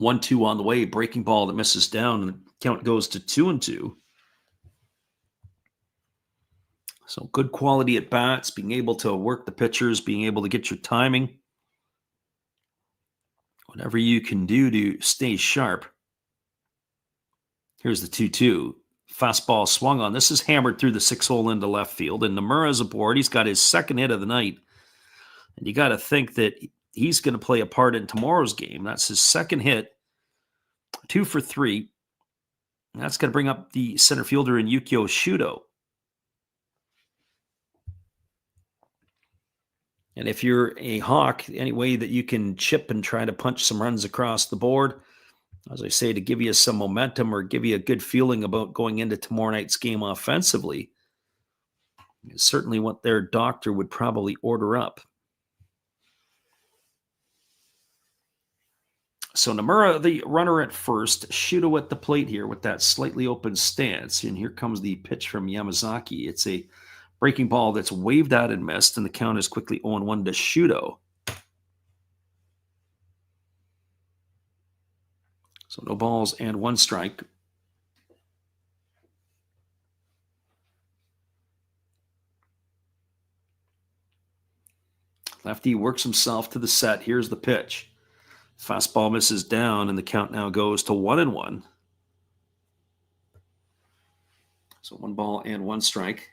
1-2 on the way, breaking ball that misses down, and the count goes to 2-2. So good quality at bats, being able to work the pitchers, being able to get your timing. Whatever you can do to stay sharp. Here's the 2-2. Fastball swung on. This is hammered through the 6-hole into left field, and Nomura's aboard. He's got his 2nd hit of the night. And you got to think that he's going to play a part in tomorrow's game. That's his 2nd hit, 2 for 3. And that's going to bring up the center fielder in Yukio Shudo. And if you're a Hawk, any way that you can chip and try to punch some runs across the board, as I say, to give you some momentum or give you a good feeling about going into tomorrow night's game offensively, is certainly what their doctor would probably order up. So Nomura, the runner at first, Shudo at the plate here with that slightly open stance. And here comes the pitch from Yamazaki. It's a breaking ball that's waved out and missed, and the count is quickly 0-1 to Shudo. So no balls and 1 strike. Lefty works himself to the set. Here's the pitch. Fastball misses down, and the count now goes to 1-1. So 1 ball and 1 strike.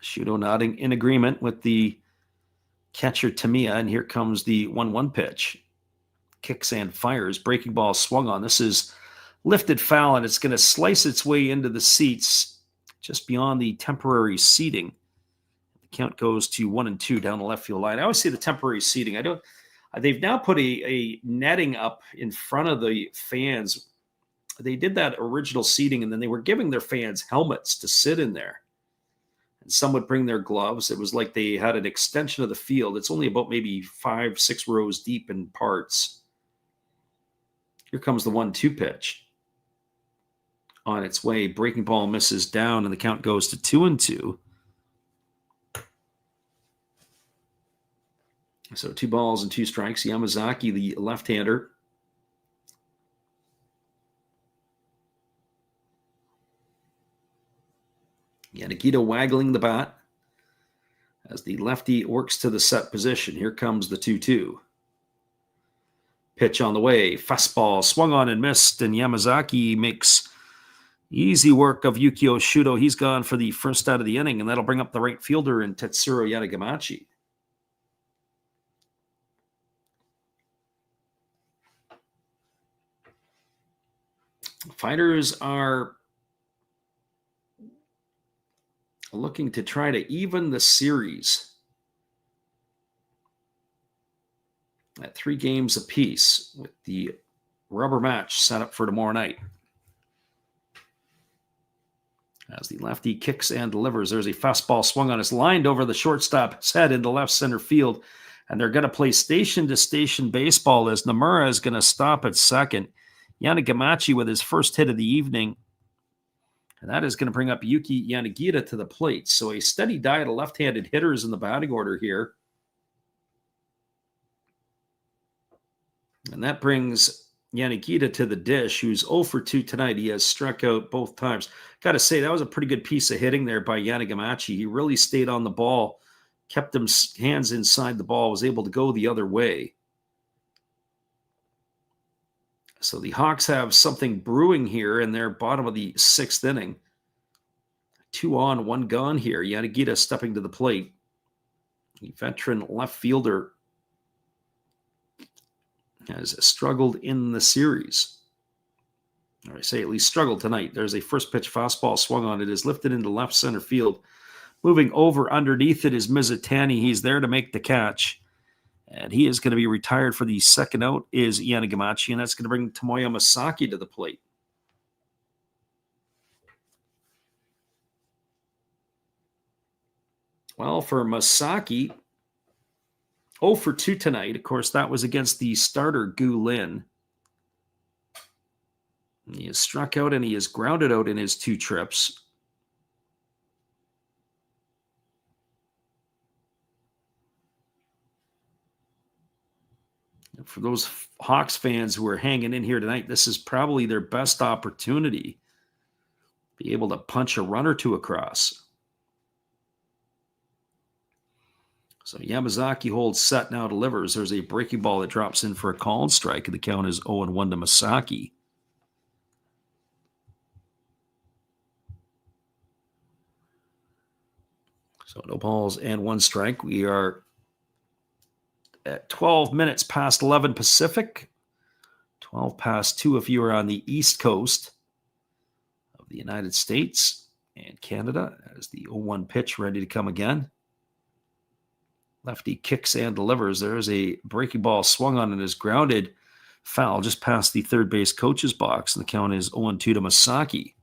Shudo nodding in agreement with the catcher Tamiya, and here comes the 1-1 pitch. Kicks and fires. Breaking ball swung on. This is lifted foul, and it's going to slice its way into the seats just beyond the temporary seating. The count goes to 1-2 down the left field line. I always say the temporary seating. They've now put a netting up in front of the fans. They did that original seating, and then they were giving their fans helmets to sit in there. And some would bring their gloves. It was like they had an extension of the field. It's only about maybe 5-6 rows deep in parts. Here comes the 1-2 pitch. On its way, breaking ball misses down, and the count goes to 2-2. So 2 balls and 2 strikes. Yamazaki, the left-hander. Yanagita waggling the bat as the lefty works to the set position. Here comes the 2-2. Pitch on the way. Fastball swung on and missed, and Yamazaki makes easy work of Yukio Shudo. He's gone for the first out of the inning, and that'll bring up the right fielder in Tetsuro Yanagamachi. Fighters are looking to try to even the series. at 3 games apiece with the rubber match set up for tomorrow night. As the lefty kicks and delivers, there's a fastball swung on. It's lined over the shortstop's head into left center field. And they're going to play station-to-station baseball as Nomura is going to stop at second. Yanagamachi with his first hit of the evening. And that is going to bring up Yuki Yanagita to the plate. So a steady diet of left-handed hitters in the batting order here. And that brings Yanagita to the dish, who's 0 for 2 tonight. He has struck out both times. Got to say, that was a pretty good piece of hitting there by Yanagamachi. He really stayed on the ball, kept him hands inside the ball, was able to go the other way. So the Hawks have something brewing here in their bottom of the 6th inning. 2 on, 1 gone here. Yanagita stepping to the plate. The veteran left fielder has struggled in the series. Or I say at least struggled tonight. There's a first pitch fastball swung on. It is lifted into left center field. Moving over underneath it is Mizutani. He's there to make the catch. And he is going to be retired for the second out is Yanagamachi, and that's going to bring Tomoya Masaki to the plate. Well, for Masaki, 0 for 2 tonight. Of course, that was against the starter, Gu Lin. He has struck out and he has grounded out in his 2 trips. For those Hawks fans who are hanging in here tonight, this is probably their best opportunity. Be able to punch a run or 2 across. So Yamazaki holds set, now delivers. There's a breaking ball that drops in for a called strike, and the count is 0-1 to Masaki. So no balls and 1 strike. We are at 12 minutes past 11 Pacific, 12 past 2 if you are on the East Coast of the United States and Canada, as the 0-1 pitch ready to come again. Lefty kicks and delivers. There's a breaking ball swung on and is grounded foul just past the third base coach's box, and the count is 0-2 to Masaki.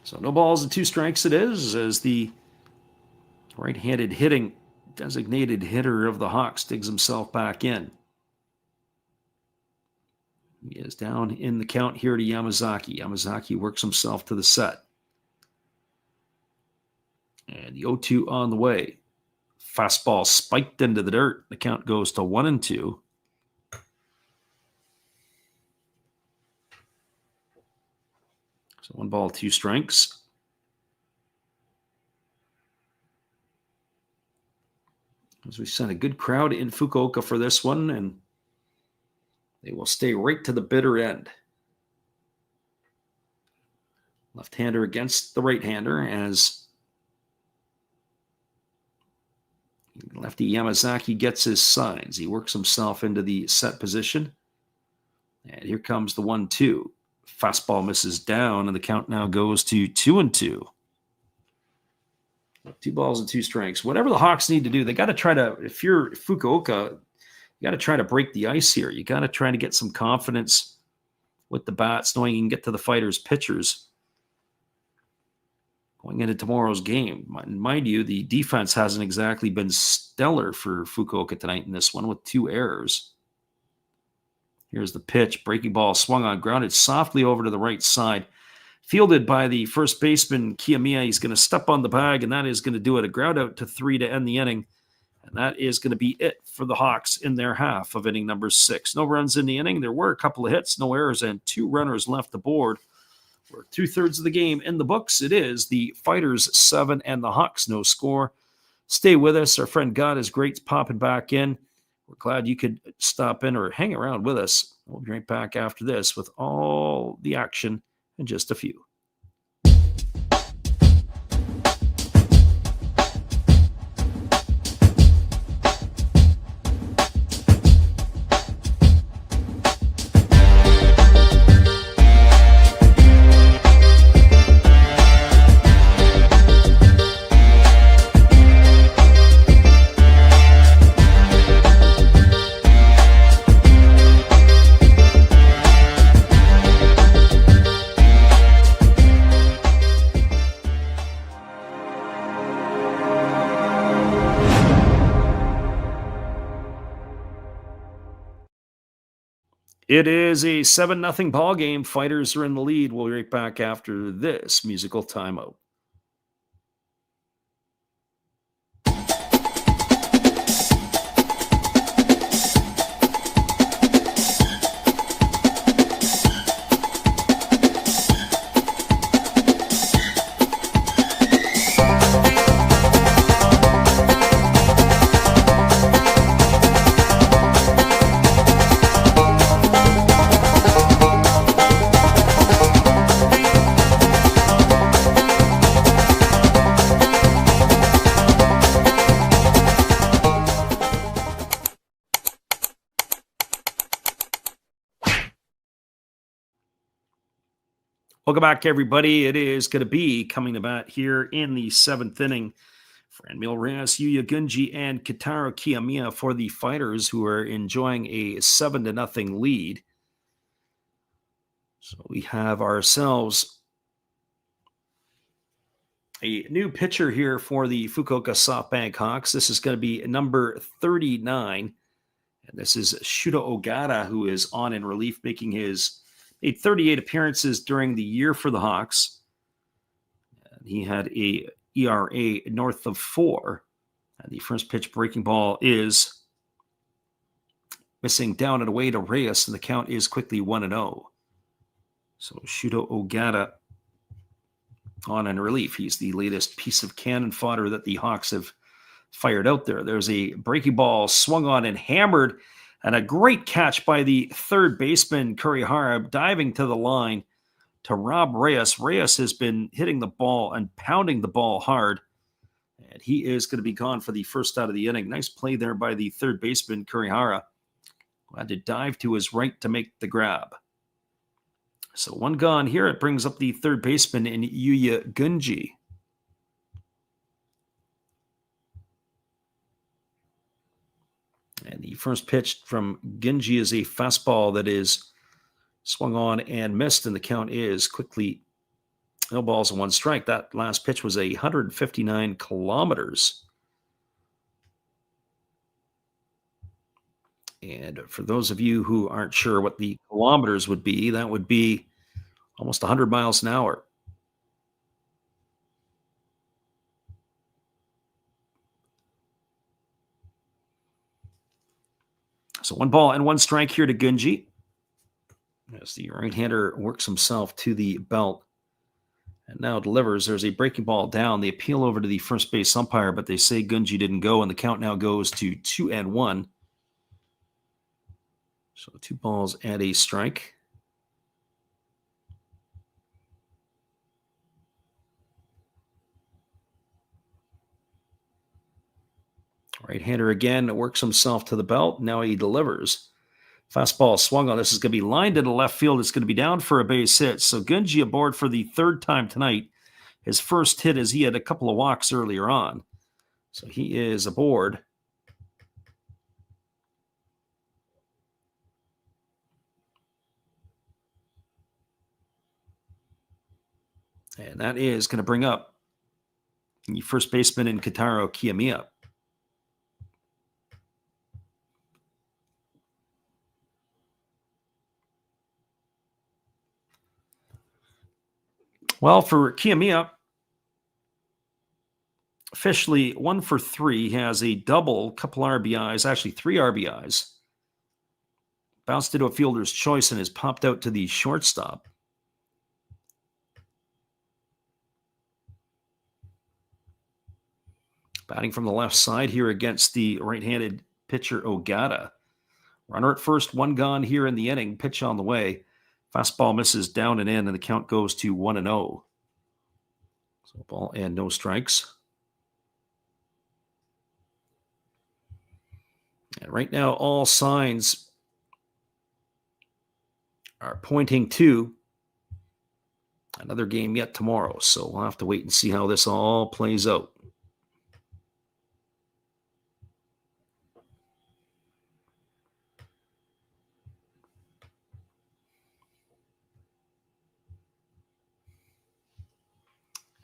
So no balls and 2 strikes it is, as the right-handed hitting designated hitter of the Hawks digs himself back in. He is down in the count here to Yamazaki. Yamazaki works himself to the set. And the 0-2 on the way. Fastball spiked into the dirt. The count goes to 1-2. So 1 ball, 2 strikes. As we sent a good crowd in Fukuoka for this one, and they will stay right to the bitter end. Left-hander against the right-hander as lefty Yamazaki gets his signs. He works himself into the set position. And here comes the 1-2. Fastball misses down, and the count now goes to 2-2. 2 balls and 2 strikes. Whatever the Hawks need to do, they got to try to, if you're Fukuoka, you got to try to break the ice here. You got to try to get some confidence with the bats, knowing you can get to the fighters' pitchers going into tomorrow's game. Mind you, the defense hasn't exactly been stellar for Fukuoka tonight in this one with 2 errors. Here's the pitch. Breaking ball swung on, grounded softly over to the right side. Fielded by the first baseman, Kiyomiya. He's going to step on the bag, and that is going to do it. A ground out to 3 to end the inning. And that is going to be it for the Hawks in their half of inning number 6. No runs in the inning. There were a couple of hits, no errors, and 2 runners left the board. For 2/3 of the game in the books, it is the Fighters 7 and the Hawks no score. Stay with us. Our friend God is great popping back in. We're glad you could stop in or hang around with us. We'll be right back after this with all the action in just a few. It is a 7-0 ball game. Fighters are in the lead. We'll be right back after this musical timeout. Welcome back, everybody. It is going to be coming to bat here in the 7th inning. Franmil Reyes, Yuya Gunji, and Kitaro Kiyomiya for the Fighters, who are enjoying a 7-0 lead. So we have ourselves a new pitcher here for the Fukuoka SoftBank Hawks. This is going to be number 39. And this is Shuto Ogata, who is on in relief, making his 38 appearances during the year for the Hawks. And he had a ERA north of 4. And the first pitch breaking ball is missing down and away to Reyes, and the count is quickly 1-0. So Shuto Ogata on in relief. He's the latest piece of cannon fodder that the Hawks have fired out there. There's a breaking ball swung on and hammered, and a great catch by the third baseman, Kurihara, diving to the line to rob Reyes. Reyes has been hitting the ball and pounding the ball hard, and he is going to be gone for the first out of the inning. Nice play there by the third baseman, Kurihara, who had to dive to his right to make the grab. So one gone here. It brings up the third baseman in Yuya Gunji. And the first pitch from Gunji is a fastball that is swung on and missed, and the count is quickly 0 balls and 1 strike. That last pitch was 159 kilometers. And for those of you who aren't sure what the kilometers would be, that would be almost 100 miles an hour. So 1 ball and 1 strike here to Gunji, as the right-hander works himself to the belt and now delivers. There's a breaking ball down. They appeal over to the first base umpire, but they say Gunji didn't go, and the count now goes to 2-1. So 2 balls and a strike. Right-hander again works himself to the belt. Now he delivers. Fastball swung on. This is going to be lined into left field. It's going to be down for a base hit. So Gunji aboard for the 3rd time tonight. His first hit as he had a couple of walks earlier on. So he is aboard. And that is going to bring up the first baseman in Kitaro Kiyomiya. Well, for Kiyomiya, officially 1 for 3. He has a double, couple RBIs, actually 3 RBIs. Bounced into a fielder's choice and has popped out to the shortstop. Batting from the left side here against the right-handed pitcher Ogata. Runner at first, 1 gone here in the inning. Pitch on the way. Fastball misses down and in, and the count goes to 1-0. So ball and no strikes. And right now, all signs are pointing to another game yet tomorrow. So we'll have to wait and see how this all plays out.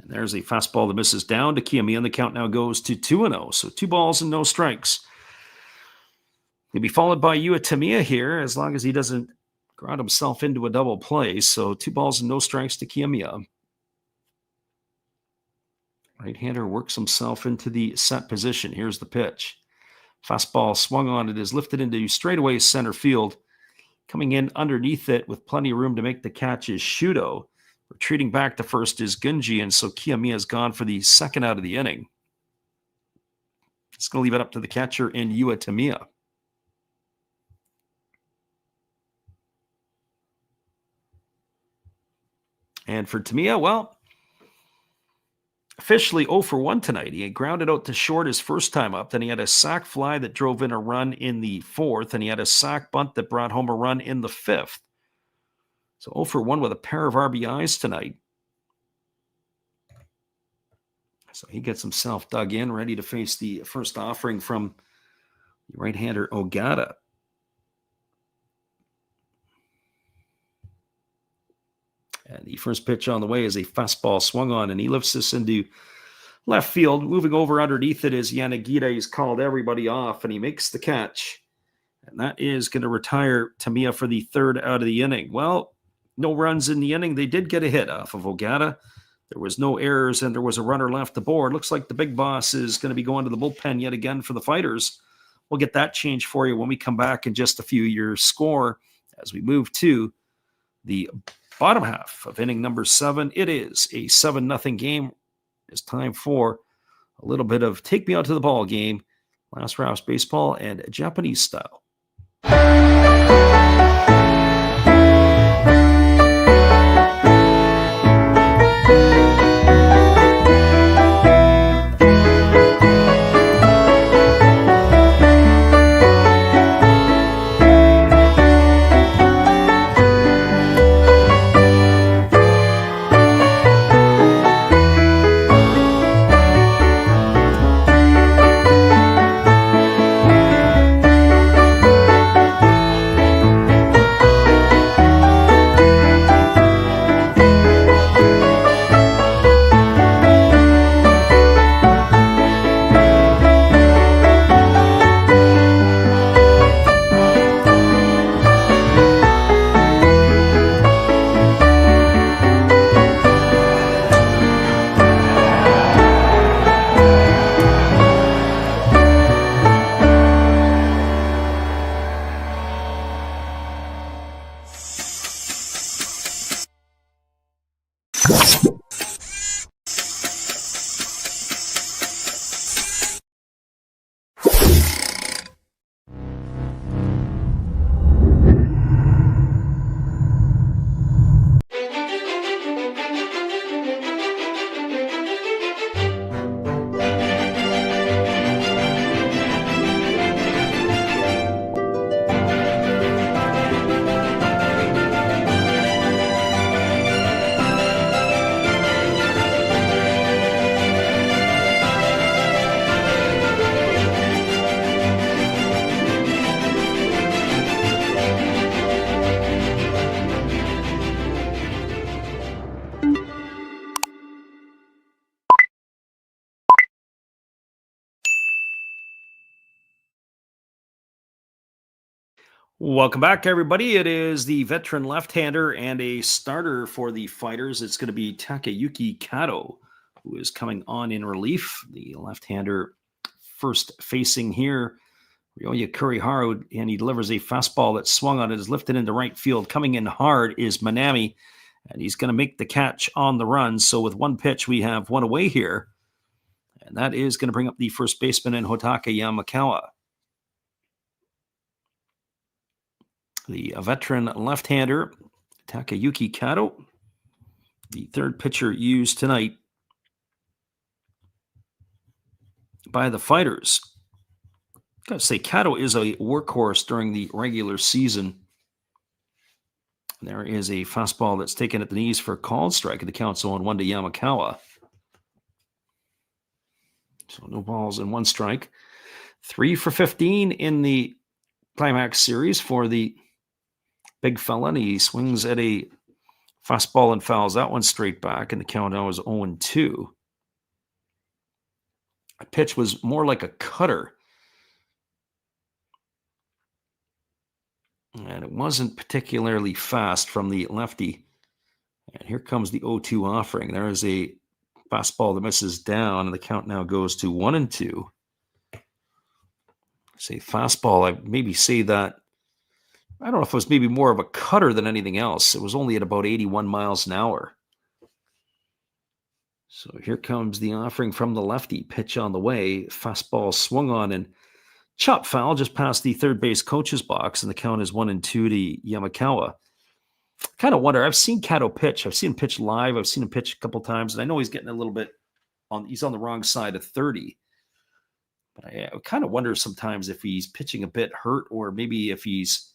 And there's a fastball that misses down to Kiyomiya, and the count now goes to 2-0. So 2 balls and no strikes. He'll be followed by Yuya Tamiya here, as long as he doesn't ground himself into a double play. So 2 balls and no strikes to Kiyomiya. Right-hander works himself into the set position. Here's the pitch. Fastball swung on. It is lifted into straightaway center field. Coming in underneath it with plenty of room to make the catch is Shudo. Retreating back to first is Gunji, and so Kiyomiya's gone for the second out of the inning. It's going to leave it up to the catcher in Yua Tamiya. And for Tamiya, well, officially 0 for 1 tonight. He had grounded out to short his first time up. Then he had a sac fly that drove in a run in the 4th, and he had a sac bunt that brought home a run in the 5th. So 0 for 1 with a pair of RBIs tonight. So he gets himself dug in, ready to face the first offering from right-hander Ogata. And the first pitch on the way is a fastball swung on, and he lifts this into left field. Moving over underneath it is Yanagita. He's called everybody off, and he makes the catch. And that is going to retire Tamiya for the third out of the inning. Well, no runs in the inning. They did get a hit off of Ogata. There was no errors, and there was a runner left aboard. Looks like the big boss is going to be going to the bullpen yet again for the Fighters. We'll get that change for you when we come back in just a few. Your score as we move to the bottom half of inning number 7. It is a 7-0 game. It's time for a little bit of take me out to the ball game, Last Raps Baseball and Japanese style. Welcome back, everybody. It is the veteran left-hander and a starter for the Fighters. It's going to be Takayuki Kato, who is coming on in relief. The left-hander first facing here, Ryoya Kuriharu, and he delivers a fastball that swung on it, is lifted into right field. Coming in hard is Manami, and he's going to make the catch on the run. So with one pitch, we have one away here, and that is going to bring up the first baseman in Hotaka Yamakawa. The veteran left-hander, Takayuki Kato, the third pitcher used tonight by the Fighters. Got to say, Kato is a workhorse during the regular season. There is a fastball that's taken at the knees for a called strike, and the count's 0-1 to Yamakawa. So no balls and 1 strike. 3 for 15 in the Climax Series for the big fella, and he swings at a fastball and fouls that one straight back, and the count now is 0-2. A pitch was more like a cutter, and it wasn't particularly fast from the lefty. And here comes the 0-2 offering. There is a fastball that misses down, and the count now goes to 1-2. Say fastball, I maybe say that, I don't know if it was maybe more of a cutter than anything else. It was only at about 81 miles an hour. So here comes the offering from the lefty. Pitch on the way. Fastball swung on and chop foul just past the third base coach's box, and the count is 1-2 to Yamakawa. Kind of wonder, I've seen Kato pitch. I've seen him pitch live. I've seen him pitch a couple times, and I know he's getting a little bit he's on the wrong side of 30. But I kind of wonder sometimes if he's pitching a bit hurt, or maybe if he's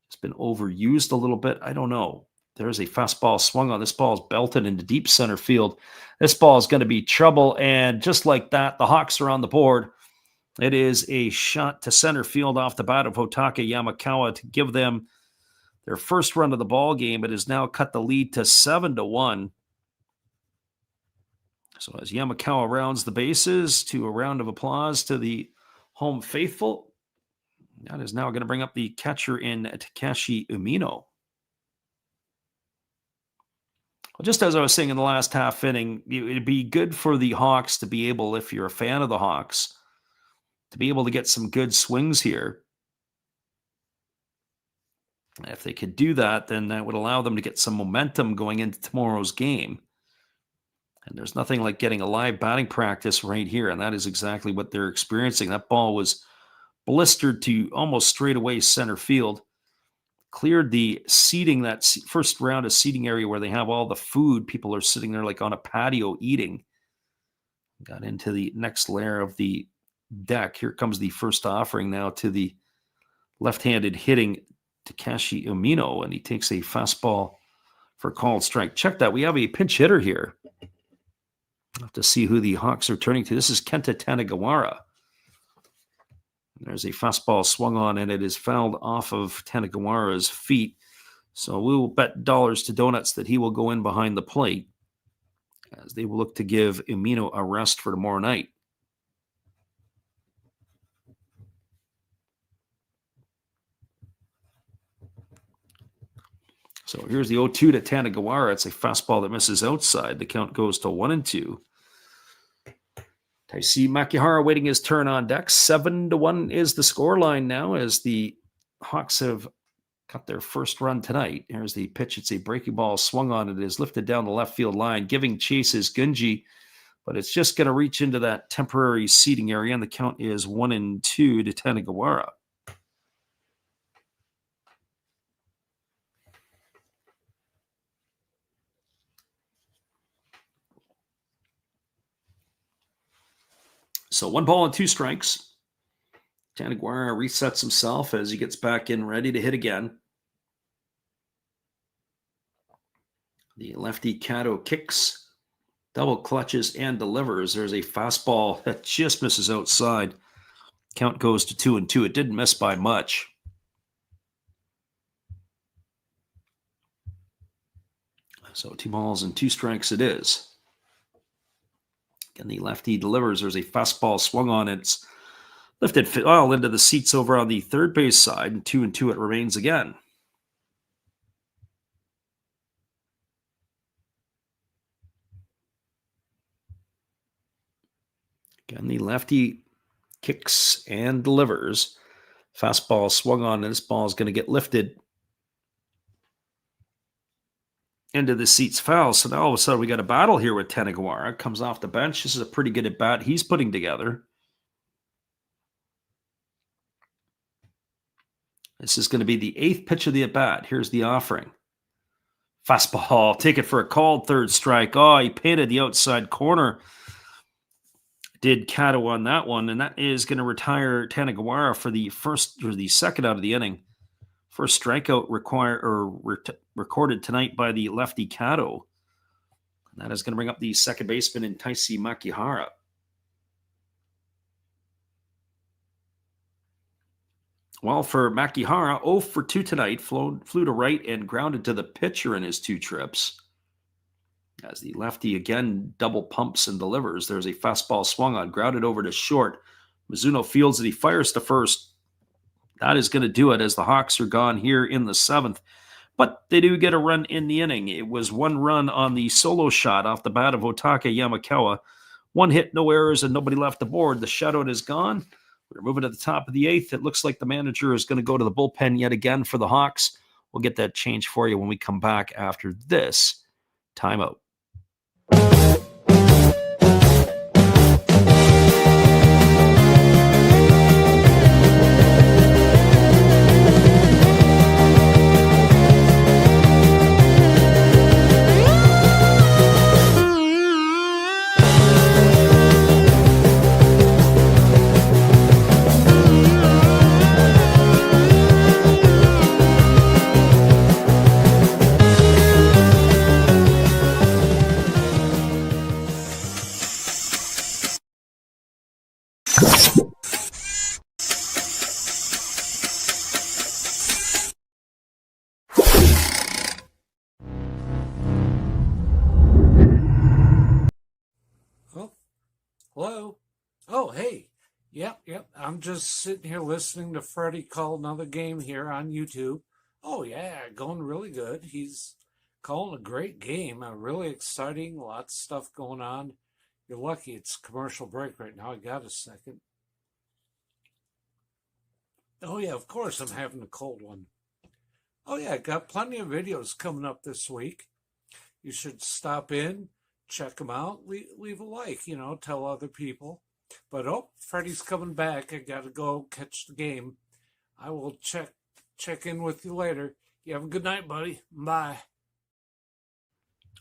just been overused a little bit. I don't know. There's a fastball swung on. This ball is belted into deep center field. This ball is going to be trouble. And just like that, the Hawks are on the board. It is a shot to center field off the bat of Hotaka Yamakawa to give them their first run of the ball game. It has now cut the lead to 7-1. So as Yamakawa rounds the bases, to a round of applause to the home faithful. That is now going to bring up the catcher in Takeshi Umino. Well, just as I was saying in the last half inning, it'd be good for the Hawks to be able, if you're a fan of the Hawks, to be able to get some good swings here. And if they could do that, then that would allow them to get some momentum going into tomorrow's game. And there's nothing like getting a live batting practice right here, and that is exactly what they're experiencing. That ball was blistered to almost straightaway center field. Cleared the seating, that first round of seating area where they have all the food. People are sitting there like on a patio eating. Got into the next layer of the deck. Here comes the first offering now to the left-handed hitting Takeshi Umino, and he takes a fastball for a called strike. Check that. We have a pinch hitter here. We'll have to see who the Hawks are turning to. This is Kenta Tanegawara. There's a fastball swung on, and it is fouled off of Tanegawara's feet. So we will bet dollars to donuts that he will go in behind the plate, as they will look to give Umino a rest for tomorrow night. So here's the 0-2 to Tanegawara. It's a fastball that misses outside. The count goes to 1-2. Taisi Makihara waiting his turn on deck. 7-1 is the scoreline now, as the Hawks have got their first run tonight. Here's the pitch. It's a breaking ball swung on. It is lifted down the left field line. Giving chase is Gunji, but it's just going to reach into that temporary seating area, and the count is 1-2 to Tanegawara. So 1 ball and 2 strikes. Tanegawara resets himself as he gets back in, ready to hit again. The lefty Kato kicks, double clutches, and delivers. There's a fastball that just misses outside. Count goes to 2-2. It didn't miss by much. So 2 balls and 2 strikes it is. And the lefty delivers. There's a fastball swung on. It's lifted well into the seats over on the third base side, and 2-2 it remains again. Again, the lefty kicks and delivers. Fastball swung on, and this ball is going to get lifted into the seats foul. So now all of a sudden we got a battle here with Tanegawara. Comes off the bench. This is a pretty good at bat he's putting together. This is going to be the 8th pitch of the at bat. Here's the offering. Fastball, take it for a called third strike. Oh, he painted the outside corner. Did Kato on that one, and that is going to retire Tanegawara for the first or the second out of the inning. First strikeout recorded tonight by the lefty Kato. And that is going to bring up the second baseman in Taisi Makihara. Well, for Makihara, 0 for 2 tonight. Flew to right and grounded to the pitcher in his 2 trips. As the lefty again double pumps and delivers. There's a fastball swung on, grounded over to short. Mizuno fields it. He fires to first. that is going to do it as the Hawks are gone here in the 7th. But they do get a run in the inning. It was 1 run on the solo shot off the bat of Otaka Yamakawa. 1 hit, no errors, and nobody left the board. The shutout is gone. We're moving to the top of the 8th. It looks like the manager is going to go to the bullpen yet again for the Hawks. We'll get that change for you when we come back after this timeout.
Hello? Oh, hey. Yep. I'm just sitting here listening to Freddie call another game here on YouTube. Oh, yeah, going really good. He's calling a great game. Really exciting. Lots of stuff going on. You're lucky it's commercial break right now. I got a second. Oh, yeah, of course I'm having a cold one. Oh, yeah, got plenty of videos coming up this week. You should stop in. Check them out. Leave a like, tell other people. But Freddie's coming back. I got to go catch the game. I will check in with you later. You have a good night, buddy. Bye.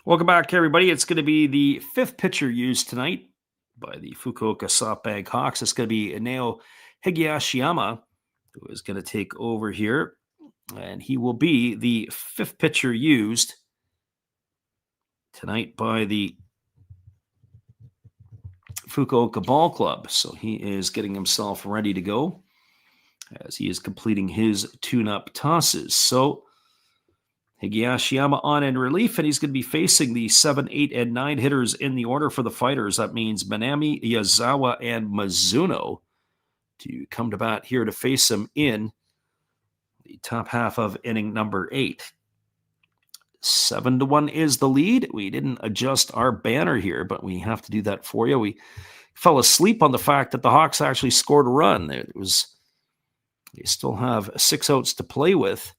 Welcome back, everybody. It's going to be the 5th pitcher used tonight by the Fukuoka SoftBank Hawks. It's going to be Ineo Higashiyama, who is going to take over here. And he will be the 5th pitcher used tonight by the Fukuoka Ball Club. So he is getting himself ready to go as he is completing his tune-up tosses. So Higashiyama on in relief, and he's going to be facing the 7, 8, and 9 hitters in the order for the Fighters. That means Manami, Yazawa, and Mizuno to come to bat here to face him in the top half of inning number 8. 7-1 is the lead. We didn't adjust our banner here, but we have to do that for you. We fell asleep on the fact that the Hawks actually scored a run. They still have 6 outs to play with.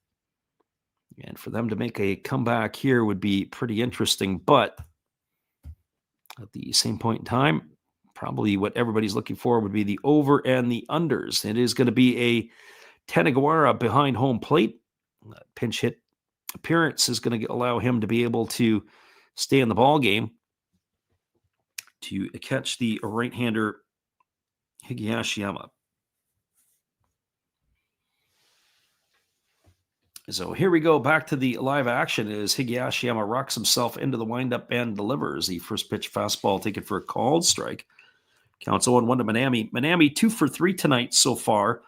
And for them to make a comeback here would be pretty interesting. But at the same point in time, probably what everybody's looking for would be the over and the unders. It is going to be a Tanagawara behind home plate. Pinch hit appearance is going to allow him to be able to stay in the ball game to catch the right-hander Higashiyama. So here we go back to the live action as Higashiyama rocks himself into the windup and delivers the first pitch fastball taken for a called strike. Counts 0-1 to Manami. Manami 2 for 3 tonight so far.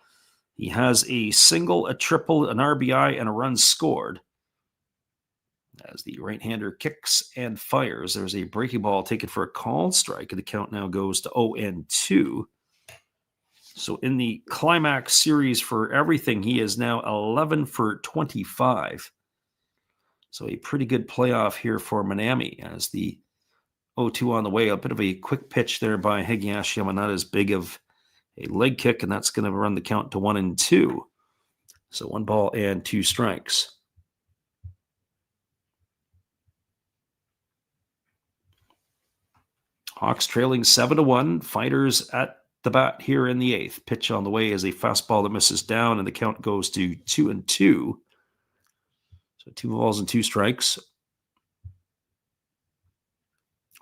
He has a single, a triple, an RBI, and a run scored. As the right-hander kicks and fires, there's a breaking ball taken for a called strike, and the count now goes to 0-2. So in the Climax Series for everything, he is now 11 for 25. So a pretty good playoff here for Manami as the 0-2 on the way. A bit of a quick pitch there by Higashiyama, not as big of a leg kick, and that's going to run the count to 1-2. So 1 ball and 2 strikes. Hawks trailing 7-1. Fighters at the bat here in the 8th. Pitch on the way is a fastball that misses down, and the count goes to 2-2. So 2 balls and 2 strikes.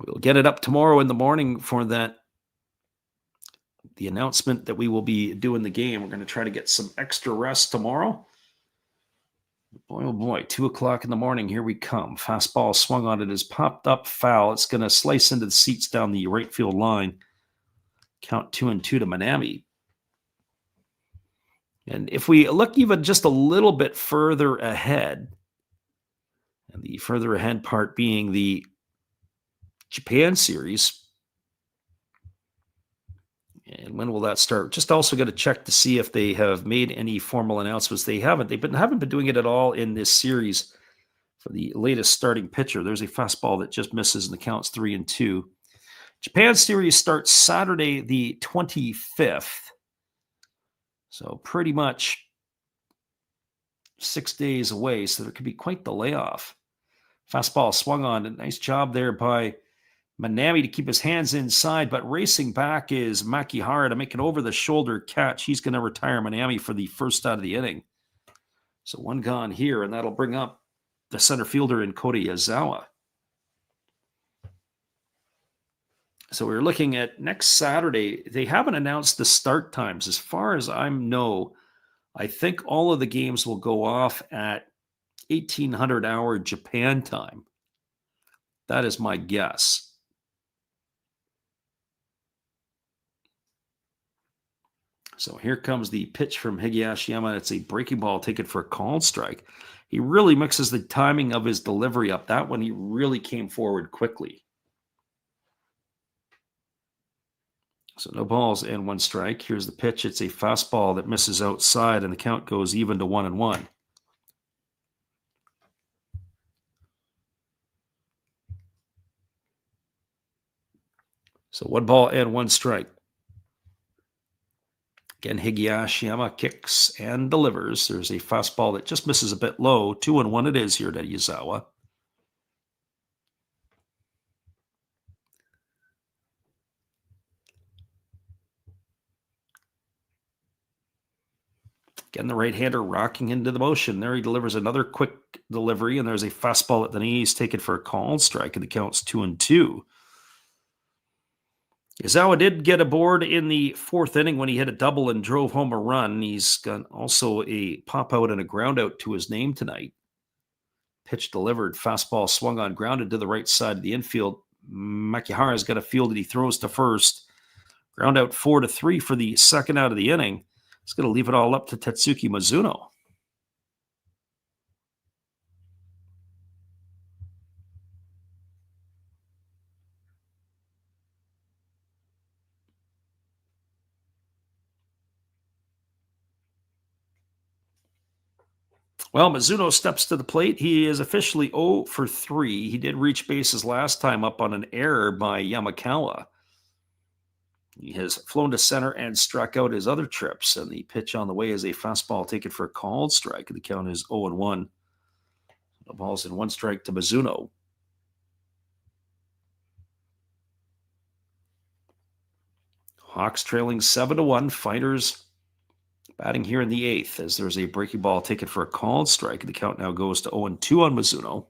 We'll get it up tomorrow in the morning for the announcement that we will be doing the game. We're going to try to get some extra rest tomorrow. Boy, oh boy, 2 o'clock in the morning, here we come. Fastball swung on it is popped up foul. It's going to slice into the seats down the right field line. Count 2-2 to Manami. And if we look even just a little bit further ahead, and the further ahead part being the Japan series, And when will that start? Just also got to check to see if they have made any formal announcements. They haven't. Haven't been doing it at all in this series for the latest starting pitcher. There's a fastball that just misses and the count's 3-2. Japan series starts Saturday the 25th. So pretty much 6 days away. So there could be quite the layoff. Fastball swung on. A nice job there by Manami to keep his hands inside, but racing back is Makihara to make an over-the-shoulder catch. He's going to retire Manami for the first out of the inning. So one gone here, and that'll bring up the center fielder in Kota Yazawa. So we're looking at next Saturday. They haven't announced the start times. As far as I know, I think all of the games will go off at 1800-hour Japan time. That is my guess. So here comes the pitch from Higashiyama. It's a breaking ball taken for a called strike. He really mixes the timing of his delivery up. That one, he really came forward quickly. So no balls and 1 strike. Here's the pitch. It's a fastball that misses outside, and the count goes even to 1-1. So 1 ball and 1 strike. Again, Higashiyama kicks and delivers. There's a fastball that just misses a bit low. 2-1 it is here to Yazawa. Again, the right-hander rocking into the motion. There he delivers another quick delivery, and there's a fastball at the knees taken for a called strike, and the count's 2-2. Yazawa did get aboard in the 4th inning when he hit a double and drove home a run. He's got also a pop-out and a ground-out to his name tonight. Pitch delivered, fastball swung on, grounded to the right side of the infield. Makihara's got a field that he throws to first. Ground out 4-3 for the second out of the inning. It's going to leave it all up to Tetsuki Mizuno. Well, Mizuno steps to the plate. He is officially 0 for 3. He did reach bases last time up on an error by Yamakawa. He has flown to center and struck out his other trips, and the pitch on the way is a fastball taken for a called strike. The count is 0-1. No balls and 1 strike to Mizuno. Hawks trailing 7-1. Fighters batting here in the 8th as there's a breaking ball taken for a called strike. The count now goes to 0-2 on Mizuno.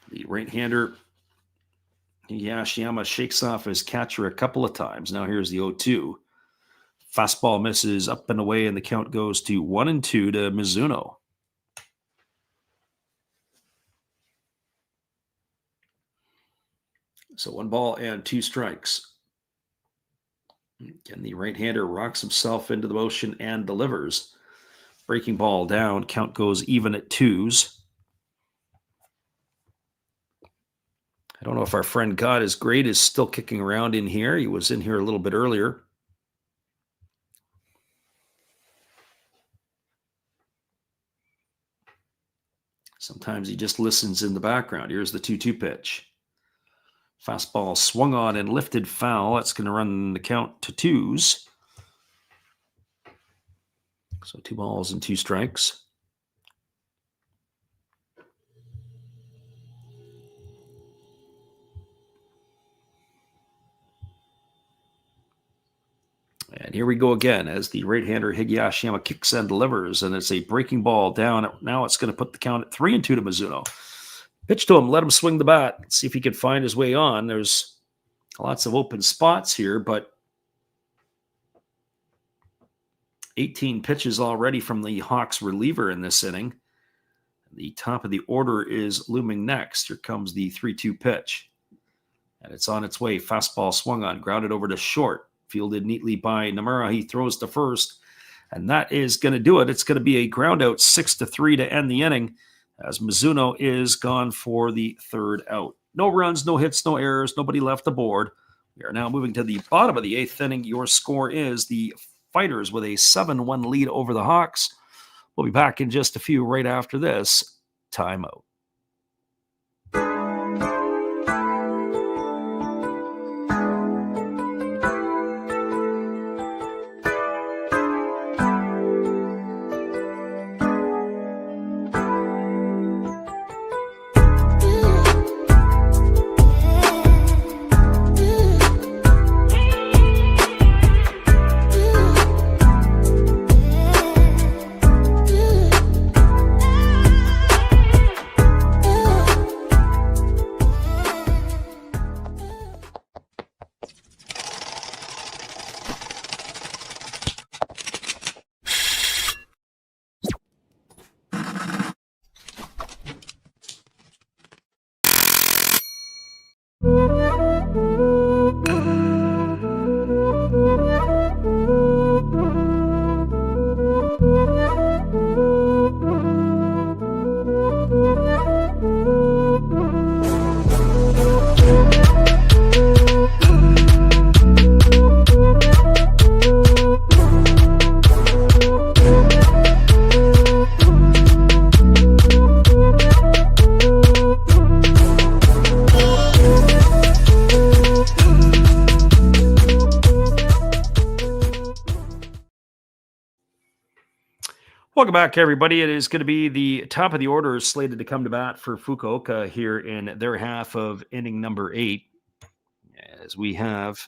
The right-hander Higashiyama shakes off his catcher a couple of times. Now here's the 0-2. Fastball misses up and away, and the count goes to 1-2 to Mizuno. So 1 ball and 2 strikes. Again, the right-hander rocks himself into the motion and delivers. Breaking ball down. Count goes even at 2s. I don't know if our friend God is Great is still kicking around in here. He was in here a little bit earlier. Sometimes he just listens in the background. Here's the 2-2 pitch. Fastball swung on and lifted foul. That's going to run the count to 2s. So 2 balls and 2 strikes. And here we go again as the right-hander Higashiyama kicks and delivers, and it's a breaking ball down. Now it's going to put the count at 3-2 to Mizuno. Pitch to him, let him swing the bat, see if he can find his way on. There's lots of open spots here, but 18 pitches already from the Hawks reliever in this inning. The top of the order is looming next. Here comes the 3-2 pitch. And it's on its way. Fastball swung on, grounded over to short. Fielded neatly by Nomura. He throws to first. And that is going to do it. It's going to be a ground out 6-3 to end the inning. as Mizuno is gone for the third out. No runs, no hits, no errors, nobody left aboard. We are now moving to the bottom of the eighth inning. Your score is the Fighters with a 7-1 lead over the Hawks. We'll be back in just a few right after this timeout. Welcome back, everybody. It is going to be the top of the order slated to come to bat for Fukuoka here in their half of inning number 8, as we have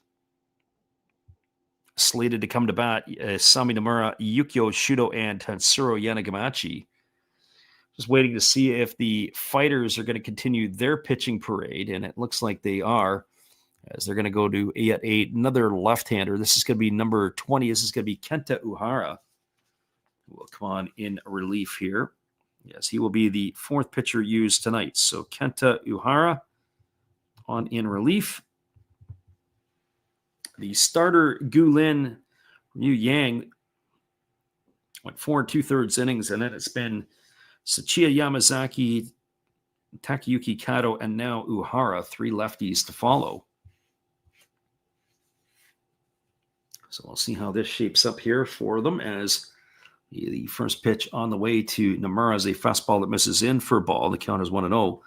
slated to come to bat Sami Nomura, Yukio Shudo, and Tatsuro Yanagamachi. Just waiting to see if the Fighters are going to continue their pitching parade, and it looks like they are, as they're going to go to another left-hander. This is going to be number 20. This is going to be Kenta Uhara, who will come on in relief here. Yes, he will be the fourth pitcher used tonight. So Kenta Uhara on in relief. The starter, Gu Yu Yang, went 4 2/3 innings, and then it's been Sachiya Yamazaki, Takayuki Kato, and now Uhara, 3 lefties to follow. So we'll see how this shapes up here for them, as the first pitch on the way to Nomura is a fastball that misses in for a ball. The count is 1-0.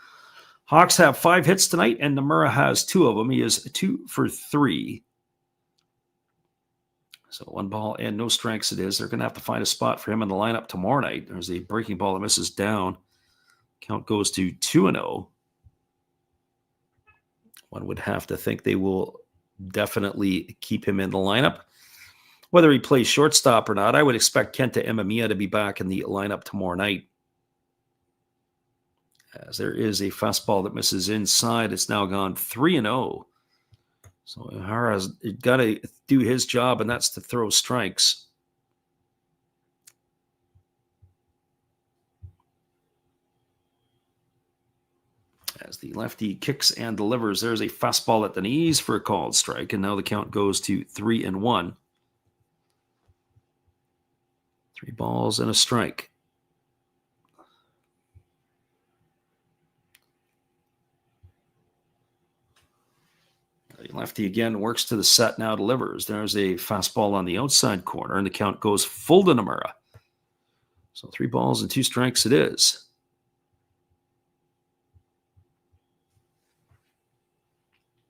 Hawks have 5 hits tonight, and Nomura has 2 of them. He is 2 for 3. So 1 ball and no strikes it is. They're going to have to find a spot for him in the lineup tomorrow night. There's a breaking ball that misses down. Count goes to 2-0. One would have to think they will definitely keep him in the lineup. Whether he plays shortstop or not, I would expect Kenta Imamiya to be back in the lineup tomorrow night, as there is a fastball that misses inside. It's now gone 3-0. So Uhara's got to do his job, and that's to throw strikes. As the lefty kicks and delivers, there's a fastball at the knees for a called strike, and now the count goes to 3-1. 3 balls and a strike. The lefty again works to the set, now delivers. There's a fastball on the outside corner, and the count goes full to Nomura. So 3 balls and 2 strikes it is.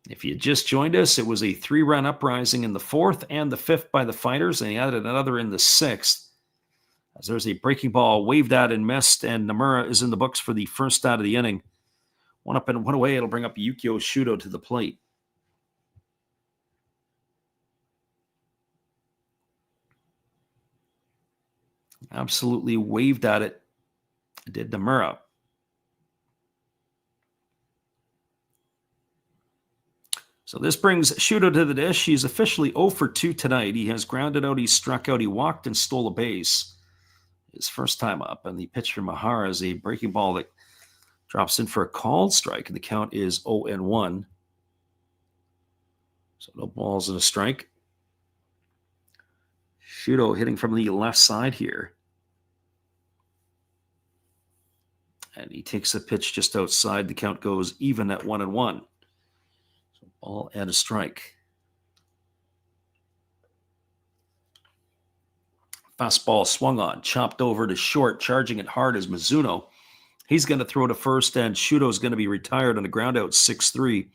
If you just joined us, it was a 3-run uprising in the 4th and the 5th by the Fighters, and he added another in the 6th. As there's a breaking ball waved at and missed, and Nomura is in the books for the first out of the inning. 1 up and 1 away. It'll bring up Yukio Shudo to the plate. Absolutely waved at it, did Nomura. So this brings Shudo to the dish. He's officially 0 for 2 tonight. He has grounded out, he struck out, he walked, and stole a base. His first time up, and the pitch from Mahara is a breaking ball that drops in for a called strike, and the count is 0-1. So no balls and a strike. Shudo hitting from the left side here. And he takes a pitch just outside. The count goes even at 1-1. So ball and a strike. Fastball swung on, chopped over to short, charging it hard as Mizuno. He's going to throw to first, and Shuto's going to be retired on a ground out 6-3.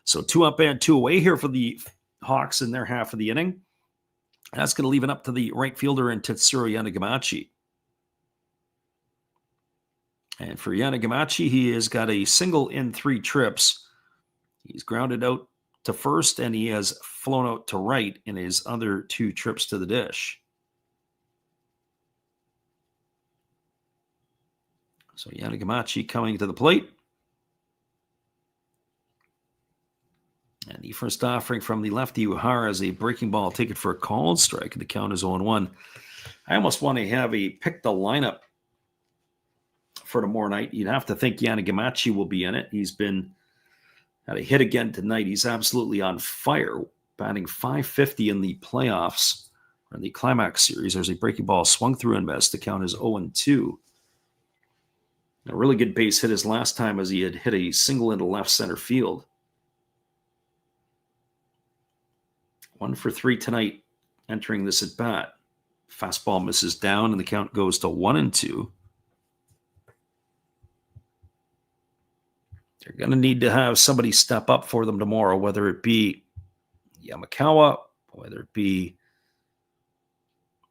So 2 up and 2 away here for the Hawks in their half of the inning. That's going to leave it up to the right fielder in Tetsuro Yanagamachi. And for Yanagamachi, he has got a single in 3 trips. He's grounded out to first, and he has flown out to right in his other 2 trips to the dish. So Yanagamachi coming to the plate. And the first offering from the lefty Uhara is a breaking ball. Take it for a called strike. The count is 0-1. I almost want to have pick the lineup for tomorrow night. You'd have to think Yanagamachi will be in it. He's had a hit again tonight. He's absolutely on fire, batting .550 in the playoffs or in the Climax Series. There's a breaking ball swung through and missed. The count is 0-2. A really good base hit his last time as he had hit a single into left center field. 1 for 3 tonight entering this at bat. Fastball misses down and the count goes to 1-2. They're going to need to have somebody step up for them tomorrow, whether it be Yamakawa, whether it be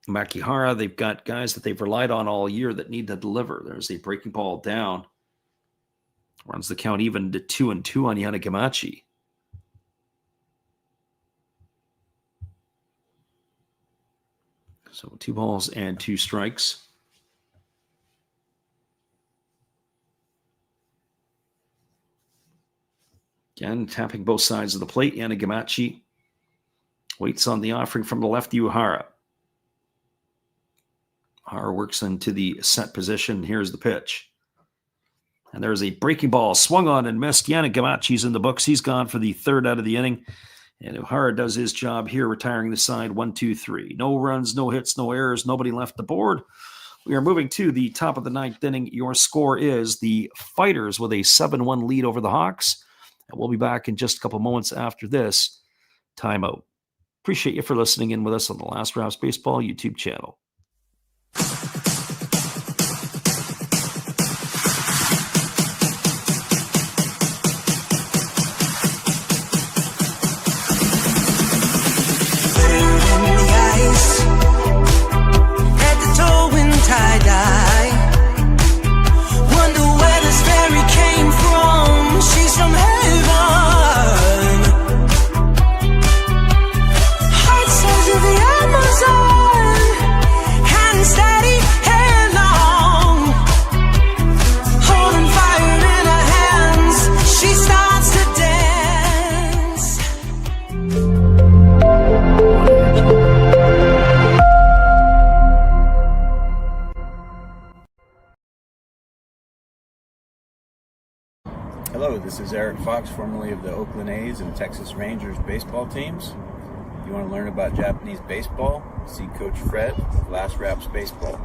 Makihara. They've got guys that they've relied on all year that need to deliver. There's a breaking ball down. Runs the count even to 2-2 on Yanagamachi. So 2 balls and 2 strikes. Again, tapping both sides of the plate. Yanagamachi waits on the offering from the lefty Uhara. Uhara works into the set position. Here's the pitch. And there's a breaking ball swung on and missed. Yanagamachi's in the books. He's gone for the 3rd out of the inning. And Uhara does his job here, retiring the side 1-2-3. No runs, no hits, no errors, nobody left the board. We are moving to the top of the 9th inning. Your score is the Fighters with a 7-1 lead over the Hawks. And we'll be back in just a couple moments after this timeout. Appreciate you for listening in with us on the Last Raps Baseball YouTube channel.
Hello, this is Eric Fox, formerly of the Oakland A's and Texas Rangers baseball teams. If you want to learn about Japanese baseball, see Coach Fred of Last Raps Baseball.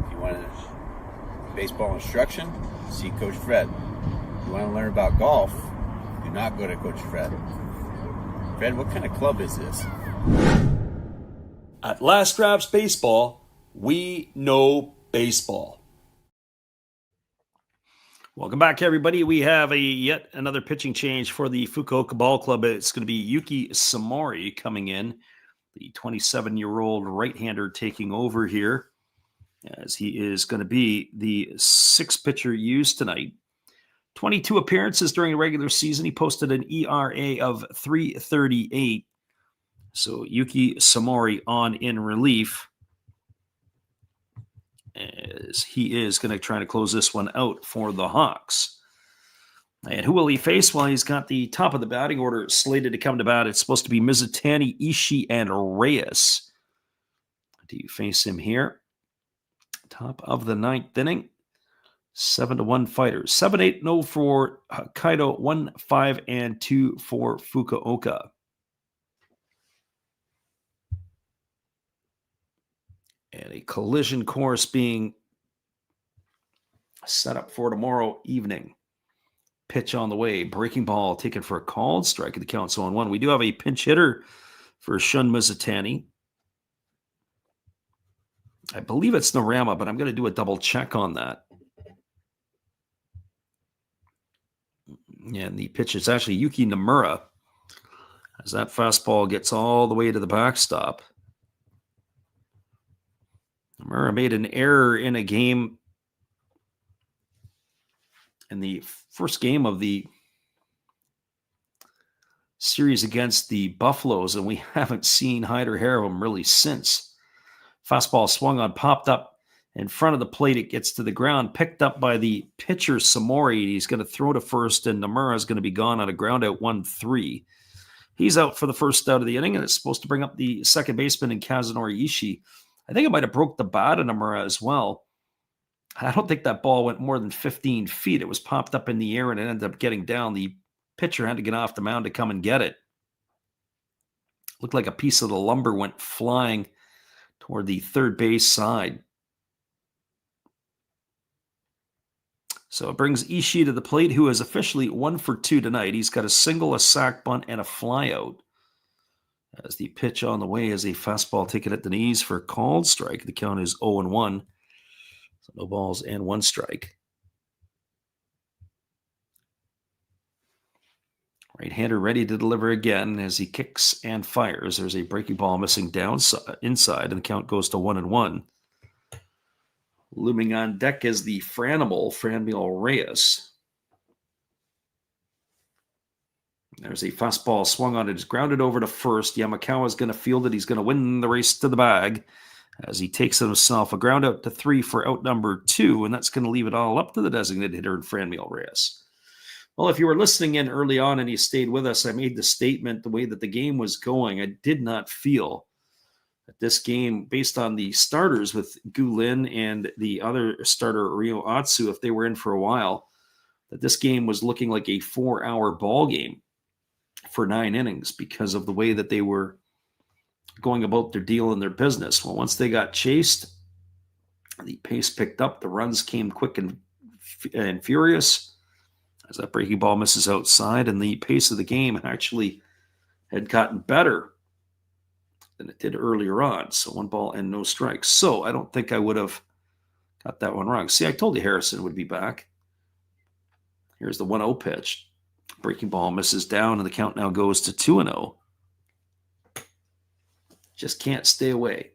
If you want baseball instruction, see Coach Fred. If you want to learn about golf, do not go to Coach Fred. Fred, what kind of club is this?
At Last Raps Baseball, we know baseball. Welcome back, everybody. We have yet another pitching change for the Fukuoka Ball Club. It's going to be Yuki Samori coming in, the 27-year-old right-hander taking over here, as he is going to be the 6th pitcher used tonight. 22 appearances during the regular season. He posted an ERA of 3.38. So Yuki Samori on in relief, as he is going to try to close this one out for the Hawks. And who will he face? Well, he's got the top of the batting order slated to come to bat. It's supposed to be Mizutani, Ishii, and Reyes. Do you face him here? Top of the 9th inning. 7-1 Fighters. 7-8-0 for Hokkaido. 1-5-2 for Fukuoka. And a collision course being set up for tomorrow evening. Pitch on the way. Breaking ball taken for a called strike. The count's 0-1. We do have a pinch hitter for Shun Mizutani. I believe it's Narama, but I'm going to do a double check on that. And the pitch is actually Yuki Nomura, as that fastball gets all the way to the backstop. Nomura made an error in a game, in the first game of the series against the Buffaloes, and we haven't seen hide or hair of him really since. Fastball swung on, popped up in front of the plate. It gets to the ground, picked up by the pitcher Samori. He's going to throw to first, and Nomura is going to be gone on a ground out 1-3. He's out for the first out of the inning, and it's supposed to bring up the second baseman in Kazunori Ishii. I think it might have broke the bat of Nomura as well. I don't think that ball went more than 15 feet. It was popped up in the air, and it ended up getting down. The pitcher had to get off the mound to come and get it. Looked like a piece of the lumber went flying toward the third base side. So it brings Ishii to the plate, who is officially 1 for 2 tonight. He's got a single, a sac bunt, and a flyout. As the pitch on the way is a fastball taken at the knees for a called strike. The count is 0-1. So no balls and 1 strike. Right-hander ready to deliver again as he kicks and fires. There's a breaking ball missing inside, and the count goes to 1-1. Looming on deck is the Franmil Reyes. There's a fastball swung on it. It's grounded over to first. Yamakawa is going to field it. He's going to win the race to the bag as he takes it himself. A ground out to 3 for out number 2, and that's going to leave it all up to the designated hitter, Franmil Reyes. Well, if you were listening in early on and you stayed with us, I made the statement the way that the game was going. I did not feel that this game, based on the starters with Gulin and the other starter, Ryo Atsu, if they were in for a while, that this game was looking like a 4-hour ball game for 9 innings because of the way that they were going about their deal and their business. Well, once they got chased, the pace picked up. The runs came quick and furious as that breaking ball misses outside, and the pace of the game actually had gotten better than it did earlier on. So 1 ball and no strikes. So I don't think I would have got that one wrong. See, I told you Harrison would be back. Here's the 1-0 pitch. Breaking ball misses down, and the count now goes to 2-0. Just can't stay away.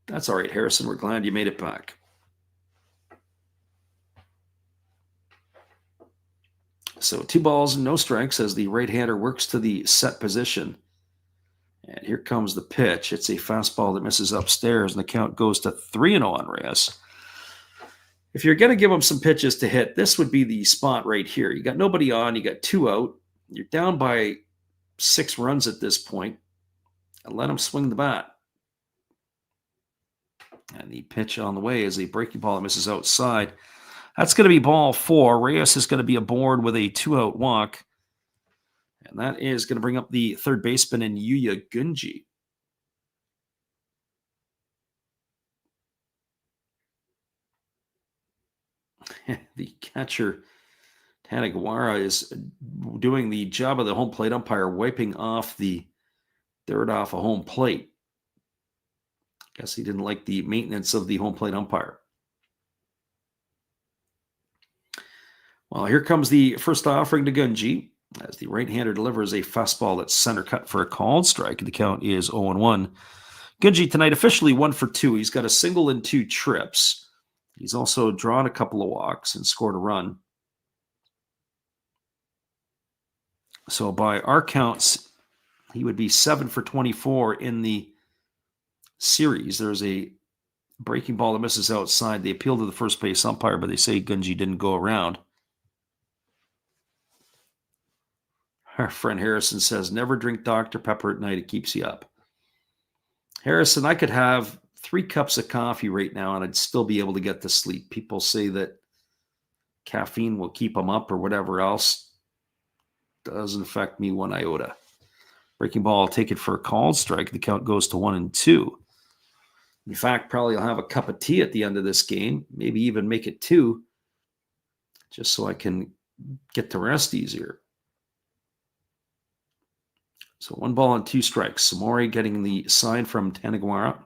That's all right, Harrison. We're glad you made it back. So 2 balls and no strikes as the right-hander works to the set position. And here comes the pitch. It's a fastball that misses upstairs, and the count goes to 3-0 on Reyes. If you're going to give him some pitches to hit, this would be the spot right here. You got nobody on. You got 2 out. You're down by 6 runs at this point. And let him swing the bat. And the pitch on the way is a breaking ball that misses outside. That's going to be ball 4. Reyes is going to be aboard with a 2-out walk. And that is going to bring up the third baseman in Yuya Gunji. The catcher, Tanagawara, is doing the job of the home plate umpire, wiping off the dirt off a home plate. Guess he didn't like the maintenance of the home plate umpire. Well, here comes the first offering to Gunji as the right-hander delivers a fastball that's center cut for a called strike. The count is 0-1. Gunji tonight officially 1 for 2. He's got a single and 2 trips. He's also drawn a couple of walks and scored a run. So by our counts, he would be 7 for 24 in the series. There's a breaking ball that misses outside. They appeal to the first base umpire, but they say Gunji didn't go around. Our friend Harrison says, never drink Dr. Pepper at night. It keeps you up. Harrison, I could have 3 cups of coffee right now and I'd still be able to get to sleep. People say that caffeine will keep them up or whatever else. Doesn't affect me one iota. Breaking ball, I'll take it for a called strike. The count goes to 1-2. In fact, probably I'll have a cup of tea at the end of this game, maybe even make it 2. just so I can get to rest easier. So 1 ball and 2 strikes. Samori getting the sign from Tanagawara.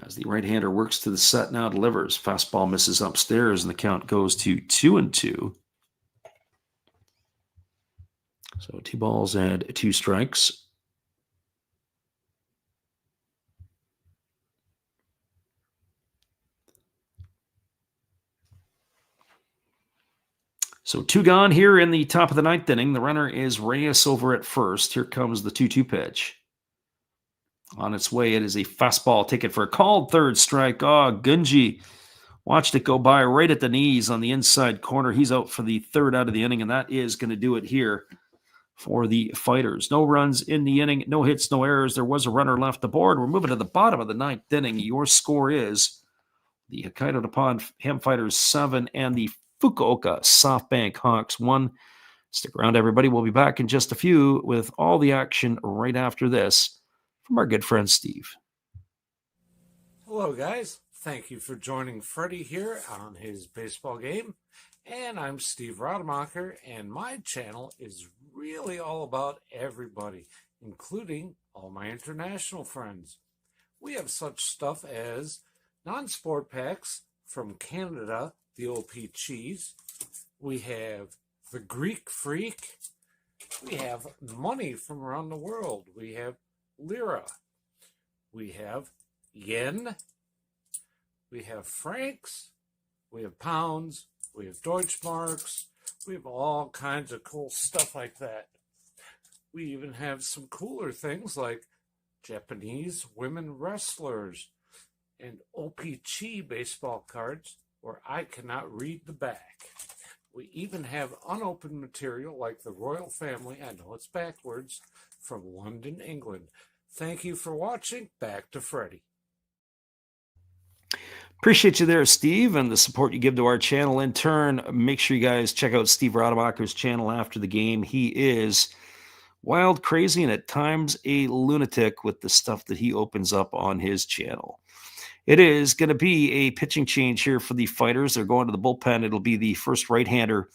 As the right-hander works to the set now, delivers. Fastball misses upstairs, and the count goes to 2-2. So 2 balls and 2 strikes. So 2 gone here in the top of the 9th inning. The runner is Reyes over at first. Here comes the 2-2 pitch. On its way, it is a fastball taken for a called third strike. Oh, Gunji watched it go by right at the knees on the inside corner. He's out for the 3rd out of the inning, and that is going to do it here for the Fighters. No runs in the inning, no hits, no errors. There was a runner left aboard. We're moving to the bottom of the 9th inning. Your score is the Hokkaido Nippon-Ham Fighters 7 and the Fukuoka SoftBank Hawks 1. Stick around, everybody. We'll be back in just a few with all the action right after this from our good friend Steve.
Hello, guys. Thank you for joining Freddie here on his baseball game. And I'm Steve Rademacher, and my channel is really all about everybody, including all my international friends. We have such stuff as non-sport packs from Canada, the OP Cheese. We have the Greek Freak. We have money from around the world. We have Lira. We have Yen. We have francs. We have pounds. We have Deutschmarks. We have all kinds of cool stuff like that. We even have some cooler things like Japanese women wrestlers and OP-Chi baseball cards where I cannot read the back. We even have unopened material like the royal family, I know it's backwards, from London, England. Thank you for watching. Back to Freddie.
Appreciate you there, Steve, and the support you give to our channel. In turn, make sure you guys check out Steve Rademacher's channel after the game. He is wild, crazy, and at times a lunatic with the stuff that he opens up on his channel. It is going to be a pitching change here for the Fighters. They're going to the bullpen. It'll be the first right-hander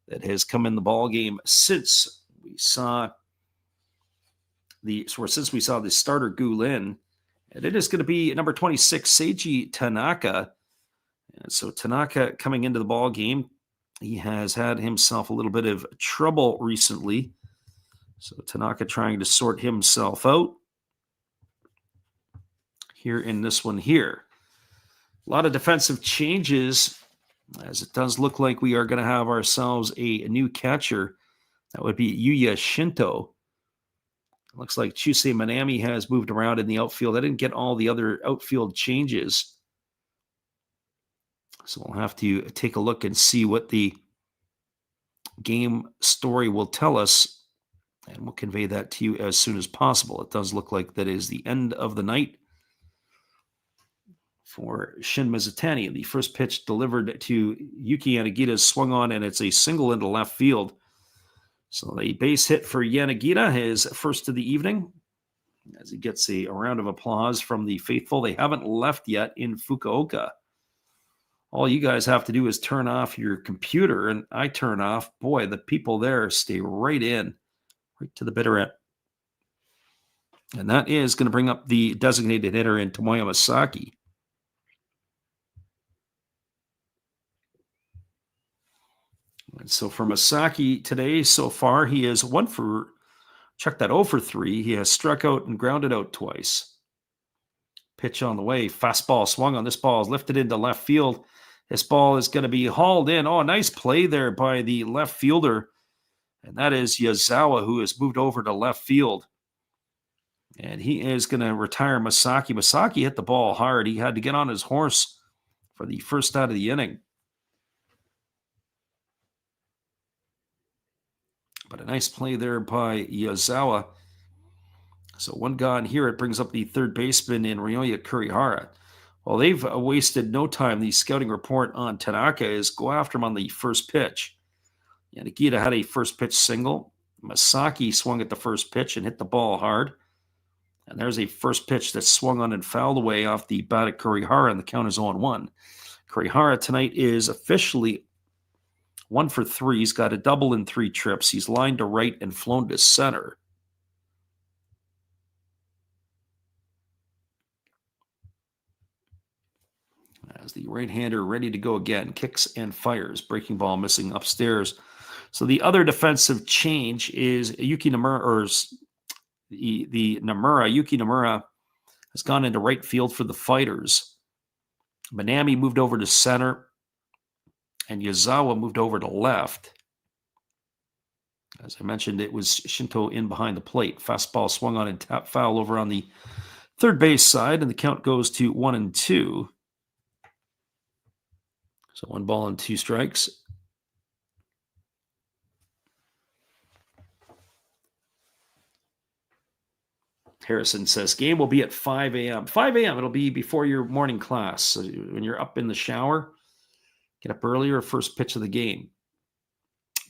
that has come in the ball game since we saw the starter Guilin. And it is going to be number 26, Seiji Tanaka. And so Tanaka coming into the ball game, he has had himself a little bit of trouble recently. So Tanaka trying to sort himself out here in this one here. A lot of defensive changes, as it does look like we are going to have ourselves a new catcher. That would be Yuya Shinto. Looks like Chusei Manami has moved around in the outfield. I didn't get all the other outfield changes. So we'll have to take a look and see what the game story will tell us. And we'll convey that to you as soon as possible. It does look like that is the end of the night for Shin Mizutani. The first pitch delivered to Yuki Yanagita swung on, and it's a single into left field. So the base hit for Yanagita, his first of the evening, as he gets a round of applause from the faithful. They haven't left yet in Fukuoka. All you guys have to do is turn off your computer, and I turn off. Boy, the people there stay right in, right to the bitter end. And that is going to bring up the designated hitter in Tomoya Masaki. And so for Masaki today, so far, he is 0 for 3. He has struck out and grounded out twice. Pitch on the way. Fastball swung on. This ball is lifted into left field. This ball is going to be hauled in. Oh, nice play there by the left fielder. And that is Yazawa, who has moved over to left field. And he is going to retire Masaki. Masaki hit the ball hard. He had to get on his horse for the first out of the inning. But a nice play there by Yazawa. So 1 gone here. It brings up the third baseman in Ryoya Kurihara. Well, they've wasted no time. The scouting report on Tanaka is go after him on the first pitch. Yanagita had a first pitch single. Masaki swung at the first pitch and hit the ball hard. And there's a first pitch that swung on and fouled away off the bat at Kurihara, and the count is 0-1. Kurihara tonight is officially 1 for 3. He's got a double in 3 trips. He's lined to right and flown to center. As the right-hander ready to go again, kicks and fires. Breaking ball missing upstairs. So the other defensive change is Yuki Nomura, or Yuki Nomura has gone into right field for the Fighters. Manami moved over to center, and Yazawa moved over to left. As I mentioned, it was Shinto in behind the plate. Fastball swung on and tap foul over on the third base side, and the count goes to 1-2. So 1 ball and 2 strikes. Harrison says, game will be at 5 a.m. 5 a.m. It'll be before your morning class. So when you're up in the shower, get up earlier, first pitch of the game.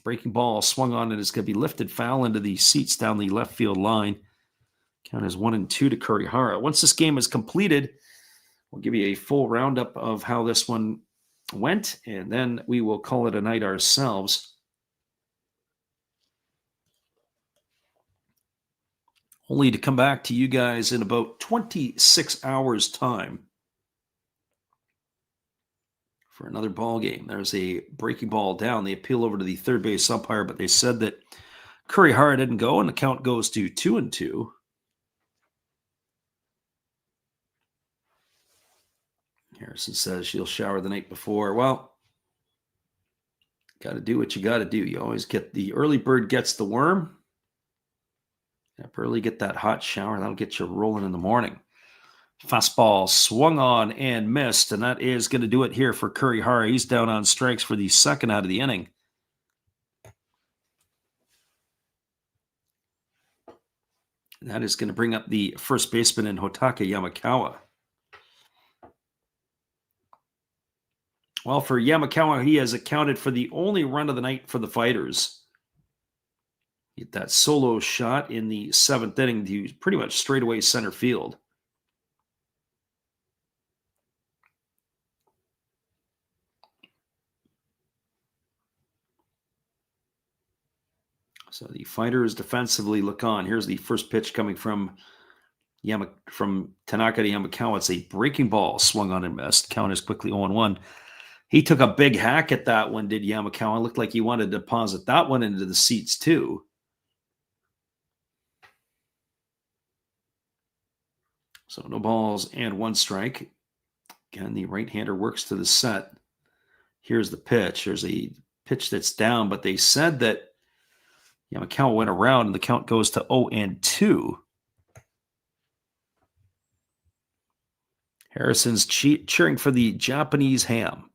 Breaking ball swung on and is going to be lifted foul into the seats down the left field line. Count is 1-2 to Kurihara. Once this game is completed, we'll give you a full roundup of how this one went, and then we will call it a night ourselves. Only to come back to you guys in about 26 hours' time for another ball game. There's a breaking ball down. They appeal over to the third base umpire, but they said that Kurihara didn't go, and the count goes to 2-2. Harrison says she'll shower the night before. Well, got to do what you got to do. You always get the early bird gets the worm. Up early, get that hot shower. That'll get you rolling in the morning. Fastball swung on and missed, and that is going to do it here for Kurihara. He's down on strikes for the second out of the inning. That is going to bring up the first baseman in Hotaka Yamakawa. Well, for Yamakawa, he has accounted for the only run of the night for the Fighters. Get that solo shot in the 7th inning to pretty much straightaway center field. So the Fighters defensively look on. Here's the first pitch coming from Tanaka to Yamakawa. It's a breaking ball swung on and missed. Count is quickly 0-1. He took a big hack at that one, did Yamakawa. It looked like he wanted to deposit that one into the seats too. So no balls and 1 strike. Again, the right-hander works to the set. Here's the pitch. There's a pitch that's down, but they said that Yamakawa went around and the count goes to 0-2. Harrison's cheering for the Japanese ham.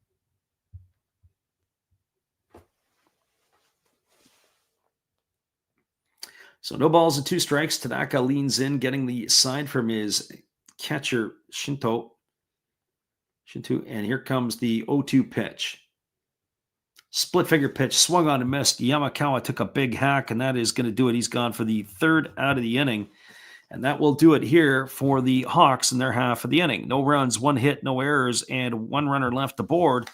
So no balls and 2 strikes. Tanaka leans in, getting the sign from his catcher, Shinto. And here comes the 0-2 pitch. Split finger pitch, swung on and missed. Yamakawa took a big hack, and that is going to do it. He's gone for the 3rd out of the inning. And that will do it here for the Hawks in their half of the inning. No runs, 1 hit, no errors, and 1 runner left aboard.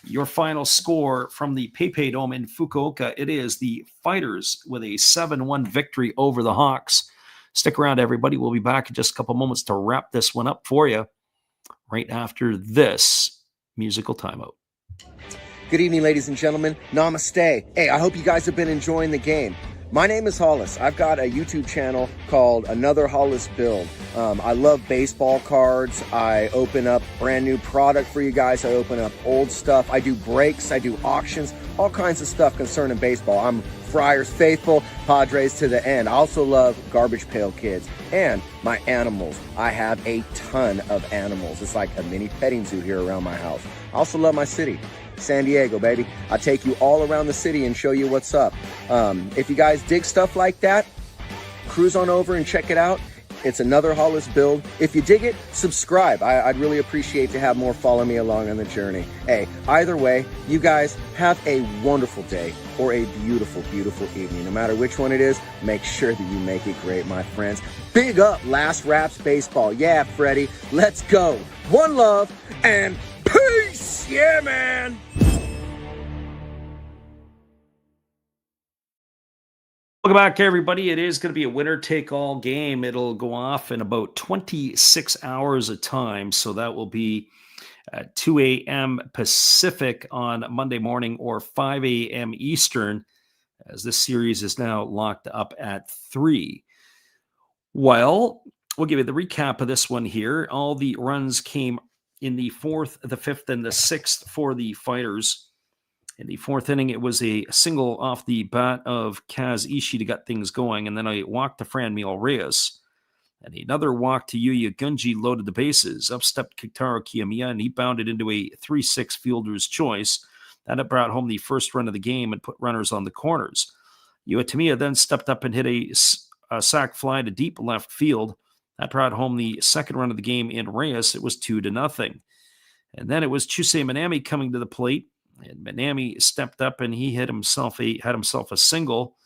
Your final score from the PayPay Dome in Fukuoka, it is the Fighters with a 7-1 victory over the Hawks. Stick around, everybody. We'll be back in just a couple moments to wrap this one up for you right after this musical timeout.
Good evening, ladies and gentlemen. Namaste. Hey, I hope you guys have been enjoying the game. My name is Hollis. I've got a YouTube channel called Another Hollis Build. I love baseball cards. I open up brand new product for you guys. I open up old stuff. I do breaks. I do auctions. All kinds of stuff concerning baseball. I'm Friars faithful, Padres to the end. I also love Garbage Pail Kids and my animals. I have a ton of animals. It's like a mini petting zoo here around my house. I also love my city. San Diego, baby. I take you all around the city and show you what's up. If you guys dig stuff like that, cruise on over and check it out. It's Another Hollis Build. If you dig it, subscribe. I'd really appreciate to have more follow me along on the journey. Hey, either way, you guys have a wonderful day or a beautiful, beautiful evening. No matter which one it is, make sure that you make it great, my friends. Big up Last Raps Baseball. Yeah, Freddie, let's go. One love and peace! Raps. Yeah, man.
Welcome back, everybody. It is going to be a winner-take-all game. It'll go off in about 26 hours of time, so that will be at 2 a.m. Pacific on Monday morning or 5 a.m. Eastern, as this series is now locked up at 3. Well, we'll give you the recap of this one here. All the runs came in the 4th, the 5th, and the 6th for the Fighters. In the 4th inning, it was a single off the bat of Kaz Ishii to get things going, and then a walk to Franmil Reyes. And another walk to Yuya Gunji loaded the bases. Up stepped Kitaro Kiyomiya, and he bounded into a 3-6 fielder's choice. That brought home the first run of the game and put runners on the corners. Uetamiya then stepped up and hit a sac fly to deep left field. That brought home the second run of the game in Reyes. It was 2-0. And then it was Chusei Minami coming to the plate. And Minami stepped up and he had himself a single.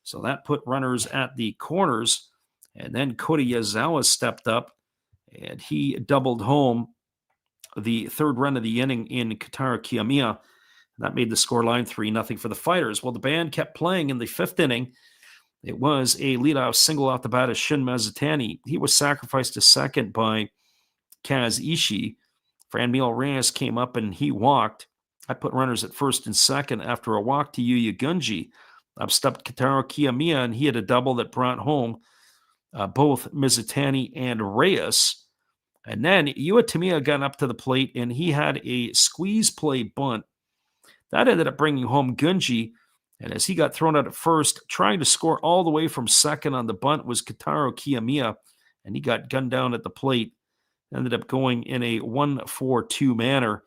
So that put runners at the corners. And then Kota Yazawa stepped up and he doubled home the third run of the inning in Kitaro Kiyomiya. That made the scoreline 3-0 for the Fighters. Well, the band kept playing in the 5th inning. It was a leadoff single off the bat of Shin Mazatani. He was sacrificed to second by Kaz Ishii. Franmil Reyes came up and he walked. I put runners at first and second after a walk to Yuya Gunji. Up stepped Kitaro Kiyomiya, and he had a double that brought home both Mizutani and Reyes. And then Uetamiya got up to the plate, and he had a squeeze play bunt. That ended up bringing home Gunji, and as he got thrown out at first, trying to score all the way from second on the bunt was Kitaro Kiyomiya, and he got gunned down at the plate. Ended up going in a 1-4-2 manner,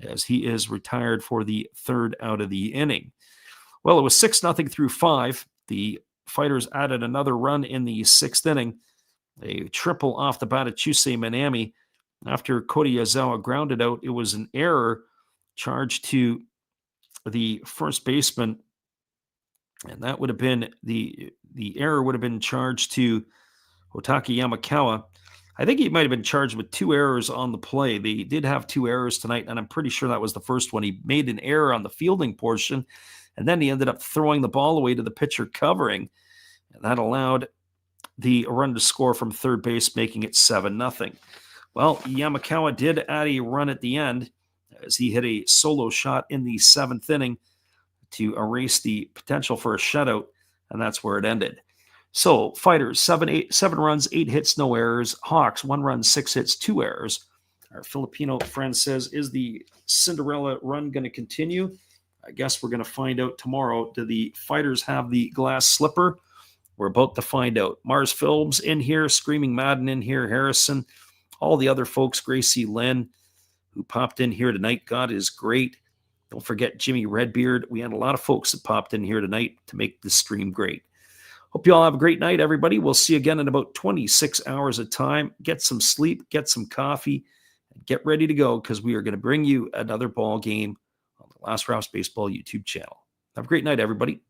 as he is retired for the third out of the inning. Well, it was 6-0 through 5. The Fighters added another run in the 6th inning, a triple off the bat of Chusei Minami. After Kota Yazawa grounded out, it was an error charged to the first baseman, and that would have been the error would have been charged to Otaki Yamakawa. I think he might have been charged with 2 errors on the play. They did have 2 errors tonight, and I'm pretty sure that was the first one. He made an error on the fielding portion, and then he ended up throwing the ball away to the pitcher covering, and that allowed the run to score from third base, making it 7-0. Well, Yamakawa did add a run at the end as he hit a solo shot in the 7th inning to erase the potential for a shutout, and that's where it ended. So, Fighters, 7 runs, 8 hits, no errors. Hawks, 1 run, 6 hits, 2 errors. Our Filipino friend says, is the Cinderella run going to continue? I guess we're going to find out tomorrow. Do the Fighters have the glass slipper? We're about to find out. Mars Films in here, Screaming Madden in here, Harrison, all the other folks, Gracie Lynn, who popped in here tonight. God is great. Don't forget Jimmy Redbeard. We had a lot of folks that popped in here tonight to make this stream great. Hope you all have a great night, everybody. We'll see you again in about 26 hours of time. Get some sleep, get some coffee, and get ready to go because we are going to bring you another ball game on the Last Raps Baseball YouTube channel. Have a great night, everybody.